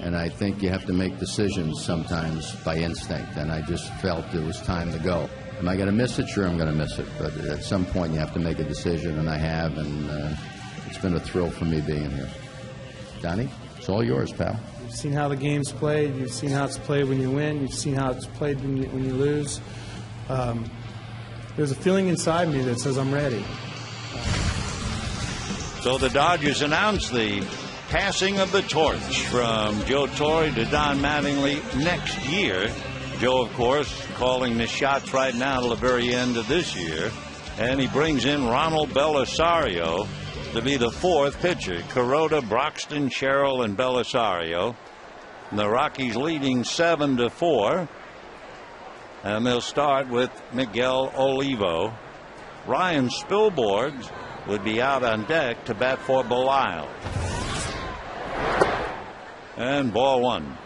And I think you have to make decisions sometimes by instinct, and I just felt it was time to go. Am I going to miss it? Sure, I'm going to miss it. But at some point you have to make a decision, and I have, and it's been a thrill for me being here. Donnie, it's all yours, pal. You've seen how the game's played. You've seen how it's played when you win. You've seen how it's played when you lose. There's a feeling inside me that says I'm ready. So the Dodgers announced the passing of the torch from Joe Torre to Don Mattingly next year. Joe, of course, calling the shots right now till the very end of this year. And he brings in Ronald Belisario to be the 4th pitcher. Kuroda, Broxton, Sherrill, and Belisario. And the Rockies leading 7-4. And they'll start with Miguel Olivo. Ryan Spilborghs would be out on deck to bat for Belisle. And ball 1.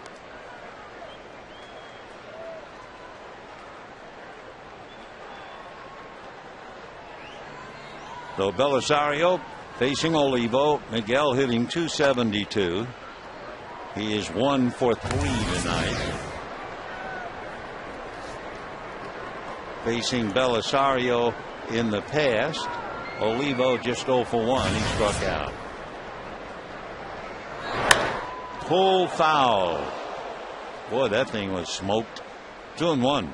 So Belisario facing Olivo. Miguel hitting .272. He is 1 for 3 tonight. Facing Belisario in the past, Olivo just 0 for 1. He struck out. Pull foul. Boy, that thing was smoked. 2-1.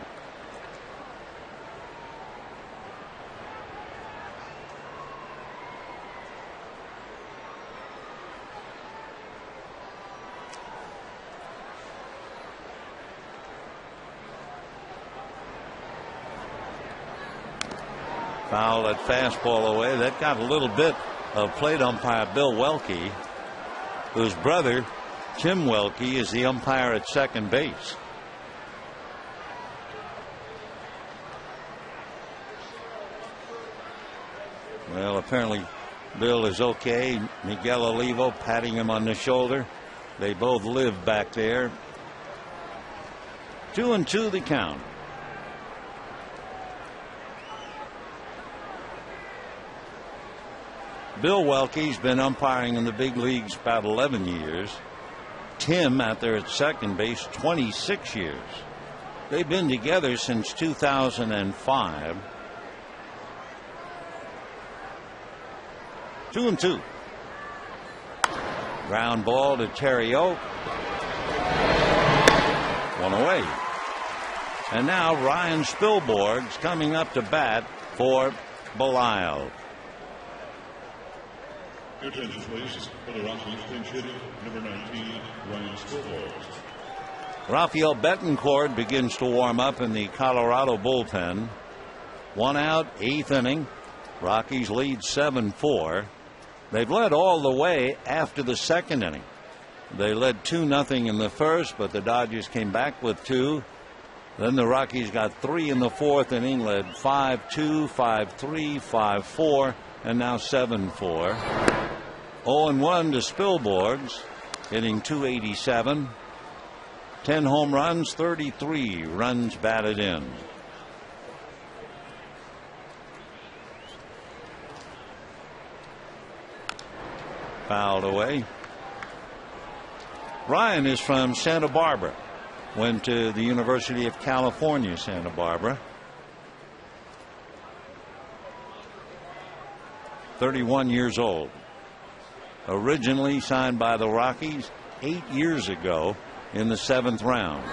Foul at fastball away. That got a little bit of plate umpire Bill Welke, whose brother Tim Welke is the umpire at second base. Well, apparently Bill is okay. Miguel Olivo patting him on the shoulder. They both live back there. 2-2 the count. Bill Welke's been umpiring in the big leagues about 11 years. Tim out there at second base 26 years. They've been together since 2005. 2-2. Ground ball to Terrio. One away. And now Ryan Spilborgh's coming up to bat for Belisle. Your attention, please. For the Rockies, pinch hitting, number 19, Ryan Spilborgh. Rafael Betancourt begins to warm up in the Colorado bullpen. 1 out, 8th inning. Rockies lead 7-4. They've led all the way after the 2nd inning. They led 2-0 in the first, but the Dodgers came back with 2. Then the Rockies got 3 in the 4th inning, led 5-2, 5-3, 5-4, and now 7-4. 0-1 to Spilborgh's, hitting .287. 10 home runs, 33 runs batted in. Fouled away. Ryan is from Santa Barbara. Went to the University of California, Santa Barbara. 31 years old. Originally signed by the Rockies 8 years ago in the 7th round.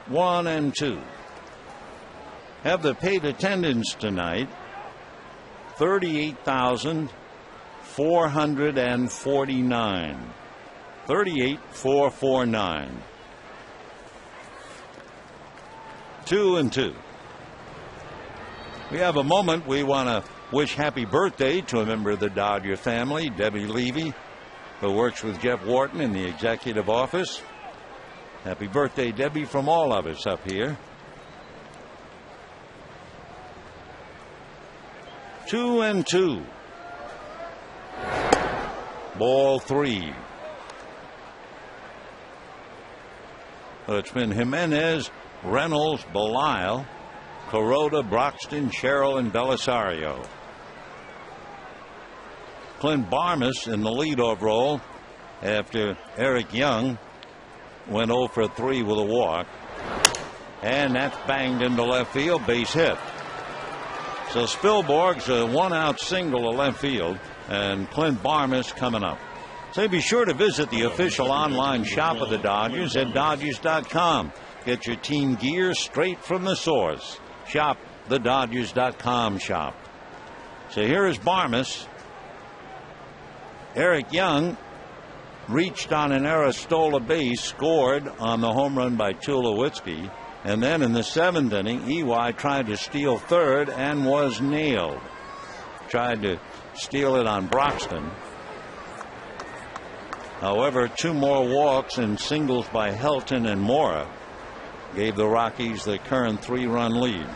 1-2. Have the paid attendance tonight. 38,449. 38,449. 2-2. We have a moment. We want to wish happy birthday to a member of the Dodger family, Debbie Levy, who works with Jeff Wharton in the executive office. Happy birthday, Debbie, from all of us up here. 2-2. Ball 3. Well, it's been Jimenez, Reynolds, Belisle, Kuroda, Broxton, Sherrill, and Belisario. Clint Barmas in the leadoff role after Eric Young went 0 for 3 with a walk. And that's banged into left field, base hit. So Spilborgh's a 1-out single to left field, and Clint Barmas coming up. So be sure to visit the official online shop of the Dodgers at Dodgers.com. Get your team gear straight from the source. Shop the Dodgers.com shop. So here is Barmas. Eric Young reached on an Aristola base, scored on the home run by Tulowitzki. And then in the 7th inning, EY tried to steal third and was nailed. Tried to steal it on Broxton. However, 2 more walks and singles by Helton and Mora gave the Rockies the current 3-run lead.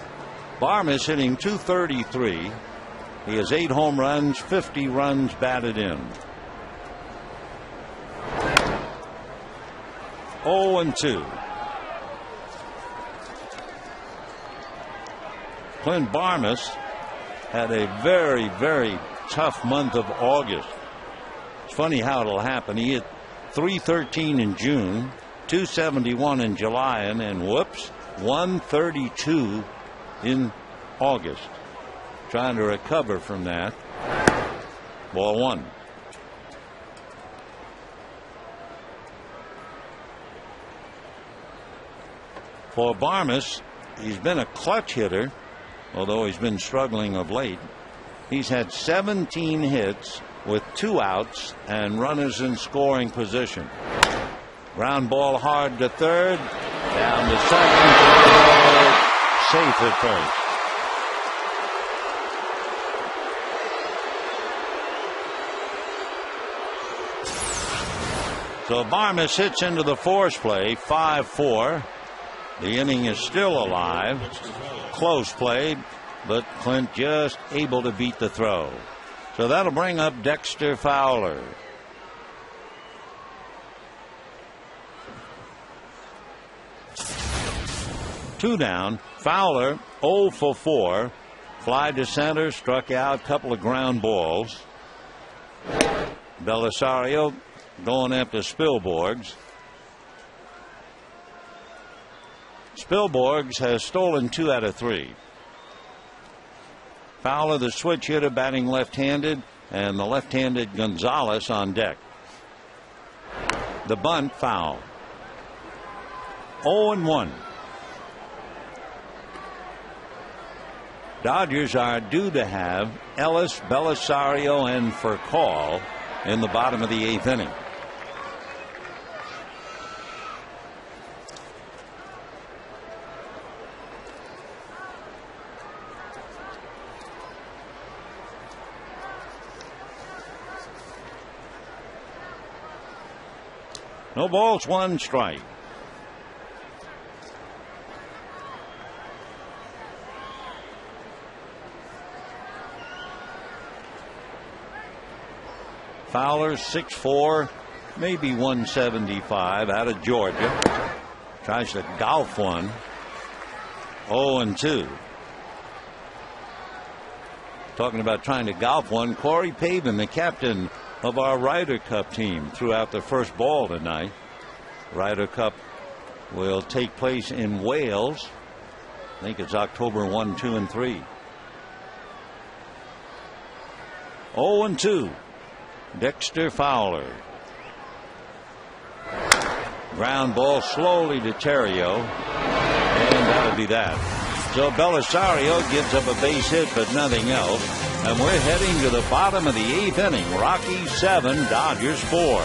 Barmas hitting .233. He has 8 home runs, 50 runs batted in. 0-2. Clint Barmas had a very, very tough month of August. It's funny how it'll happen. He hit .313 in June, .271 in July, and then whoops, .132 in August. trying to recover from that. Ball one. For Barmes, he's been a clutch hitter, although he's been struggling of late. He's had 17 hits with 2 outs and runners in scoring position. Ground ball hard to third, down to second, safe at first. So Barmes hits into the force play, 5-4. The inning is still alive. Close play, but Clint just able to beat the throw. So that'll bring up Dexter Fowler. Two down. Fowler 0 for 4. Fly to center, struck out, couple of ground balls. Belisario going after Spilborghs. Spilborghs has stolen 2 out of 3. Fowler, the switch hitter, batting left-handed, and the left-handed Gonzalez on deck. The bunt foul. 0-1. Dodgers are due to have Ellis, Belisario, and Furcal in the bottom of the 8th inning. No balls, 1 strike. Fowler 6'4", maybe 175, out of Georgia. Tries to golf one. 0-2. Talking about trying to golf one, Corey Pavin, the captain of our Ryder Cup team, threw out the first ball tonight. Ryder Cup will take place in Wales. I think it's October 1, 2, and 3. 0-2. Dexter Fowler. Ground ball slowly to Terrio, and that'll be that. So Belisario gives up a base hit, but nothing else. And we're heading to the bottom of the 8th inning. Rockies 7, Dodgers 4.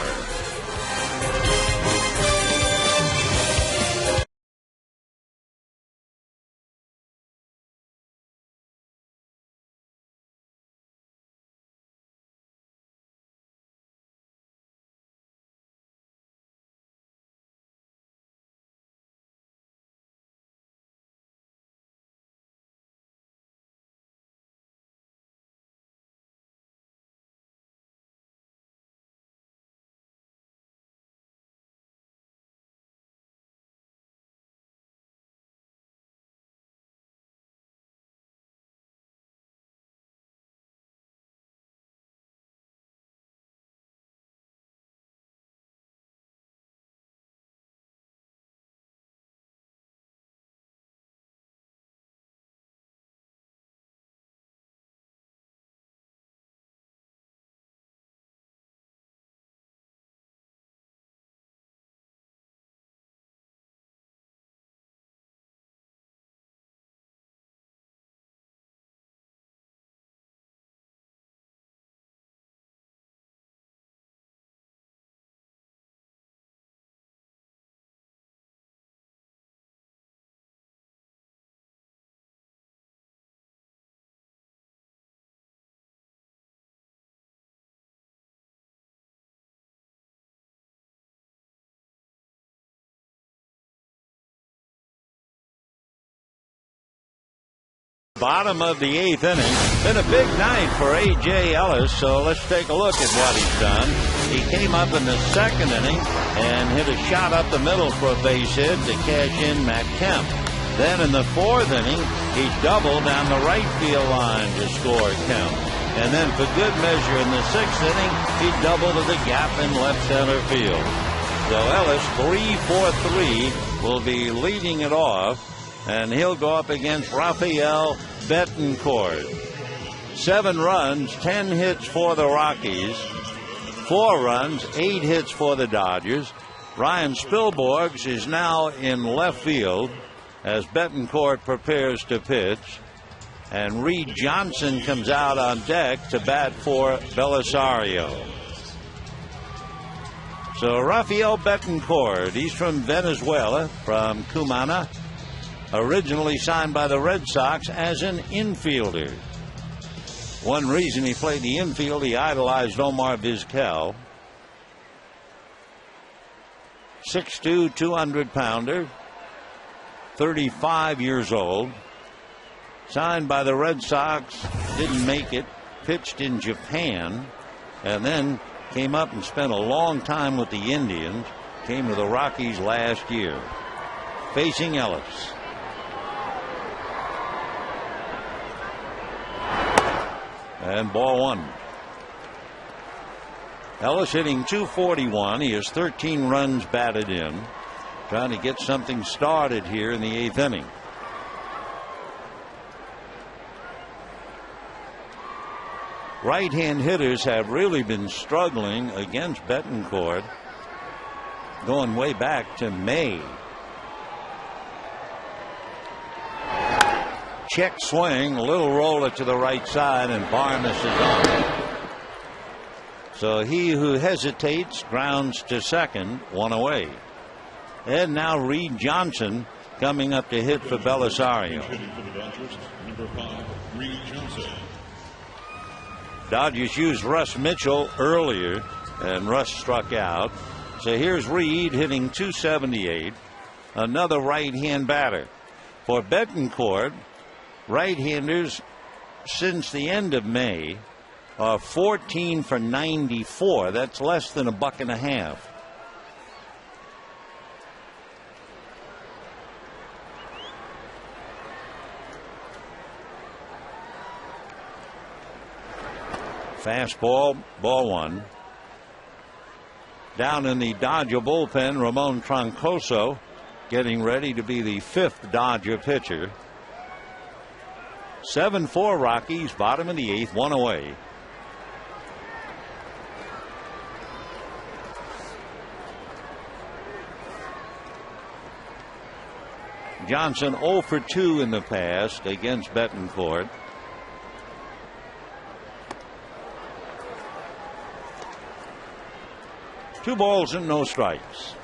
Bottom of the 8th inning. Been a big night for A.J. Ellis, so let's take a look at what he's done. He came up in the 2nd inning and hit a shot up the middle for a base hit to cash in Matt Kemp. Then in the 4th inning, he doubled down the right field line to score Kemp. And then for good measure in the 6th inning, he doubled to the gap in left center field. So Ellis, 3-for-3, will be leading it off. And he'll go up against Rafael Betancourt. 7 runs, 10 hits for the Rockies. 4 runs, 8 hits for the Dodgers. Ryan Spilborghs is now in left field as Betancourt prepares to pitch. And Reed Johnson comes out on deck to bat for Belisario. So Rafael Betancourt, he's from Venezuela, from Cumana, originally signed by the Red Sox as an infielder. One reason he played the infield, he idolized Omar Vizquel. 6'2", 200-pounder, 35 years old. Signed by the Red Sox, didn't make it, pitched in Japan, and then came up and spent a long time with the Indians. Came to the Rockies last year. Facing Ellis. And ball 1. Ellis hitting .241. He has 13 runs batted in. Trying to get something started here in the 8th inning. Right-hand hitters have really been struggling against Betancourt, going way back to May. Check swing, a little roller to the right side, and Barnes is on. So he who hesitates grounds to second, 1 away. And now Reed Johnson coming up to hit for Belisario. Number 5, Reed Johnson. Dodgers used Russ Mitchell earlier, and Russ struck out. So here's Reed hitting .278, another right-hand batter. For Betancourt, right-handers since the end of May are 14 for 94. That's less than $1.50. Fastball, ball 1. Down in the Dodger bullpen, Ramon Troncoso getting ready to be the 5th Dodger pitcher. 7-4 Rockies, bottom of the 8th, 1 away. Johnson 0 for 2 in the past against Betancourt. Two balls and no strikes.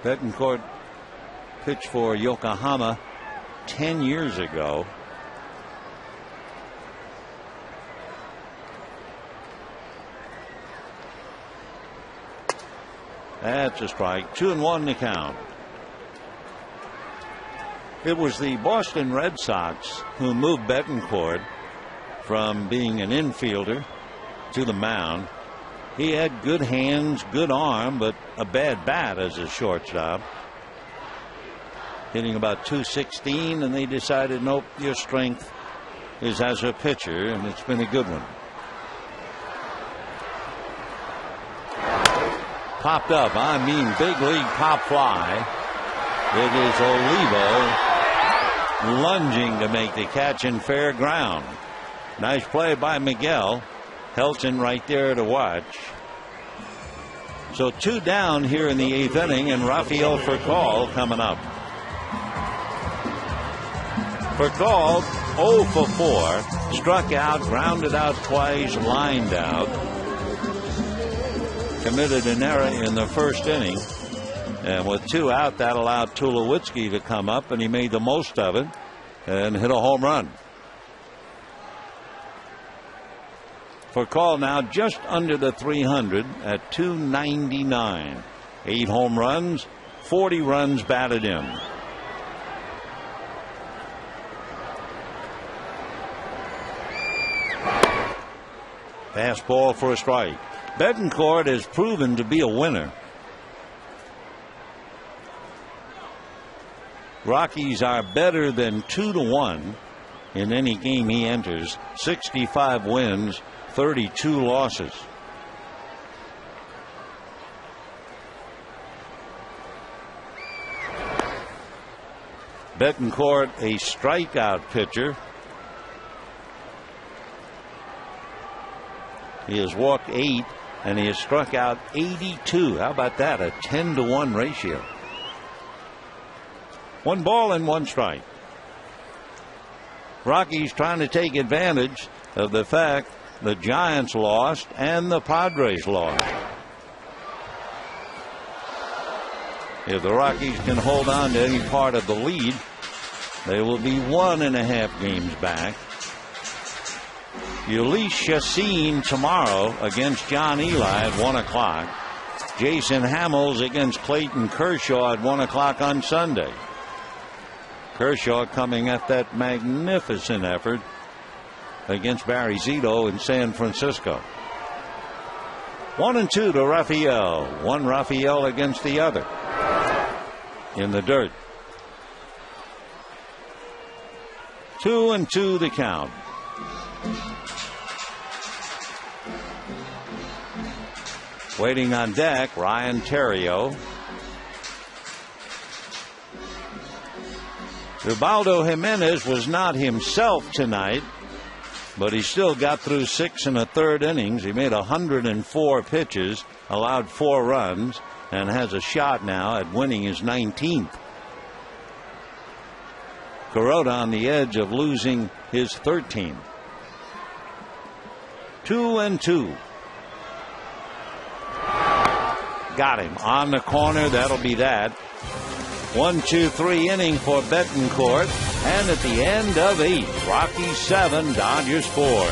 Betancourt pitched for Yokohama 10 years ago. That's a strike. 2-1 to count. It was the Boston Red Sox who moved Betancourt from being an infielder to the mound. He had good hands, good arm, but a bad bat as a shortstop. Hitting about .216, and they decided, nope, your strength is as a pitcher, and it's been a good one. Popped up, I mean big league pop fly. It is Olivo lunging to make the catch in fair ground. Nice play by Miguel. Helton right there to watch. So 2 down here in the 8th inning, and Rafael Furcal coming up. Furcal 0 for 4. Struck out, grounded out twice, lined out. Committed an error in the first inning. And with 2 out, that allowed Tulowitzki to come up, and he made the most of it and hit a home run. Furcal now just under the 300 at 299. 8 home runs, 40 runs batted in. Fastball for a strike. Betancourt has proven to be a winner. Rockies are better than 2-1 in any game he enters. 65 wins, 32 losses. Betancourt, a strikeout pitcher. He has walked 8 and he has struck out 82. How about that? A 10-to-1 ratio. 1 ball and 1 strike. Rockies trying to take advantage of the fact the Giants lost and the Padres lost. If the Rockies can hold on to any part of the lead, they will be 1.5 games back. Ulysses Chassin tomorrow against John Eli at 1 o'clock. Jason Hamels against Clayton Kershaw at 1 o'clock on Sunday. Kershaw coming at that magnificent effort against Barry Zito in San Francisco. 1-2 to Raphael. One Raphael against the other in the dirt. 2-2 the count. Waiting on deck, Ryan Theriot. Ubaldo Jimenez was not himself tonight, but he still got through 6 1/3 innings. He made 104 pitches, allowed 4 runs, and has a shot now at winning his 19th. Kuroda on the edge of losing his 13th. 2-2. Got him on the corner. That'll be that. 1-2-3 inning for Betancourt. And at the end of 8, Rockies 7, Dodgers 4.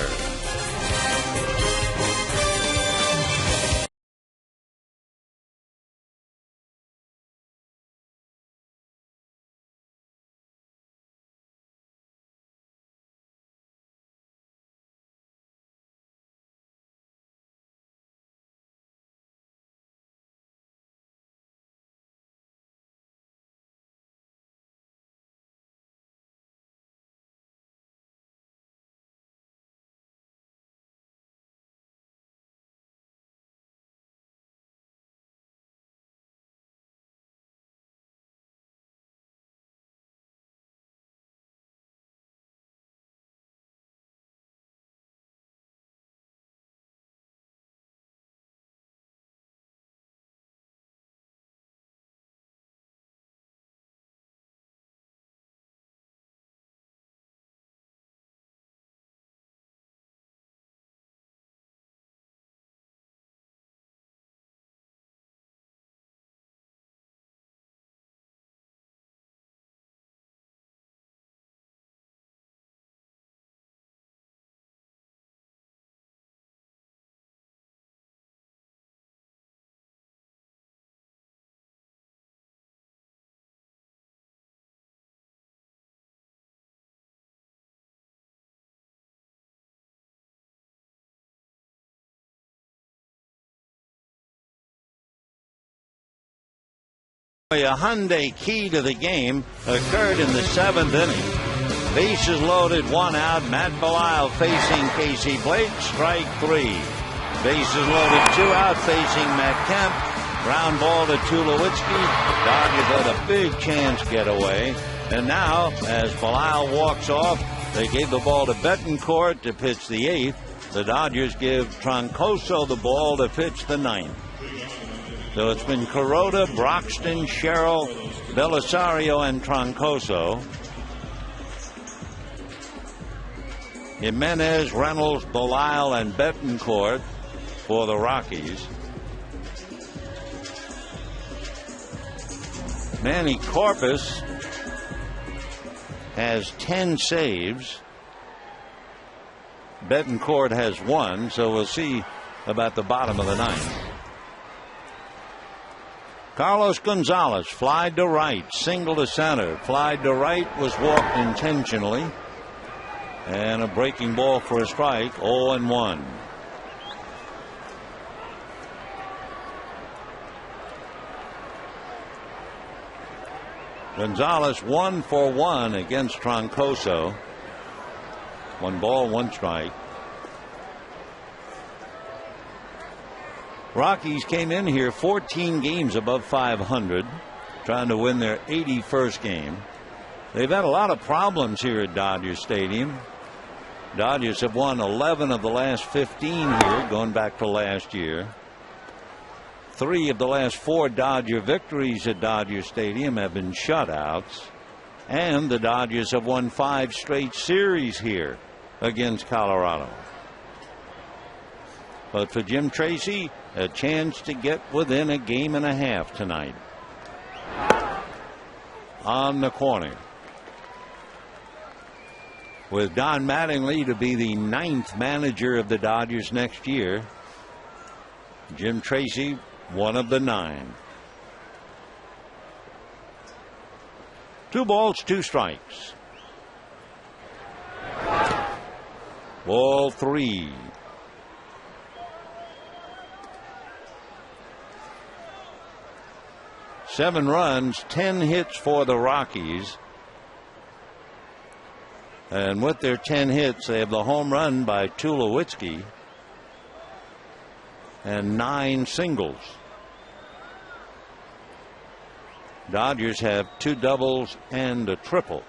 A Hyundai key to the game occurred in the 7th inning. Bases loaded, 1 out. Matt Belisle facing Casey Blake. Strike 3. Bases loaded, 2 out facing Matt Kemp. Ground ball to Tulowitzki. Dodgers had a big chance getaway. And now, as Belisle walks off, they gave the ball to Betancourt to pitch the 8th. The Dodgers give Troncoso the ball to pitch the 9th. So it's been Kuroda, Broxton, Sherrill, Belisario, and Troncoso. Jimenez, Reynolds, Belisle, and Betancourt for the Rockies. Manny Corpus has 10 saves. Betancourt has 1, so we'll see about the bottom of the 9th. Carlos Gonzalez flied to right, single to center, flied to right, was walked intentionally, and a breaking ball for a strike. 0-1. Gonzalez 1 for 1 against Troncoso. 1 ball, 1 strike. Rockies came in here 14 games above 500, trying to win their 81st game. They've had a lot of problems here at Dodger Stadium. Dodgers have won 11 of the last 15 here, going back to last year. 3 of the last 4 Dodger victories at Dodger Stadium have been shutouts. And the Dodgers have won 5 straight series here against Colorado. But for Jim Tracy, a chance to get within a game and a half tonight. On the corner. With Don Mattingly to be the 9th manager of the Dodgers next year, Jim Tracy, one of the 9. 2 balls, 2 strikes. Ball 3. Seven runs, 10 hits for the Rockies. And with their 10 hits, they have the home run by Tulowitzki and 9 singles. Dodgers have 2 doubles and a triple.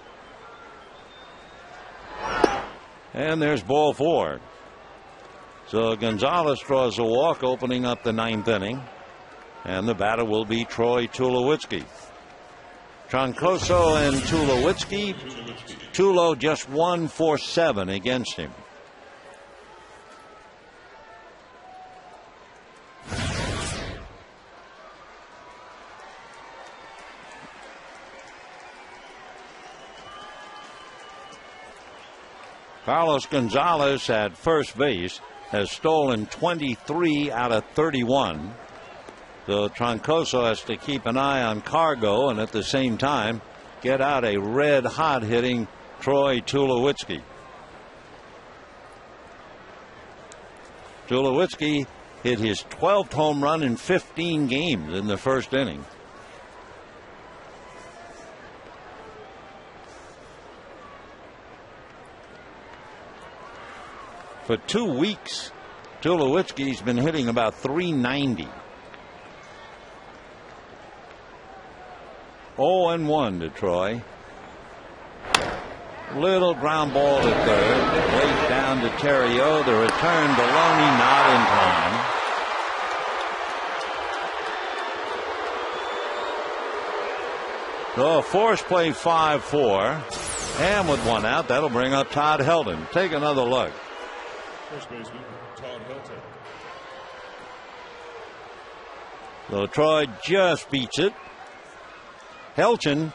And there's ball 4. So Gonzalez draws a walk, opening up the 9th inning. And the batter will be Troy Tulowitzki. Troncoso and Tulowitzki. Tulo just 1 for 7 against him. Carlos Gonzalez at first base has stolen 23 out of 31. So Troncoso has to keep an eye on Cargo and at the same time get out a red hot hitting Troy Tulowitzki. Tulowitzki hit his 12th home run in 15 games in the first inning. For 2 weeks, Tulowitzki's been hitting about .390. 0-1 to Troy. Little ground ball to third. Late down to Terrio. The return to Loney, not in time. So a force play 5-4. And with 1 out, that'll bring up Todd Helton. Take another look. First baseman, Todd Helton. So Troy just beats it. Helton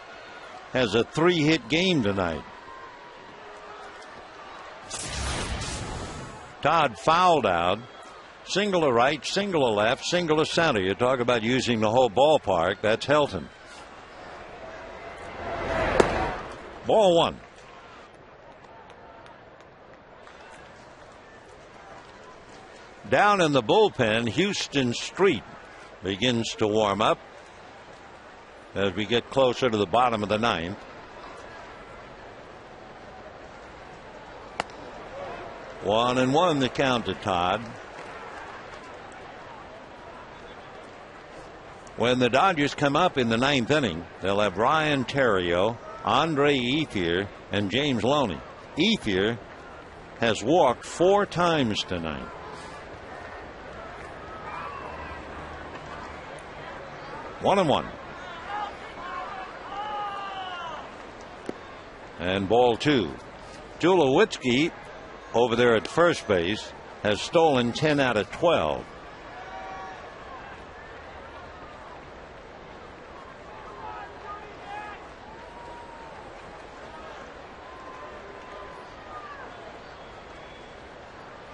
has a 3-hit game tonight. Todd fouled out. Single to right, single to left, single to center. You talk about using the whole ballpark. That's Helton. Ball 1. Down in the bullpen, Houston Street begins to warm up as we get closer to the bottom of the 9th. One and one the count to Todd. When the Dodgers come up in the 9th inning, they'll have Ryan Terrio, Andre Ethier, and James Loney. Ethier has walked 4 times tonight. One and one. And ball 2. Tulowitzki over there at first base has stolen 10 out of 12.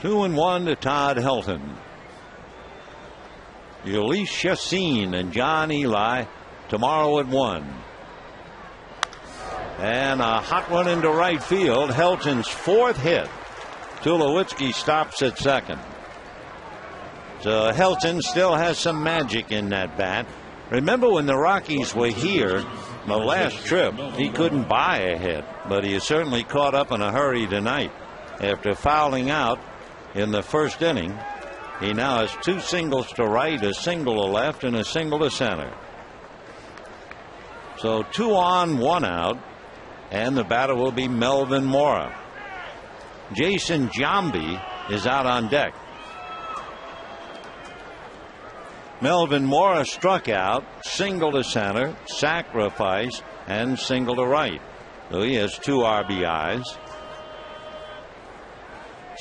Two and one to Todd Helton. Ulysses Chassin and John Eli tomorrow at 1. And a hot one into right field. Helton's 4th hit. Tulowitzki stops at second. So Helton still has some magic in that bat. Remember when the Rockies were here the last trip, he couldn't buy a hit, but he certainly caught up in a hurry tonight. After fouling out in the first inning, he now has 2 singles to right, a single to left, and a single to center. So 2 on, 1 out. and the batter will be Melvin Mora. Jason Giambi is out on deck. Melvin Mora struck out, single to center, sacrifice, and single to right. So he has 2 RBIs.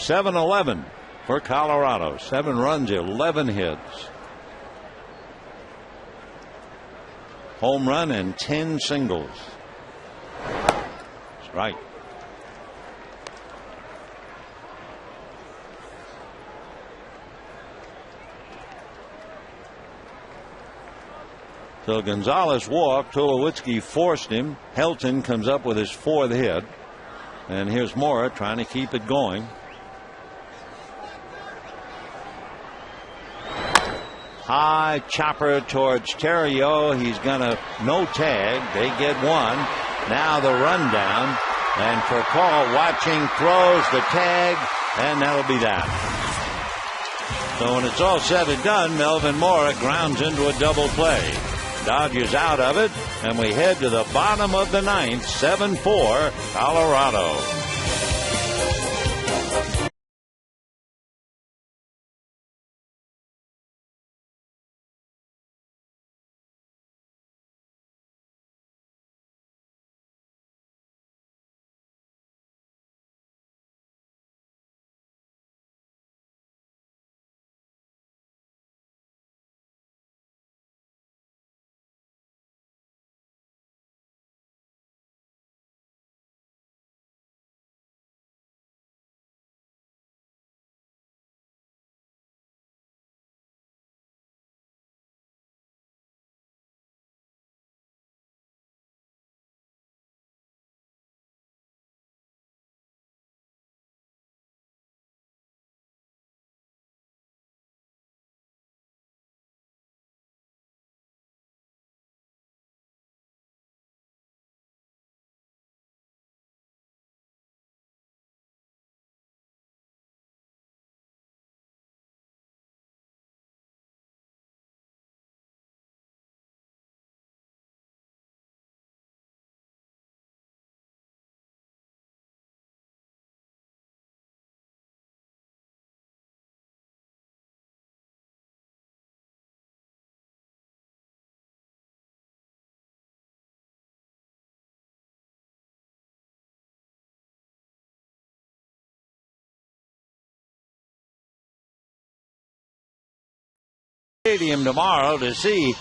7-11 for Colorado. 7 runs, 11 hits. Home run and 10 singles. Strike. So Gonzalez walked. Tulowitzki forced him. Helton comes up with his 4th hit. And here's Mora trying to keep it going. High chopper towards Theriot. He's going to no tag. They get 1. Now the rundown. And for Call watching, throws the tag. And that'll be that. So when it's all said and done, Melvin Mora grounds into a double play. Dodgers out of it, and we head to the bottom of the 9th, 7-4, Colorado. Stadium tomorrow to see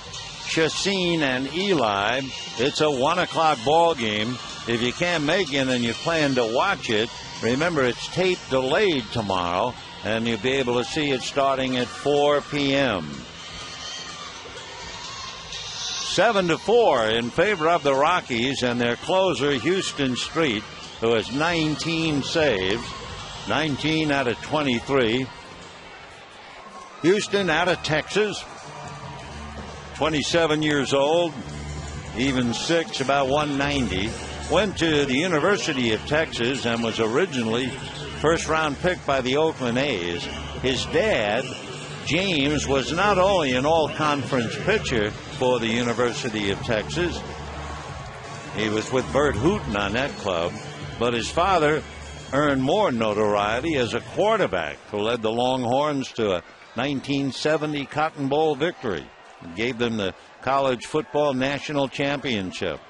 Chacin and Eli. It's a 1 o'clock ball game. If you can't make it and you plan to watch it, remember it's tape delayed tomorrow, and you'll be able to see it starting at 4 p.m. 7-4 in favor of the Rockies and their closer Houston Street, who has 19 saves, 19 out of 23. Houston out of Texas, 27 years old, even 6, about 190. Went to the University of Texas and was originally first-round pick by the Oakland A's. His dad, James, was not only an all-conference pitcher for the University of Texas, he was with Bert Hooton on that club, but his father earned more notoriety as a quarterback who led the Longhorns to a 1970 Cotton Bowl victory and gave them the college football national championship.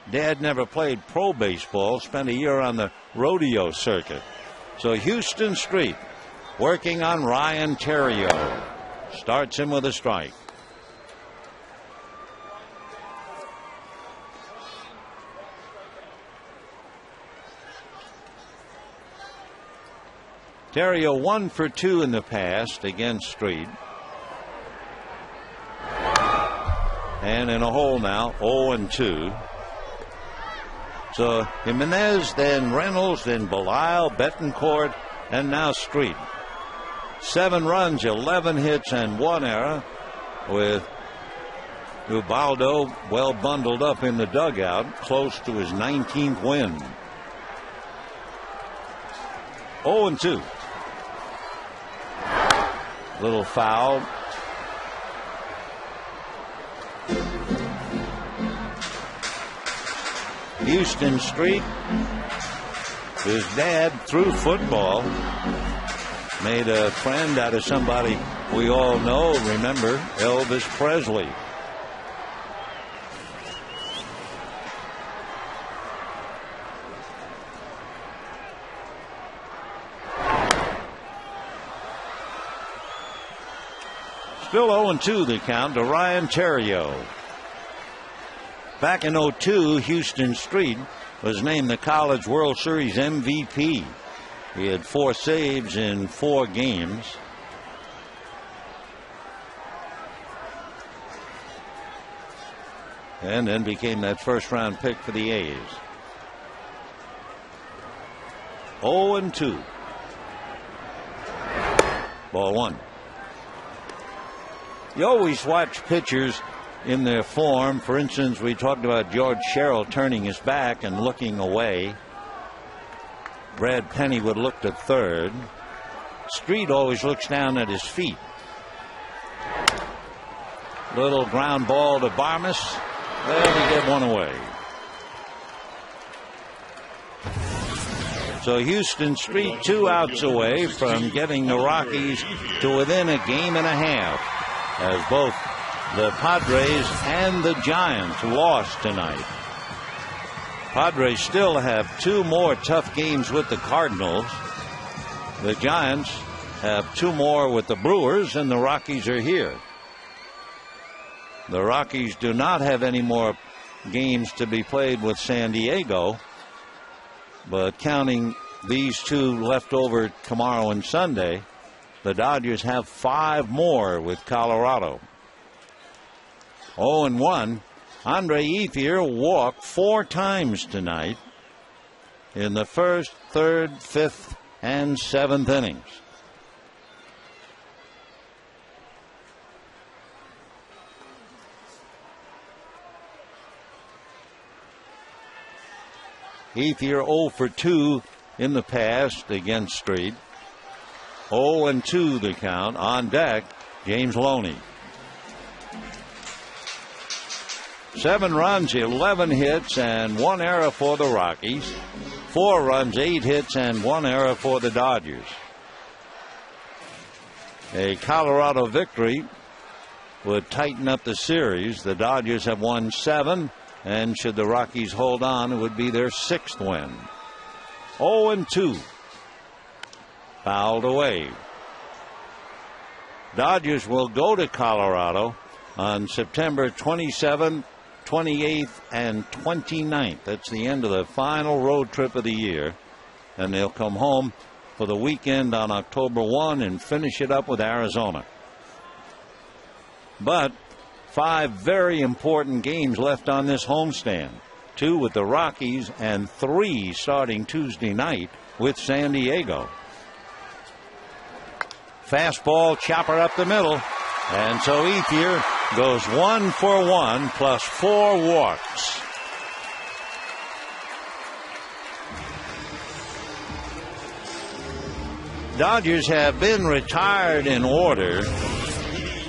Dad never played pro baseball, spent a year on the rodeo circuit. So Houston Street working on Ryan Theriot. Starts him with a strike. Theriot 1 for 2 in the past against Street. And in a hole now, 0-2. So Jimenez, then Reynolds, then Belisle, Betancourt, and now Street. 7 runs, 11 hits, and 1 error, with Ubaldo well bundled up in the dugout, close to his 19th win. 0-2. Little foul. Houston Street. His dad, through football, made a friend out of somebody we all know, remember, Elvis Presley. Still 0-2 the count to Ryan Theriot. Back in 2002, Houston Street was named the College World Series MVP. He had 4 saves in 4 games. And then became that first-round pick for the A's. 0-2. Ball 1. You always watch pitchers in their form. For instance, we talked about George Sherrill turning his back and looking away. Brad Penny would look to third. Street always looks down at his feet. Little ground ball to Barmes. There we get one away. So Houston Street 2 outs away from getting the Rockies to within a game and a half, as both the Padres and the Giants lost tonight. Padres still have 2 more tough games with the Cardinals. The Giants have 2 more with the Brewers, and the Rockies are here. The Rockies do not have any more games to be played with San Diego, but counting these 2 left over tomorrow and Sunday, the Dodgers have 5 more with Colorado. 0-1. Andre Ethier walked 4 times tonight in the 1st, 3rd, 5th, and 7th innings. Ethier 0 for 2 in the past against Street. 0-2 the count. On deck, James Loney. 7 runs, 11 hits, and 1 error for the Rockies. 4 runs, 8 hits, and 1 error for the Dodgers. A Colorado victory would tighten up the series. The Dodgers have won 7, and should the Rockies hold on, it would be their 6th win. 0-2. Fouled away. Dodgers will go to Colorado on September 27th, 28th, and 29th. That's the end of the final road trip of the year. And they'll come home for the weekend on October 1 and finish it up with Arizona. But 5 very important games left on this homestand. 2 with the Rockies and 3 starting Tuesday night with San Diego. Fastball chopper up the middle. And so Ethier goes 1 for 1 plus 4 walks. Dodgers have been retired in order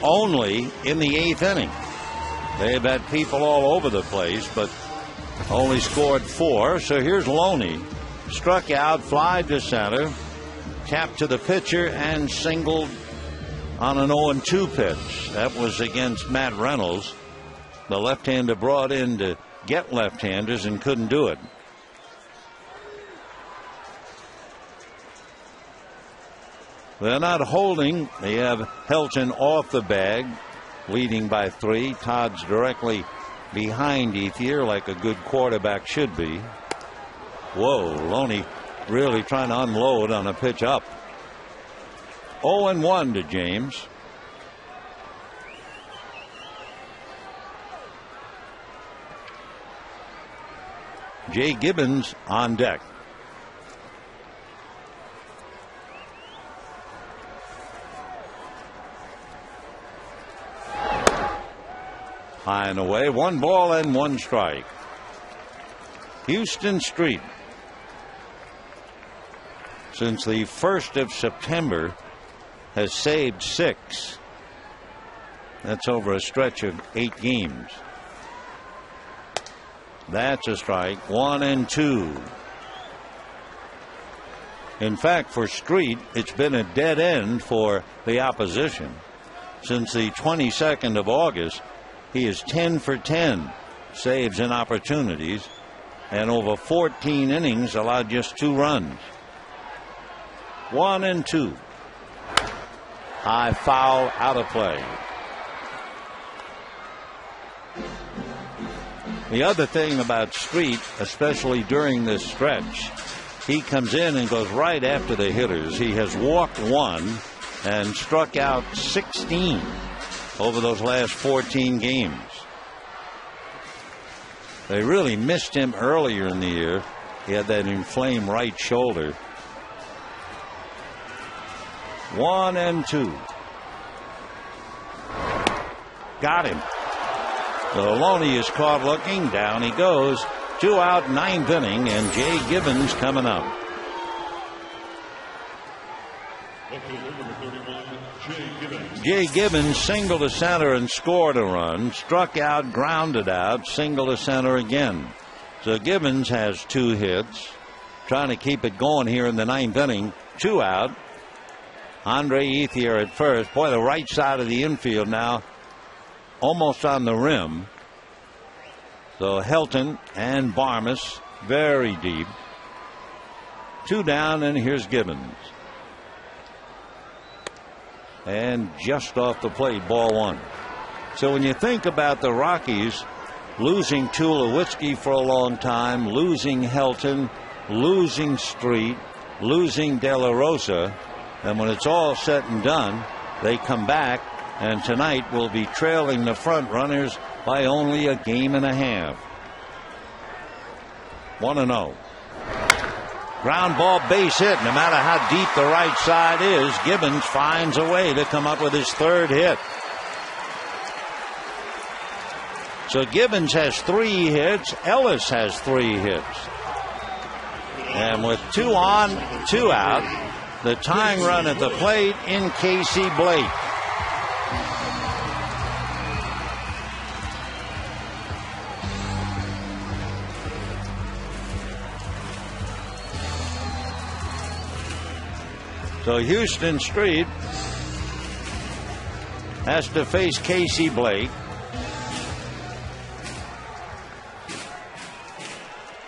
only in the 8th inning. They've had people all over the place, but only scored 4. So here's Loney. Struck out, fly to center, tapped to the pitcher, and singled on an 0-2 pitch. That was against Matt Reynolds. The left-hander brought in to get left-handers and couldn't do it. They're not holding. They have Helton off the bag, leading by 3. Todd's directly behind Ethier like a good quarterback should be. Whoa, Loney really trying to unload on a pitch up. 0-1 to James. Jay Gibbons on deck. High and away, 1 ball and 1 strike. Houston Street, since the 1st of September, has saved 6. That's over a stretch of 8 games. That's a strike. 1-2. In fact, for Street, it's been a dead end for the opposition. Since the 22nd of August, he is 10 for 10 saves and opportunities, and over 14 innings allowed just 2 runs. 1-2. High foul, out of play. The other thing about Street, especially during this stretch, he comes in and goes right after the hitters. He has walked 1 and struck out 16 over those last 14 games. They really missed him earlier in the year. He had that inflamed right shoulder. 1-2. Got him. Maloney is caught looking. Down he goes. 2 out, 9th inning, and Jay Gibbons coming up. Jay Gibbons singled to center and scored a run. Struck out, grounded out, single to center again. So Gibbons has 2 hits. Trying to keep it going here in the 9th inning. 2 out. Andre Ethier at first. Boy, the right side of the infield now almost on the rim. So Helton and Barmes very deep. 2 down, and here's Gibbons. And just off the plate, ball 1. So when you think about the Rockies losing Tulowitzki for a long time, losing Helton, losing Street, losing De La Rosa, and when it's all said and done, they come back, and tonight will be trailing the front runners by only a game and a half. 1-0. Ground ball, base hit. No matter how deep the right side is, Gibbons finds a way to come up with his 3rd hit. So Gibbons has 3 hits. Ellis has 3 hits. And with 2 on, 2 out, the tying run at the plate in Casey Blake. So Houston Street has to face Casey Blake.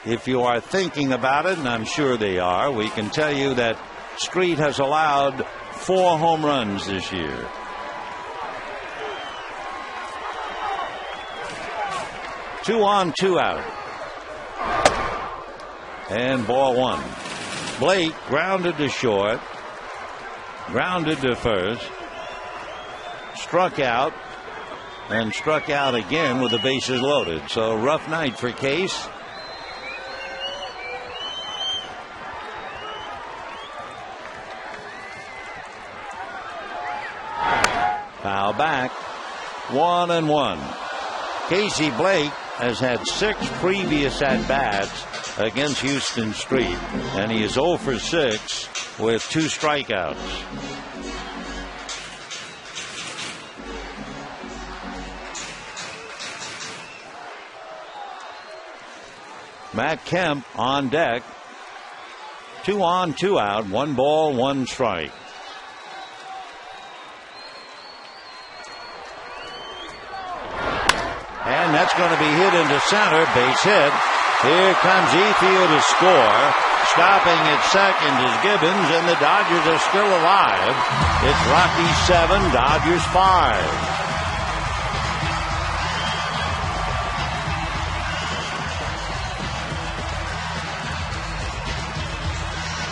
If you are thinking about it, and I'm sure they are, we can tell you that Street has allowed 4 home runs this year. Two on, 2 out. And ball 1. Blake grounded to short. Grounded to first. Struck out. And struck out again with the bases loaded. So rough night for Case. Foul back. 1-1. Casey Blake has had 6 previous at-bats against Houston Street, and he is 0 for 6 with 2 strikeouts. Matt Kemp on deck. 2 on, 2 out, 1 ball, 1 strike. And that's going to be hit into center. Base hit. Here comes Ethier to score. Stopping at second is Gibbons, and the Dodgers are still alive. It's Rockies 7, Dodgers 5.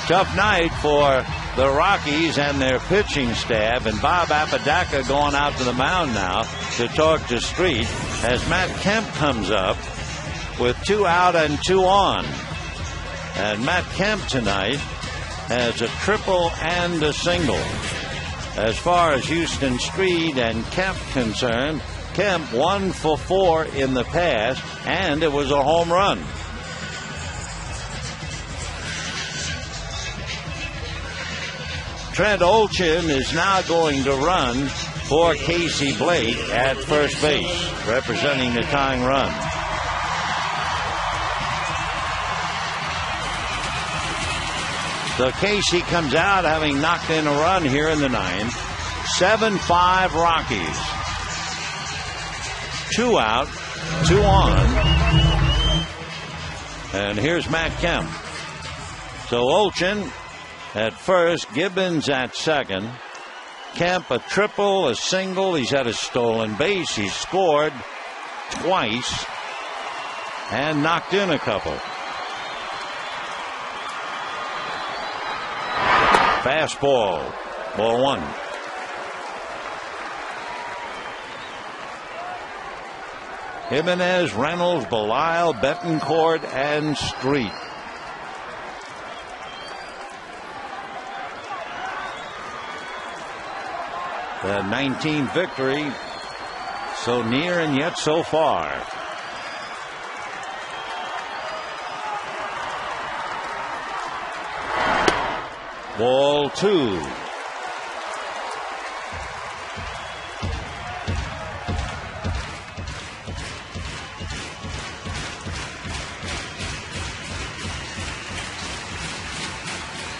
Tough night for the Rockies and their pitching staff, and Bob Apodaca going out to the mound now to talk to Street as Matt Kemp comes up with 2 out and 2 on. And Matt Kemp tonight has a triple and a single. As far as Houston Street and Kemp concerned, Kemp 1 for 4 in the past, and it was a home run. Trent Olchin is now going to run for Casey Blake at first base, representing the tying run. So Casey comes out having knocked in a run here in the ninth. 7-5 Rockies. 2 out, 2 on. And here's Matt Kemp. So Olchin at first, Gibbons at second. Kemp a triple, a single. He's had a stolen base. He's scored twice and knocked in a couple. Fastball, ball 1. Jimenez, Reynolds, Belisle, Betancourt, and Street. The 19th victory, so near and yet so far. Ball 2.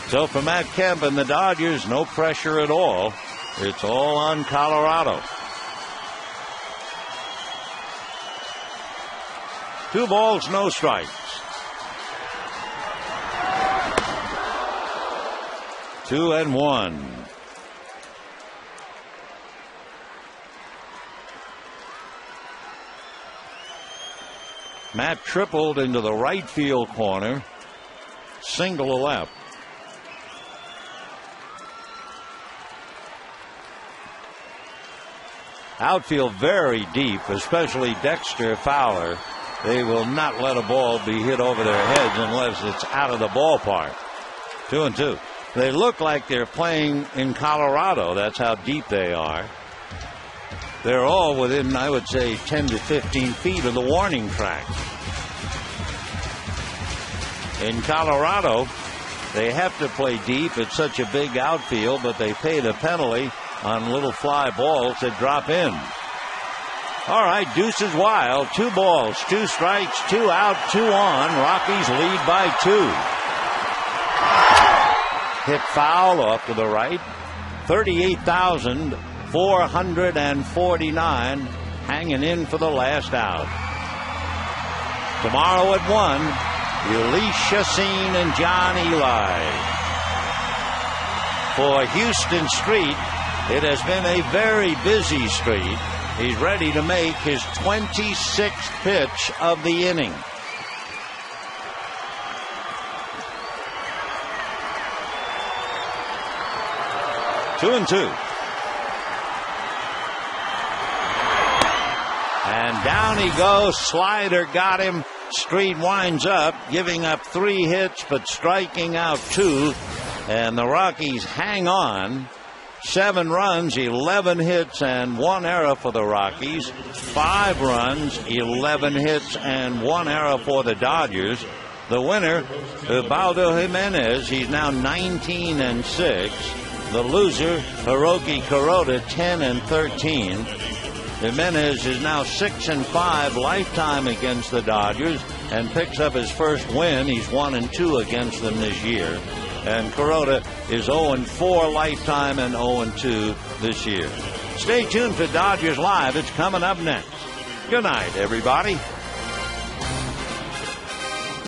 So for Matt Kemp and the Dodgers, no pressure at all. It's all on Colorado. 2 balls, no strikes. 2-1. Matt tripled into the right field corner. Single to left. Outfield very deep, especially Dexter Fowler. They will not let a ball be hit over their heads unless it's out of the ballpark. 2-2. They look like they're playing in Colorado. That's how deep they are. They're all within, I would say, 10 to 15 feet of the warning track. In Colorado, they have to play deep. It's such a big outfield, but they pay the penalty on little fly balls that drop in. All right, deuce is wild. 2 balls, 2 strikes, 2 out, 2 on. Rockies lead by 2. Hit foul off to the right. 38,449 hanging in for the last out. Tomorrow at 1, Elise Chassin and John Eli. For Houston Street, it has been a very busy street. He's ready to make his 26th pitch of the inning. Two and 2. And down he goes. Slider got him. Street winds up, giving up 3 hits, but striking out 2. And the Rockies hang on. 7 runs, 11 hits, and 1 error for the Rockies. 5 runs, 11 hits, and 1 error for the Dodgers. The winner, Ubaldo Jimenez, he's now 19-6. The loser, Hiroki Kuroda, 10-13. Jimenez is now 6-5 lifetime against the Dodgers and picks up his first win. He's 1-2 against them this year. And Kuroda is 0-4 lifetime and 0-2 this year. Stay tuned for Dodgers Live. It's coming up next. Good night, everybody.